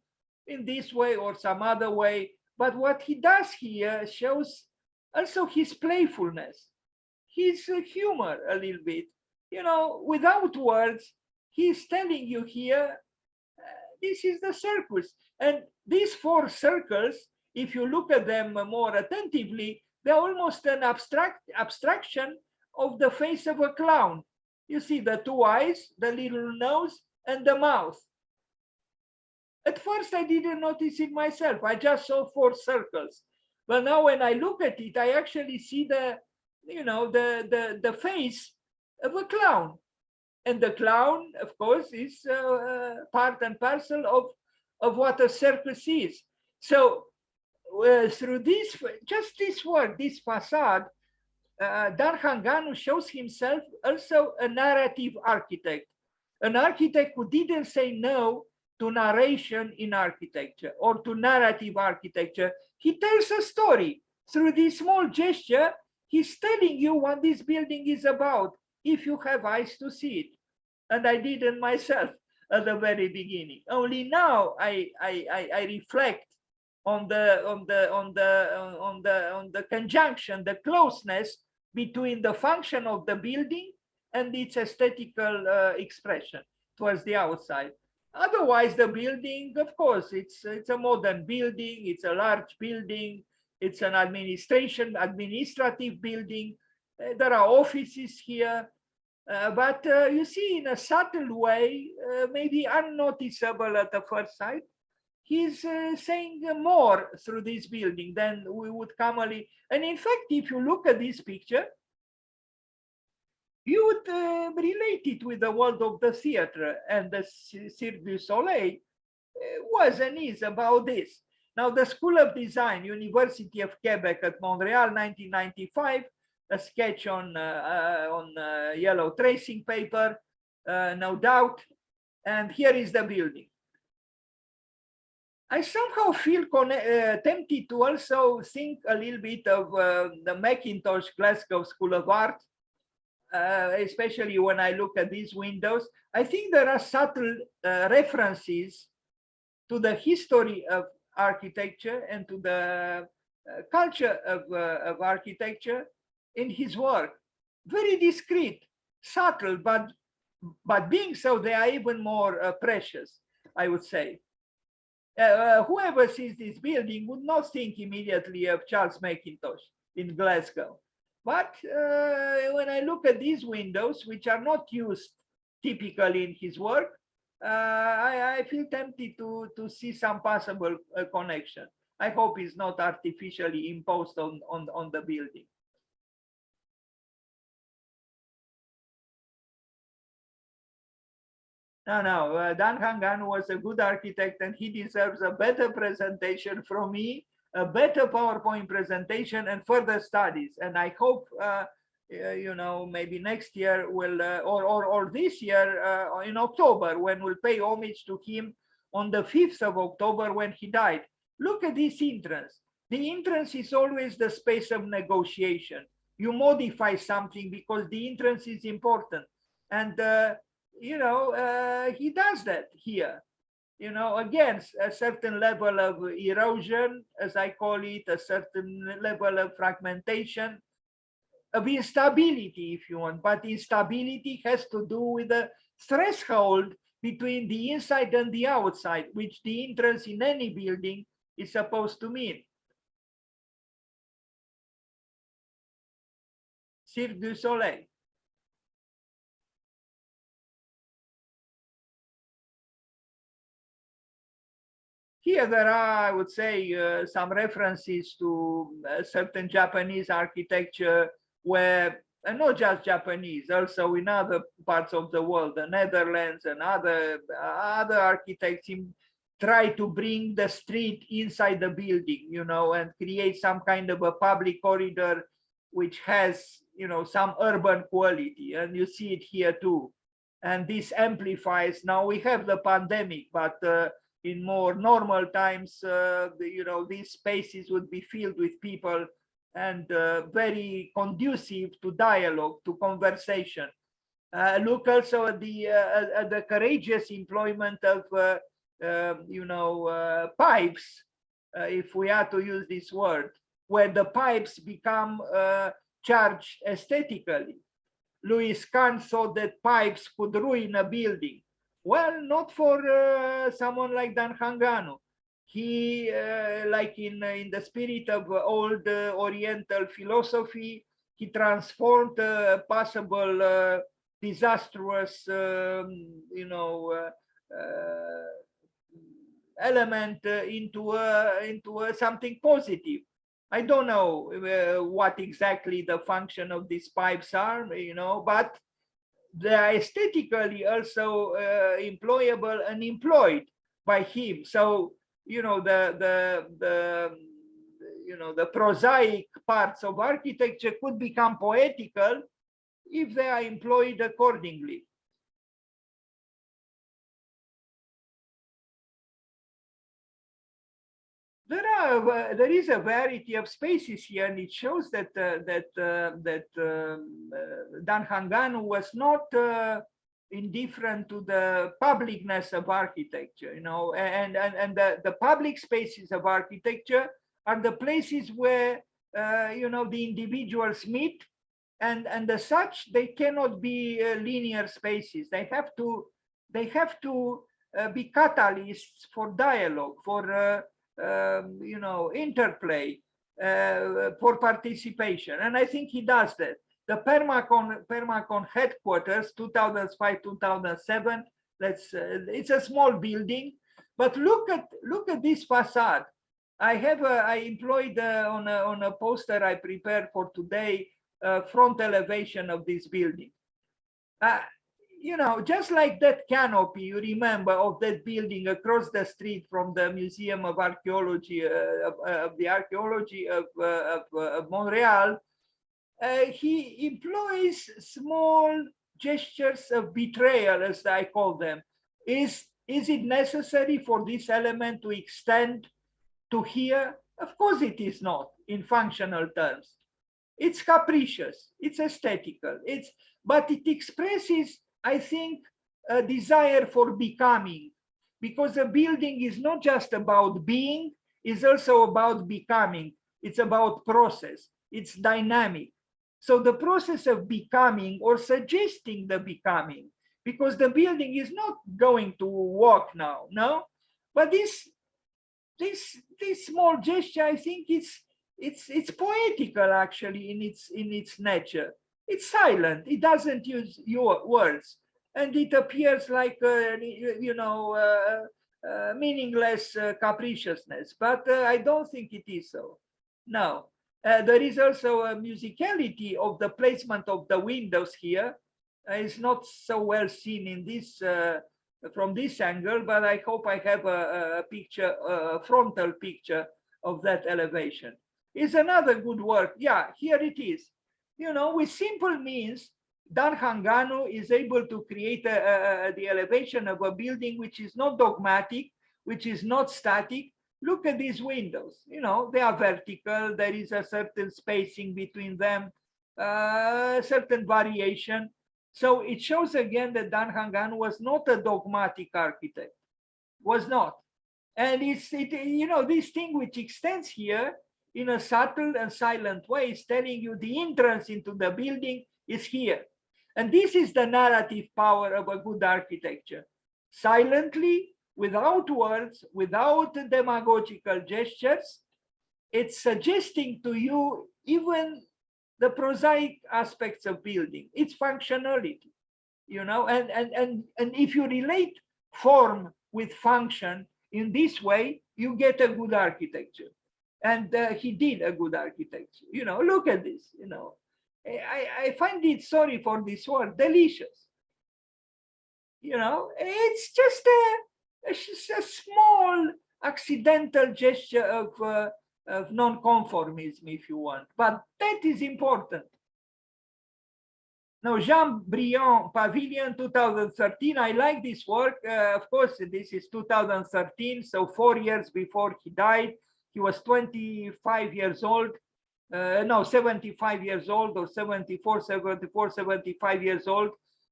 in this way or some other way. But what he does here shows also his playfulness, his humor a little bit. You know, without words, he's telling you here, this is the circus. And these four circles, if you look at them more attentively, they're almost an abstraction of the face of a clown. You see the two eyes, the little nose, and the mouth. At first, I didn't notice it myself. I just saw four circles. But now when I look at it, I actually see the, you know, the face of a clown. And the clown, of course, is part and parcel of what a circus is. So through this, just this work, this facade, Dan Hanganu shows himself also a narrative architect, an architect who didn't say no to narration in architecture or to narrative architecture. He tells a story. Through this small gesture, he's telling you what this building is about, if you have eyes to see it. And I didn't myself at the very beginning. Only now I reflect on the conjunction, the closeness between the function of the building and its aesthetical expression towards the outside. Otherwise, the building, of course, it's a modern building, it's a large building, it's an administrative building. There are offices here, but you see, in a subtle way, maybe unnoticeable at the first sight, he's saying more through this building than we would commonly. And in fact, if you look at this picture, you would relate it with the world of the theater, and the Cirque du Soleil was and is about this. Now, the School of Design, University of Quebec at Montreal, 1995, a sketch on yellow tracing paper, no doubt. And here is the building. I somehow feel tempted to also think a little bit of the Macintosh Glasgow School of Art, especially when I look at these windows. I think there are subtle references to the history of architecture and to the culture of architecture in his work. Very discreet, subtle, but being so, they are even more precious, I would say. Whoever sees this building would not think immediately of Charles Macintosh in Glasgow. But when I look at these windows, which are not used typically in his work, I feel tempted to see some possible connection. I hope it's not artificially imposed on the building. No, Dan Hanganu was a good architect and he deserves a better presentation from me, a better PowerPoint presentation and further studies. And I hope, you know, maybe next year will, or this year in October, when we'll pay homage to him on the 5th of October when he died. Look at this entrance. The entrance is always the space of negotiation. You modify something because the entrance is important. And you know, he does that here. You know, again, a certain level of erosion, as I call it, a certain level of fragmentation, of instability, if you want. But instability has to do with the threshold between the inside and the outside, which the entrance in any building is supposed to mean. Cirque du Soleil. Here there are, I would say, some references to certain Japanese architecture where, and not just Japanese, also in other parts of the world, the Netherlands and other architects try to bring the street inside the building, you know, and create some kind of a public corridor which has, you know, some urban quality. And you see it here too. And this amplifies, now we have the pandemic, but in more normal times, you know, these spaces would be filled with people and very conducive to dialogue, to conversation. Look also at the courageous employment of, you know, pipes, if we are to use this word, where the pipes become charged aesthetically. Louis Kahn thought that pipes could ruin a building. Well, not for someone like Dan Hanganu. He, like in the spirit of old Oriental philosophy, he transformed possible disastrous, you know, element into something positive. I don't know what exactly the function of these pipes are, you know, but they are aesthetically also employable and employed by him. So, you know, you know, the prosaic parts of architecture could become poetical if they are employed accordingly. There is a variety of spaces here, and it shows that Dan Hanganu was not indifferent to the publicness of architecture, you know, and the public spaces of architecture are the places where you know, the individuals meet, and as such they cannot be linear spaces. They have to be catalysts for dialogue, for you know, interplay, for participation. And I think he does that. The Permacon headquarters, 2005-2007, it's a small building, but look at this facade. I employed on a poster I prepared for today, front elevation of this building. you know, just like that canopy, you remember, of that building across the street from the Museum of Archaeology, of the Archaeology of Montreal, he employs small gestures of betrayal, as I call them. Is it necessary for this element to extend to here? Of course it is not in functional terms. It's capricious, it's aesthetical, but it expresses, I think, a desire for becoming, because a building is not just about being, it's also about becoming. It's about process, it's dynamic. So the process of becoming or suggesting the becoming, because the building is not going to walk now, no? But this small gesture, I think it's poetical actually in its nature. It's silent, it doesn't use your words, and it appears like meaningless capriciousness, but I don't think it is so. No. There is also a musicality of the placement of the windows here. It's not so well seen in this from this angle, but I hope I have a picture, a frontal picture of that elevation. It's another good work. Yeah, here it is. You know, with simple means, Dan Hanganu is able to create the elevation of a building which is not dogmatic, which is not static. Look at these windows. You know, they are vertical. There is a certain spacing between them, certain variation. So it shows again that Dan Hanganu was not a dogmatic architect, was not. And you know, this thing which extends here in a subtle and silent way is telling you the entrance into the building is here. And this is the narrative power of a good architecture. Silently, without words, without demagogical gestures, it's suggesting to you even the prosaic aspects of building, its functionality, you know, and if you relate form with function in this way, you get a good architecture. And he did a good architecture. You know, look at this, you know. I find it, sorry for this word, delicious. You know, it's just a small accidental gesture of non-conformism, if you want, but that is important. Now, Jean Briand Pavilion 2013, I like this work. Of course, this is 2013, so 4 years before he died. He was 25 years old. No, 75 years old, or 75 years old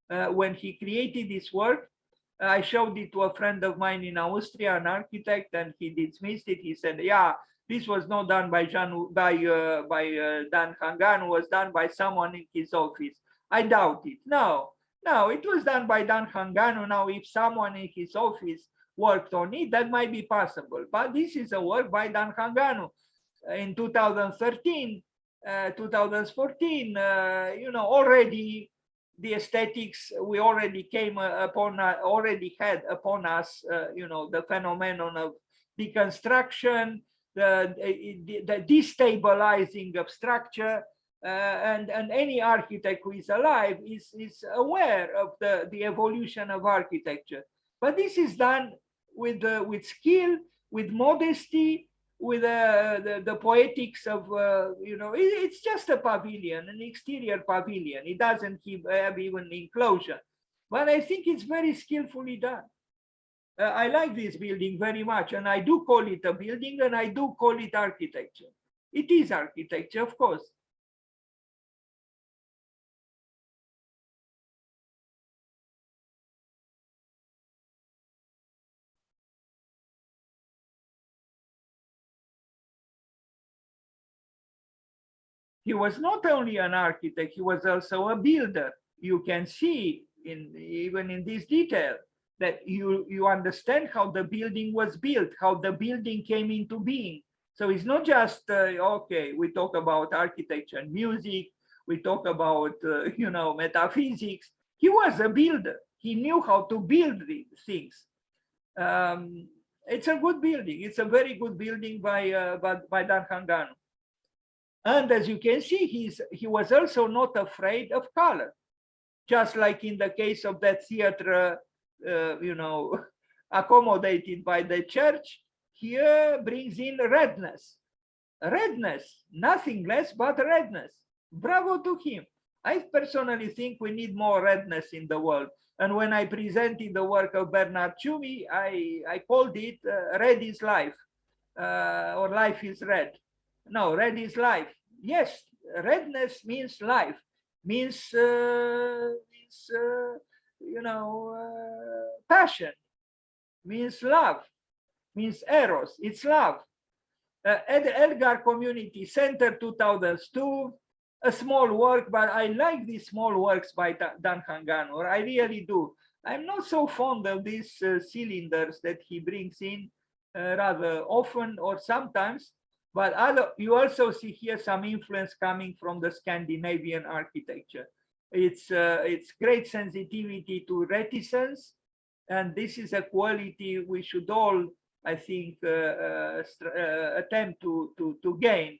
when he created this work. I showed it to a friend of mine in Austria, an architect, and he dismissed it. He said, yeah, this was not done by Dan Hanganu, was done by someone in his office. I doubt it. No, it was done by Dan Hanganu. Now, if someone in his office worked on it, that might be possible. But this is a work by Dan Hanganu. In 2013, 2014, you know, already the aesthetics we already had upon us, you know, the phenomenon of deconstruction, the destabilizing of structure, and any architect who is alive is aware of the evolution of architecture. But this is done with skill, with modesty, with the poetics of, you know, it's just a pavilion, an exterior pavilion. It doesn't have even enclosure. But I think it's very skillfully done. I like this building very much, and I do call it a building, and I do call it architecture. It is architecture, of course. He was not only an architect, he was also a builder. You can see even in this detail that you understand how the building was built, how the building came into being. So it's not just, okay, we talk about architecture and music, we talk about, you know, metaphysics. He was a builder. He knew how to build these things. It's a good building. It's a very good building by Dan Hanganu. And as you can see, he was also not afraid of color. just like in the case of that theater, you know, accommodated by the church, here brings in redness. Redness, nothing less but redness. Bravo to him. I personally think we need more redness in the world. And when I presented the work of Bernard Tschumi, I called it Red is Life, or Life is Red. No, red is life. Yes, redness means life, means, you know, passion, means love, means eros, it's love. Edgar Community Center 2002, a small work, but I like these small works by Dan Hanganu, I really do. I'm not so fond of these cylinders that he brings in rather often or sometimes, but you also see here some influence coming from the Scandinavian architecture. It's great sensitivity to reticence, and this is a quality we should all, I think, attempt to gain.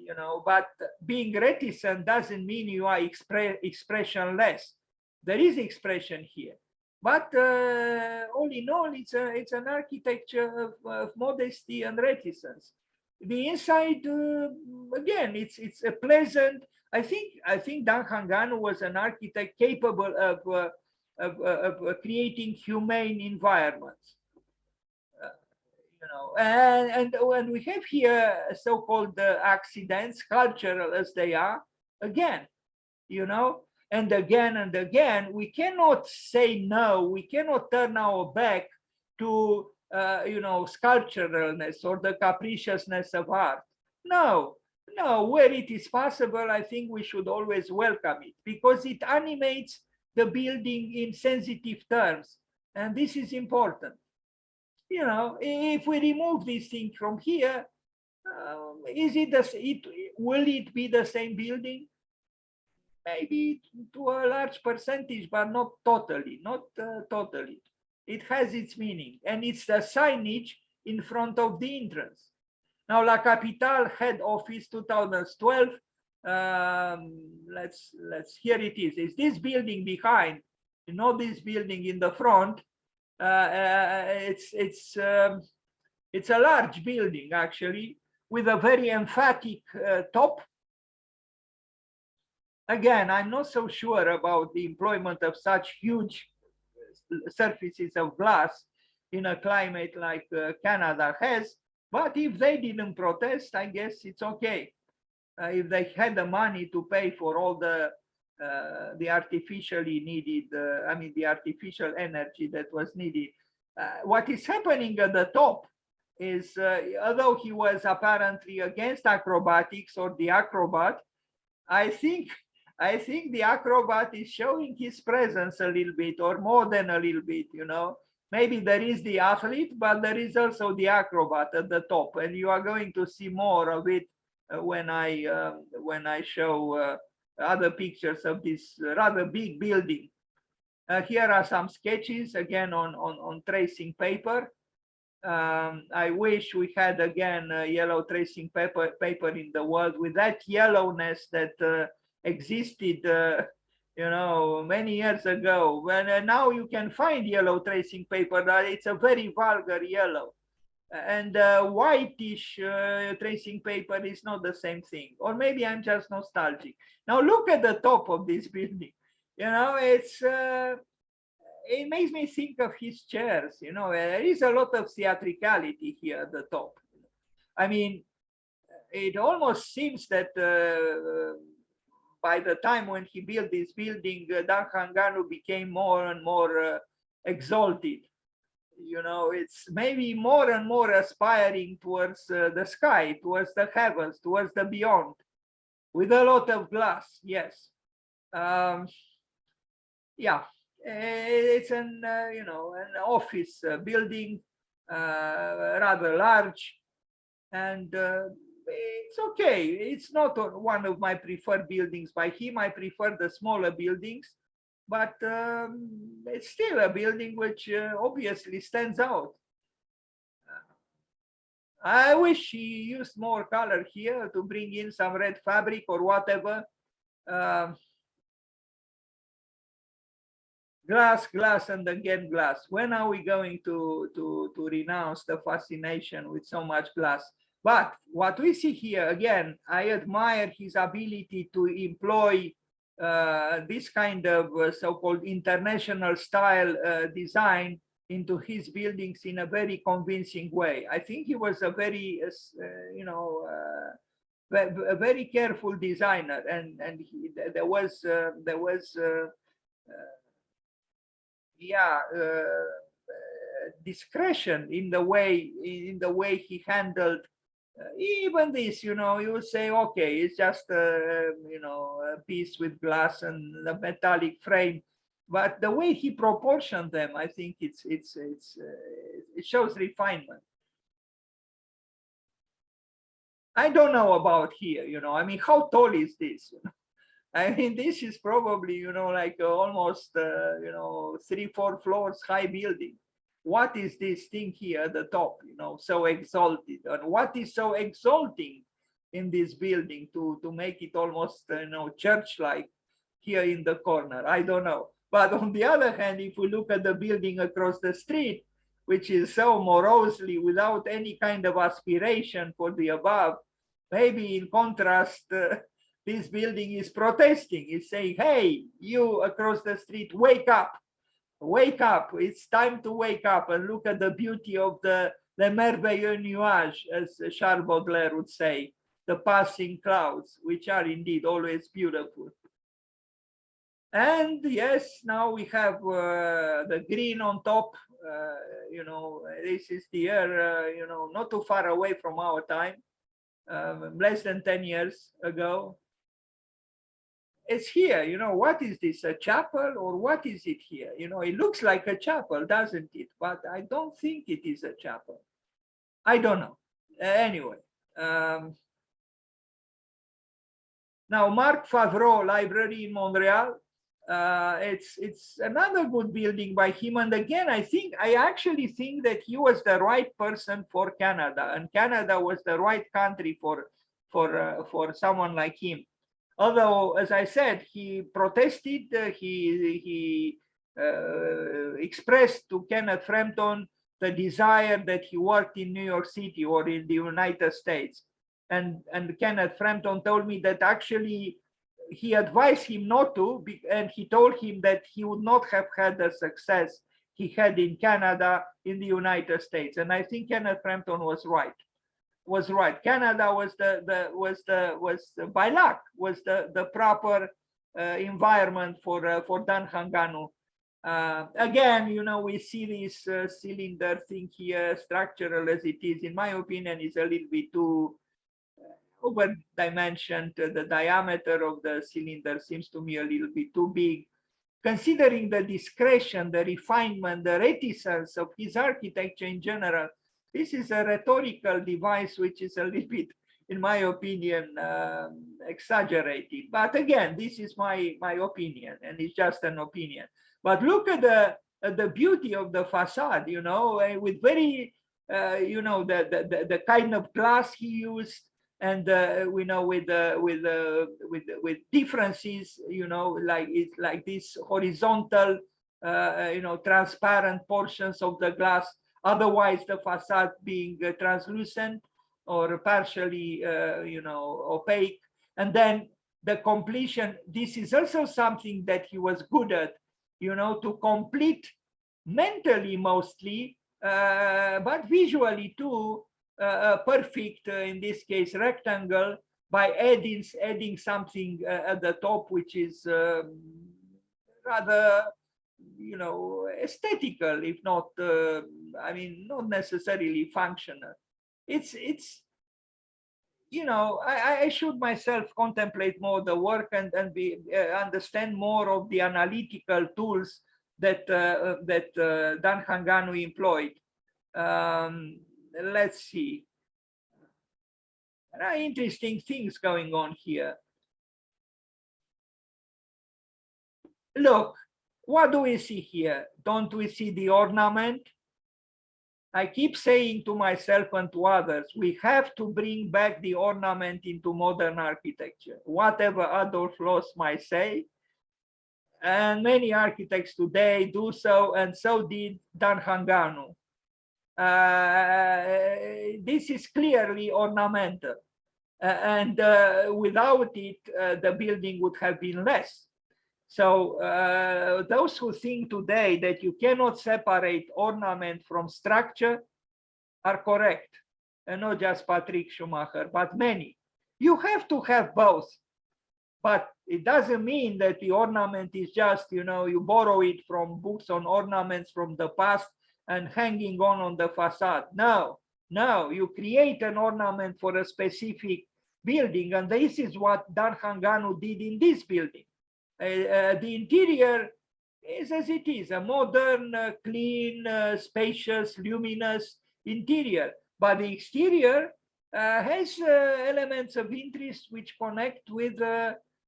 You know, but being reticent doesn't mean you are expressionless. There is expression here, but all in all, it's an architecture of modesty and reticence. The inside, again, it's a pleasant. I think Dan Hanganu was an architect capable of creating humane environments. You know, and we have here so-called accidents, cultural as they are, again, you know, and again, we cannot say no, we cannot turn our back to, you know, sculpturalness or the capriciousness of art. No, no, where it is possible, I think we should always welcome it because it animates the building in sensitive terms, and this is important. You know, if we remove this thing from here, will it be the same building? Maybe to a large percentage, but not totally, not totally. It has its meaning, and it's the signage in front of the entrance. Now, La Capitale head office 2012. Here it is. It's this building behind, you know, this building in the front. It's a large building actually with a very emphatic top. Again, I'm not so sure about the employment of such huge surfaces of glass in a climate like Canada has, but if they didn't protest, I guess it's okay. If they had the money to pay for all the artificially needed, the artificial energy that was needed. What is happening at the top is, although he was apparently against acrobatics or the acrobat, I think the acrobat is showing his presence a little bit, or more than a little bit, you know. Maybe there is the athlete, but there is also the acrobat at the top, and you are going to see more of it when I show other pictures of this rather big building. Here are some sketches again on tracing paper. I wish we had again yellow tracing paper in the world with that yellowness that existed, you know, many years ago. When now you can find yellow tracing paper, but it's a very vulgar yellow. And whitish tracing paper is not the same thing, or maybe I'm just nostalgic. Now look at the top of this building. You know, it makes me think of his chairs. You know, there is a lot of theatricality here at the top. I mean, it almost seems that by the time when he built this building, Dan Hanganu became more and more exalted. You know, it's maybe more and more aspiring towards the sky, towards the heavens, towards the beyond, with a lot of glass. Yes, yeah, it's an you know, an office building, rather large, and it's okay. It's not one of my preferred buildings by him. I prefer the smaller buildings, but it's still a building which obviously stands out. I wish he used more color here to bring in some red fabric or whatever. glass, glass, and again glass. When are we going to renounce the fascination with so much glass? But what we see here, again, I admire his ability to employ this kind of so-called international style design into his buildings in a very convincing way. I think he was a very, a very careful designer, and there was yeah, discretion in the way he handled even this. You know, you would say, okay, it's just a piece with glass and a metallic frame, but the way he proportioned them, I think it shows refinement. I don't know about here, you know, I mean, how tall is this? I mean, this is probably, you know, like almost, 3-4 floors high building. What is this thing here at the top, you know, so exalted? And what is so exalting in this building to make it almost, church-like here in the corner? I don't know. But on the other hand, if we look at the building across the street, which is so morosely without any kind of aspiration for the above, maybe in contrast, this building is protesting. It's saying, hey, you across the street, wake up, wake up. It's time to wake up and look at the beauty of the merveilleux nuages, as Charles Baudelaire would say, the passing clouds, which are indeed always beautiful. And yes, now we have the green on top. This is the year, not too far away from our time, less than 10 years ago. It's here, you know, what is this, a chapel or what is it here? You know, it looks like a chapel, doesn't it? But I don't think it is a chapel. I don't know. Anyway, now Marc Favreau Library in Montreal. It's another good building by him. And again, I actually think that he was the right person for Canada, and Canada was the right country for someone like him. Although, as I said, he protested, he expressed to Kenneth Frampton the desire that he worked in New York City or in the United States. And Kenneth Frampton told me that actually he advised him not to, and he told him that he would not have had the success he had in Canada, in the United States. And I think Kenneth Frampton was right. Canada was by luck was the proper environment for Dan Hanganu. Again, you know, we see this cylinder thing here, structural as it is. In my opinion, is a little bit too over-dimensioned. The diameter of the cylinder seems to me a little bit too big. Considering the discretion, the refinement, the reticence of his architecture in general, this is a rhetorical device which is a little bit, in my opinion, exaggerated. But again, this is my opinion, and it's just an opinion. But look at the beauty of the facade, you know, with very, the kind of glass he used, and we know with differences, you know, like it's like this horizontal, transparent portions of the glass. Otherwise, the facade being translucent or partially, opaque. And then the completion, this is also something that he was good at, you know, to complete mentally mostly, but visually too, perfect, in this case, rectangle, by adding something at the top, which is rather, you know, aesthetical, if not, not necessarily functional. It's, you know, I should myself contemplate more the work and understand more of the analytical tools that Dan Hanganu employed. Let's see. There are interesting things going on here. Look, what do we see here? Don't we see the ornament? I keep saying to myself and to others, we have to bring back the ornament into modern architecture. Whatever Adolf Loos might say, and many architects today do so, and so did Dan Hanganu. This is clearly ornamental, and without it, the building would have been less. So those who think today that you cannot separate ornament from structure are correct, and not just Patrick Schumacher, but many. You have to have both, but it doesn't mean that the ornament is just, you borrow it from books on ornaments from the past and hanging on the facade. No, you create an ornament for a specific building, and this is what Dan Hanganu did in this building. The interior is as it is, a modern, clean, spacious, luminous interior, but the exterior has elements of interest which connect with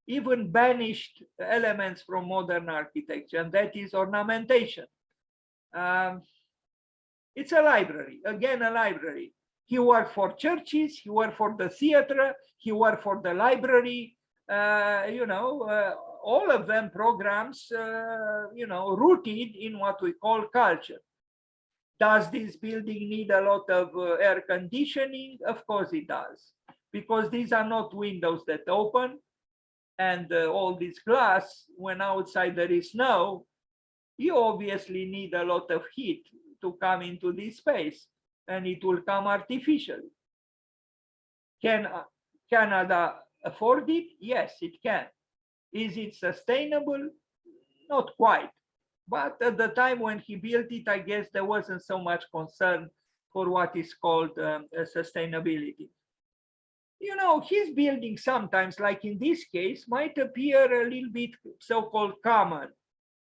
even banished elements from modern architecture, and that is ornamentation. It's a library, again, a library. He worked for churches, he worked for the theater, he worked for the library, all of them programs, rooted in what we call culture. Does this building need a lot of air conditioning? Of course it does, because these are not windows that open, and all this glass, when outside there is snow, you obviously need a lot of heat to come into this space, and it will come artificially. Can Canada afford it? Yes, it can. Is it sustainable? Not quite. But at the time when he built it, I guess there wasn't so much concern for what is called sustainability. His building sometimes, like in this case, might appear a little bit so-called common,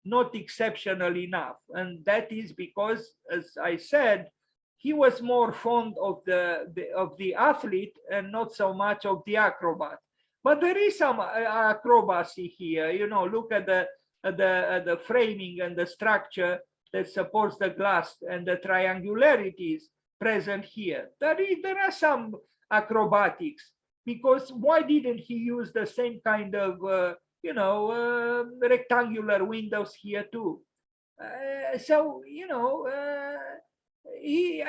not exceptional enough. And that is because, as I said, he was more fond of the athlete and not so much of the acrobat. But there is some acrobacy here. Look at the framing and the structure that supports the glass and the triangularities present here. There are some acrobatics, because why didn't he use the same kind of rectangular windows here too? I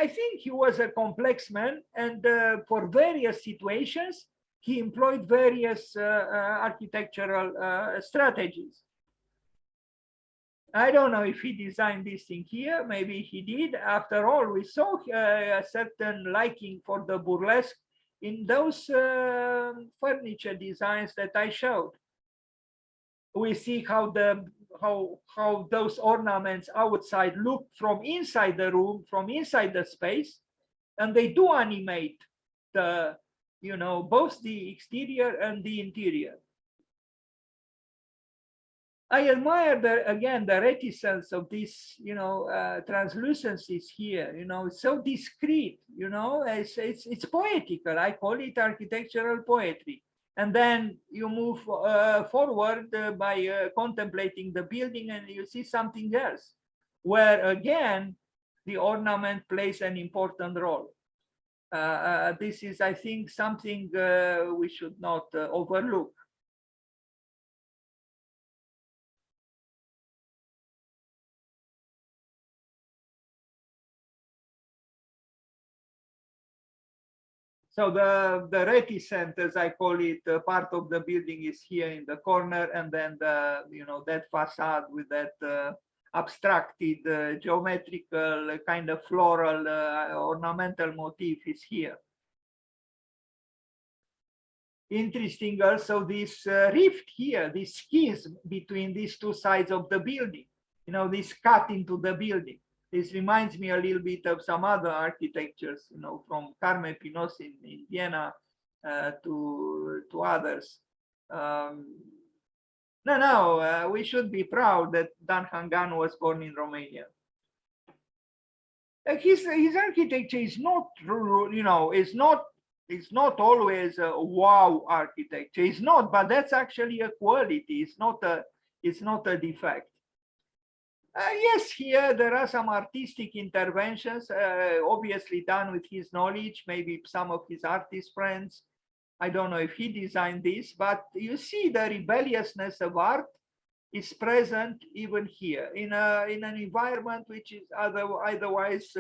think he was a complex man, and for various situations, he employed various architectural strategies. I don't know if he designed this thing here. Maybe he did. After all, we saw a certain liking for the burlesque in those furniture designs that I showed. We see how those ornaments outside look from inside the room, from inside the space, and they do animate the, both the exterior and the interior. I admire the reticence of these, translucencies here. It's so discreet. It's poetical. I call it architectural poetry. And then you move forward by contemplating the building, and you see something else, where again the ornament plays an important role. This is, I think, something we should not overlook. So the reticent, as I call it, part of the building is here in the corner, and then that facade with that abstracted geometrical kind of floral ornamental motif is here. Interesting also this rift here, this schism between these two sides of the building. This cut into the building. This reminds me a little bit of some other architectures, from Carmen Pinos in Vienna to others. We should be proud that Dan Hanganu was born in Romania. His architecture is not, it's not always a wow architecture. It's not, but that's actually a quality. It's not a defect. Yes, here there are some artistic interventions, obviously done with his knowledge, maybe some of his artist friends. I don't know if he designed this, but you see the rebelliousness of art is present even here in an environment which is otherwise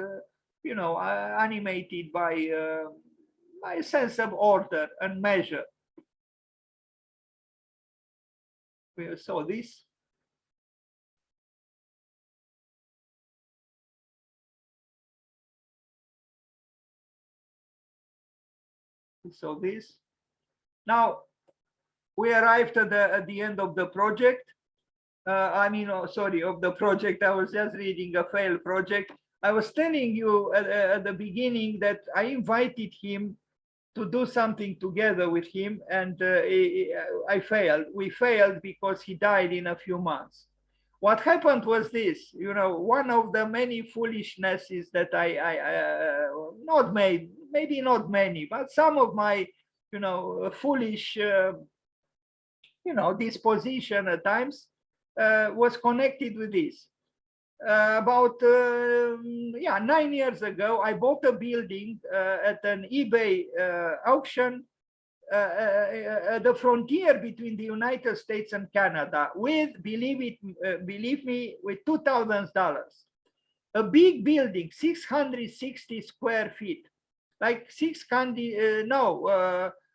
animated by a sense of order and measure. We saw this. So this. Now we arrived at the end of the project. Of the project. I was just reading a failed project. I was telling you at the beginning that I invited him to do something together with him, and I failed. We failed because he died in a few months. What happened was this, one of the many foolishnesses that I not made, maybe not many, but some of my, foolish, disposition at times was connected with this. About 9 years ago, I bought a building at an eBay auction at the frontier between the United States and Canada with, believe me, with $2,000. A big building, 660 square feet, like 600,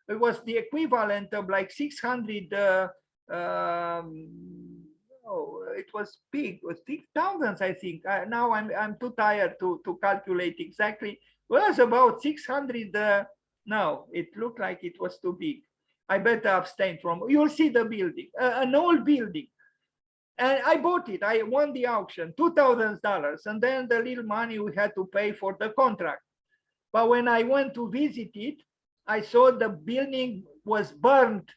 it was the equivalent of like 600, it was big, it was 6,000, I think. Now I'm too tired to calculate exactly. It was about 600, no, it looked like it was too big. I better abstain from, you'll see the building, an old building. And I bought it, I won the auction, $2,000. And then the little money we had to pay for the contract. But when I went to visit it, I saw the building was burned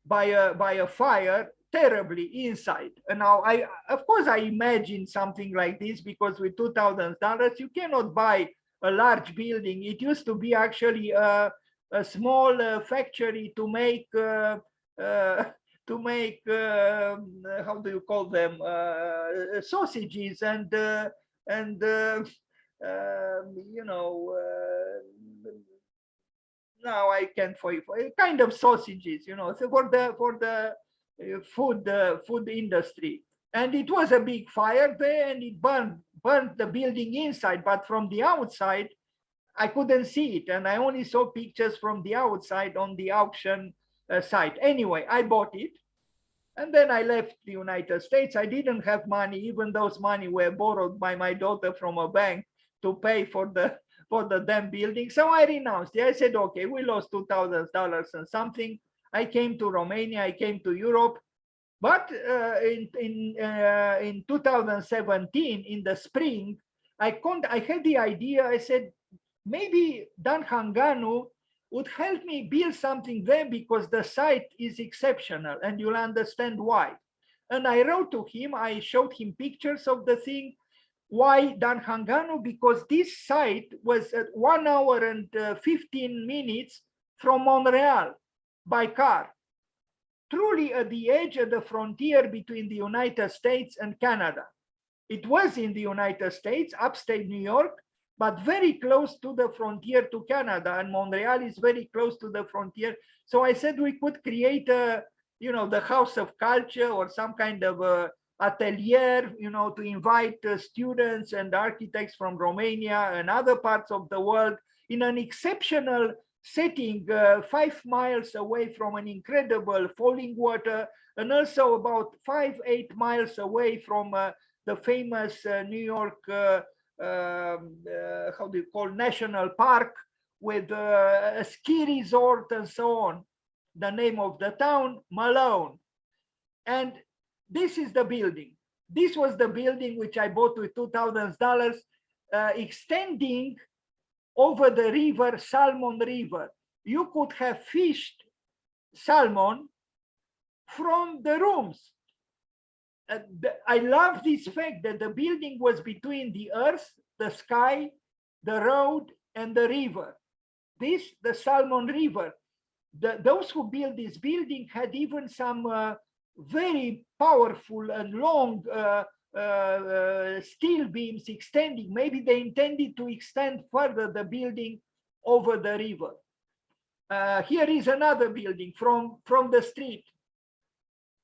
by a fire terribly inside. And now of course I imagined something like this, because with $2,000 you cannot buy a large building. It used to be actually a small factory to make how do you call them, sausages and now I can't for kind of sausages, so for the food industry. And it was a big fire there, and it burned the building inside, but from the outside I couldn't see it, and I only saw pictures from the outside on the auction site. Anyway, I bought it, and then I left the United States. I didn't have money, even those money were borrowed by my daughter from a bank to pay for the damn building. So I renounced it. I said, okay, we lost $2,000 and something. I came to Romania, I came to Europe. But in 2017, in the spring, I had the idea. I said, maybe Dan Hanganu would help me build something there, because the site is exceptional, and you'll understand why. And I wrote to him, I showed him pictures of the thing. Why Dan Hanganu? Because this site was at 1 hour and 15 minutes from Montreal by car, truly at the edge of the frontier between the United States and Canada. It was in the United States, upstate New York, but very close to the frontier to Canada, and Montreal is very close to the frontier. So I said we could create a, the House of Culture or some kind of a atelier, to invite students and architects from Romania and other parts of the world in an exceptional setting, 5 miles away from an incredible falling water, and also about 5-8 miles away from the famous New York, how do you call, national park, with a ski resort and so on. The name of the town, Malone. And this is the building. This was the building which I bought with $2,000, extending over the river, Salmon River. You could have fished salmon from the rooms. I love this fact that the building was between the earth, the sky, the road, and the river. This, the Salmon River. Those who built this building had even some very powerful and long steel beams extending. Maybe they intended to extend further the building over the river. Here is another building from the street.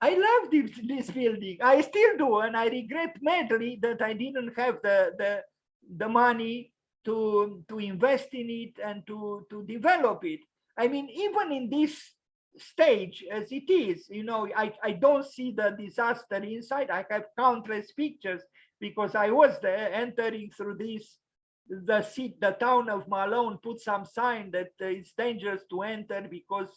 I love this building. I still do, and I regret madly that I didn't have the money to invest in it and to develop it. I mean, even in this stage as it is, you know, I don't see the disaster inside. I have countless pictures because I was there entering through this. The town of Malone put some sign that it's dangerous to enter because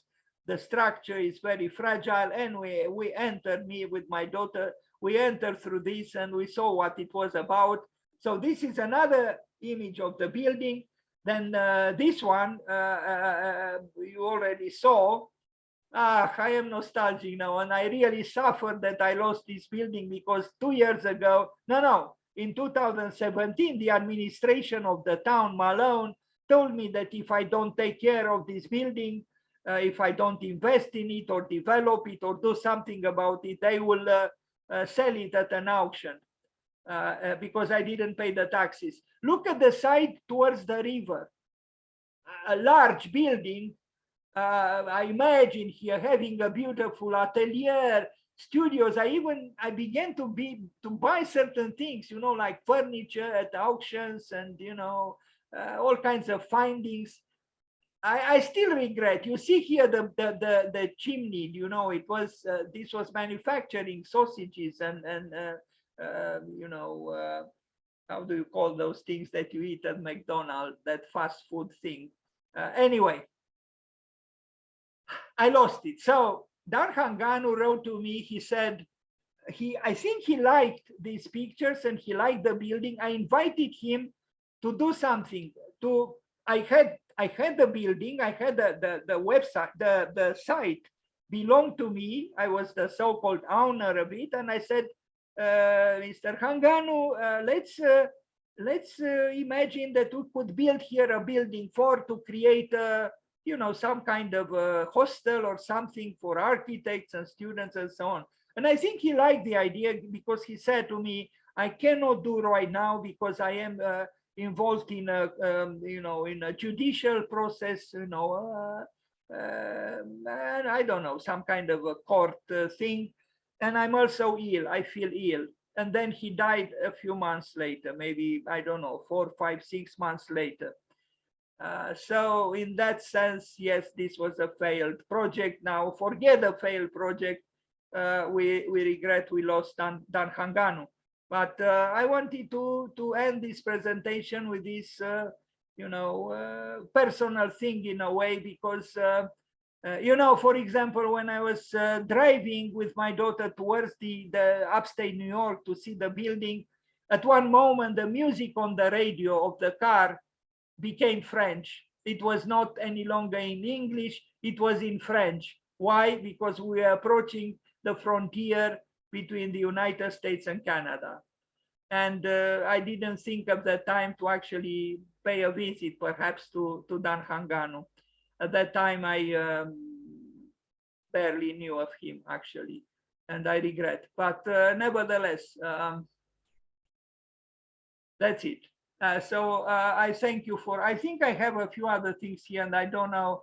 the structure is very fragile. And we entered, me with my daughter, we entered through this and we saw what it was about. So this is another image of the building. Then this one you already saw. I am nostalgic now, and I really suffered that I lost this building because 2 years ago, no, in 2017, the administration of the town, Malone, told me that if I don't take care of this building, if I don't invest in it or develop it or do something about it, they will sell it at an auction because I didn't pay the taxes. Look at the side towards the river, a large building. I imagine here having a beautiful atelier, studios. I began to buy certain things, you know, like furniture at auctions and, you know, all kinds of findings. I still regret. You see here the chimney. You know, it was this was manufacturing sausages and you know, how do you call those things that you eat at McDonald's? That fast food thing. Anyway, I lost it. So Dan Hanganu wrote to me. He said I think he liked these pictures and he liked the building. I invited him to do something. I had the building. I had the website. The site belonged to me. I was the so-called owner of it, and I said, Mr. Hanganu, let's imagine that we could build here a building to create you know, some kind of a hostel or something for architects and students and so on. And I think he liked the idea because he said to me, I cannot do right now because I am involved in a, you know, in a judicial process, you know, and I don't know, some kind of a court thing. And I'm also ill, I feel ill. And then he died a few months later, maybe, I don't know, 4, 5, 6 months later. So in that sense, yes, this was a failed project. Now forget a failed project. We regret we lost Dan Hanganu. But I wanted to end this presentation with this, you know, personal thing in a way, because, you know, for example, when I was driving with my daughter towards the upstate New York to see the building, at one moment, the music on the radio of the car became French. It was not any longer in English, it was in French. Why? Because we are approaching the frontier between the United States and Canada. And I didn't think at that time to actually pay a visit, perhaps to Dan Hanganu. At that time, I barely knew of him, actually, and I regret. But nevertheless, that's it. So I thank you for. I think I have a few other things here, and I don't know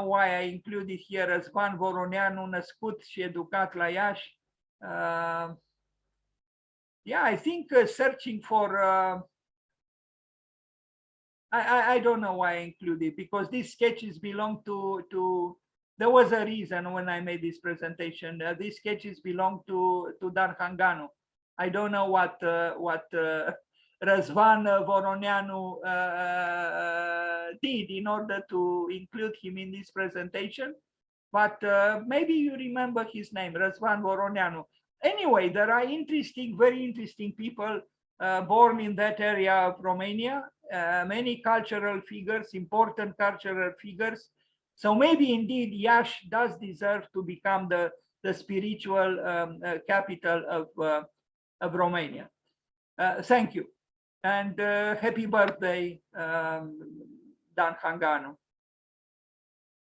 why I included here Răzvan Voroneanu, născut și educat la Iași. Yeah, I think searching for. I don't know why I included, because these sketches belong to. There was a reason when I made this presentation. These sketches belong to Dan Hanganu. I don't know what Răzvan Voroneanu did in order to include him in this presentation, but maybe you remember his name, Răzvan Voroneanu. Anyway, there are interesting, very interesting people born in that area of Romania, many cultural figures, important cultural figures. So maybe indeed Iași does deserve to become the spiritual capital of Romania. Thank you. And happy birthday, Dan Hanganu.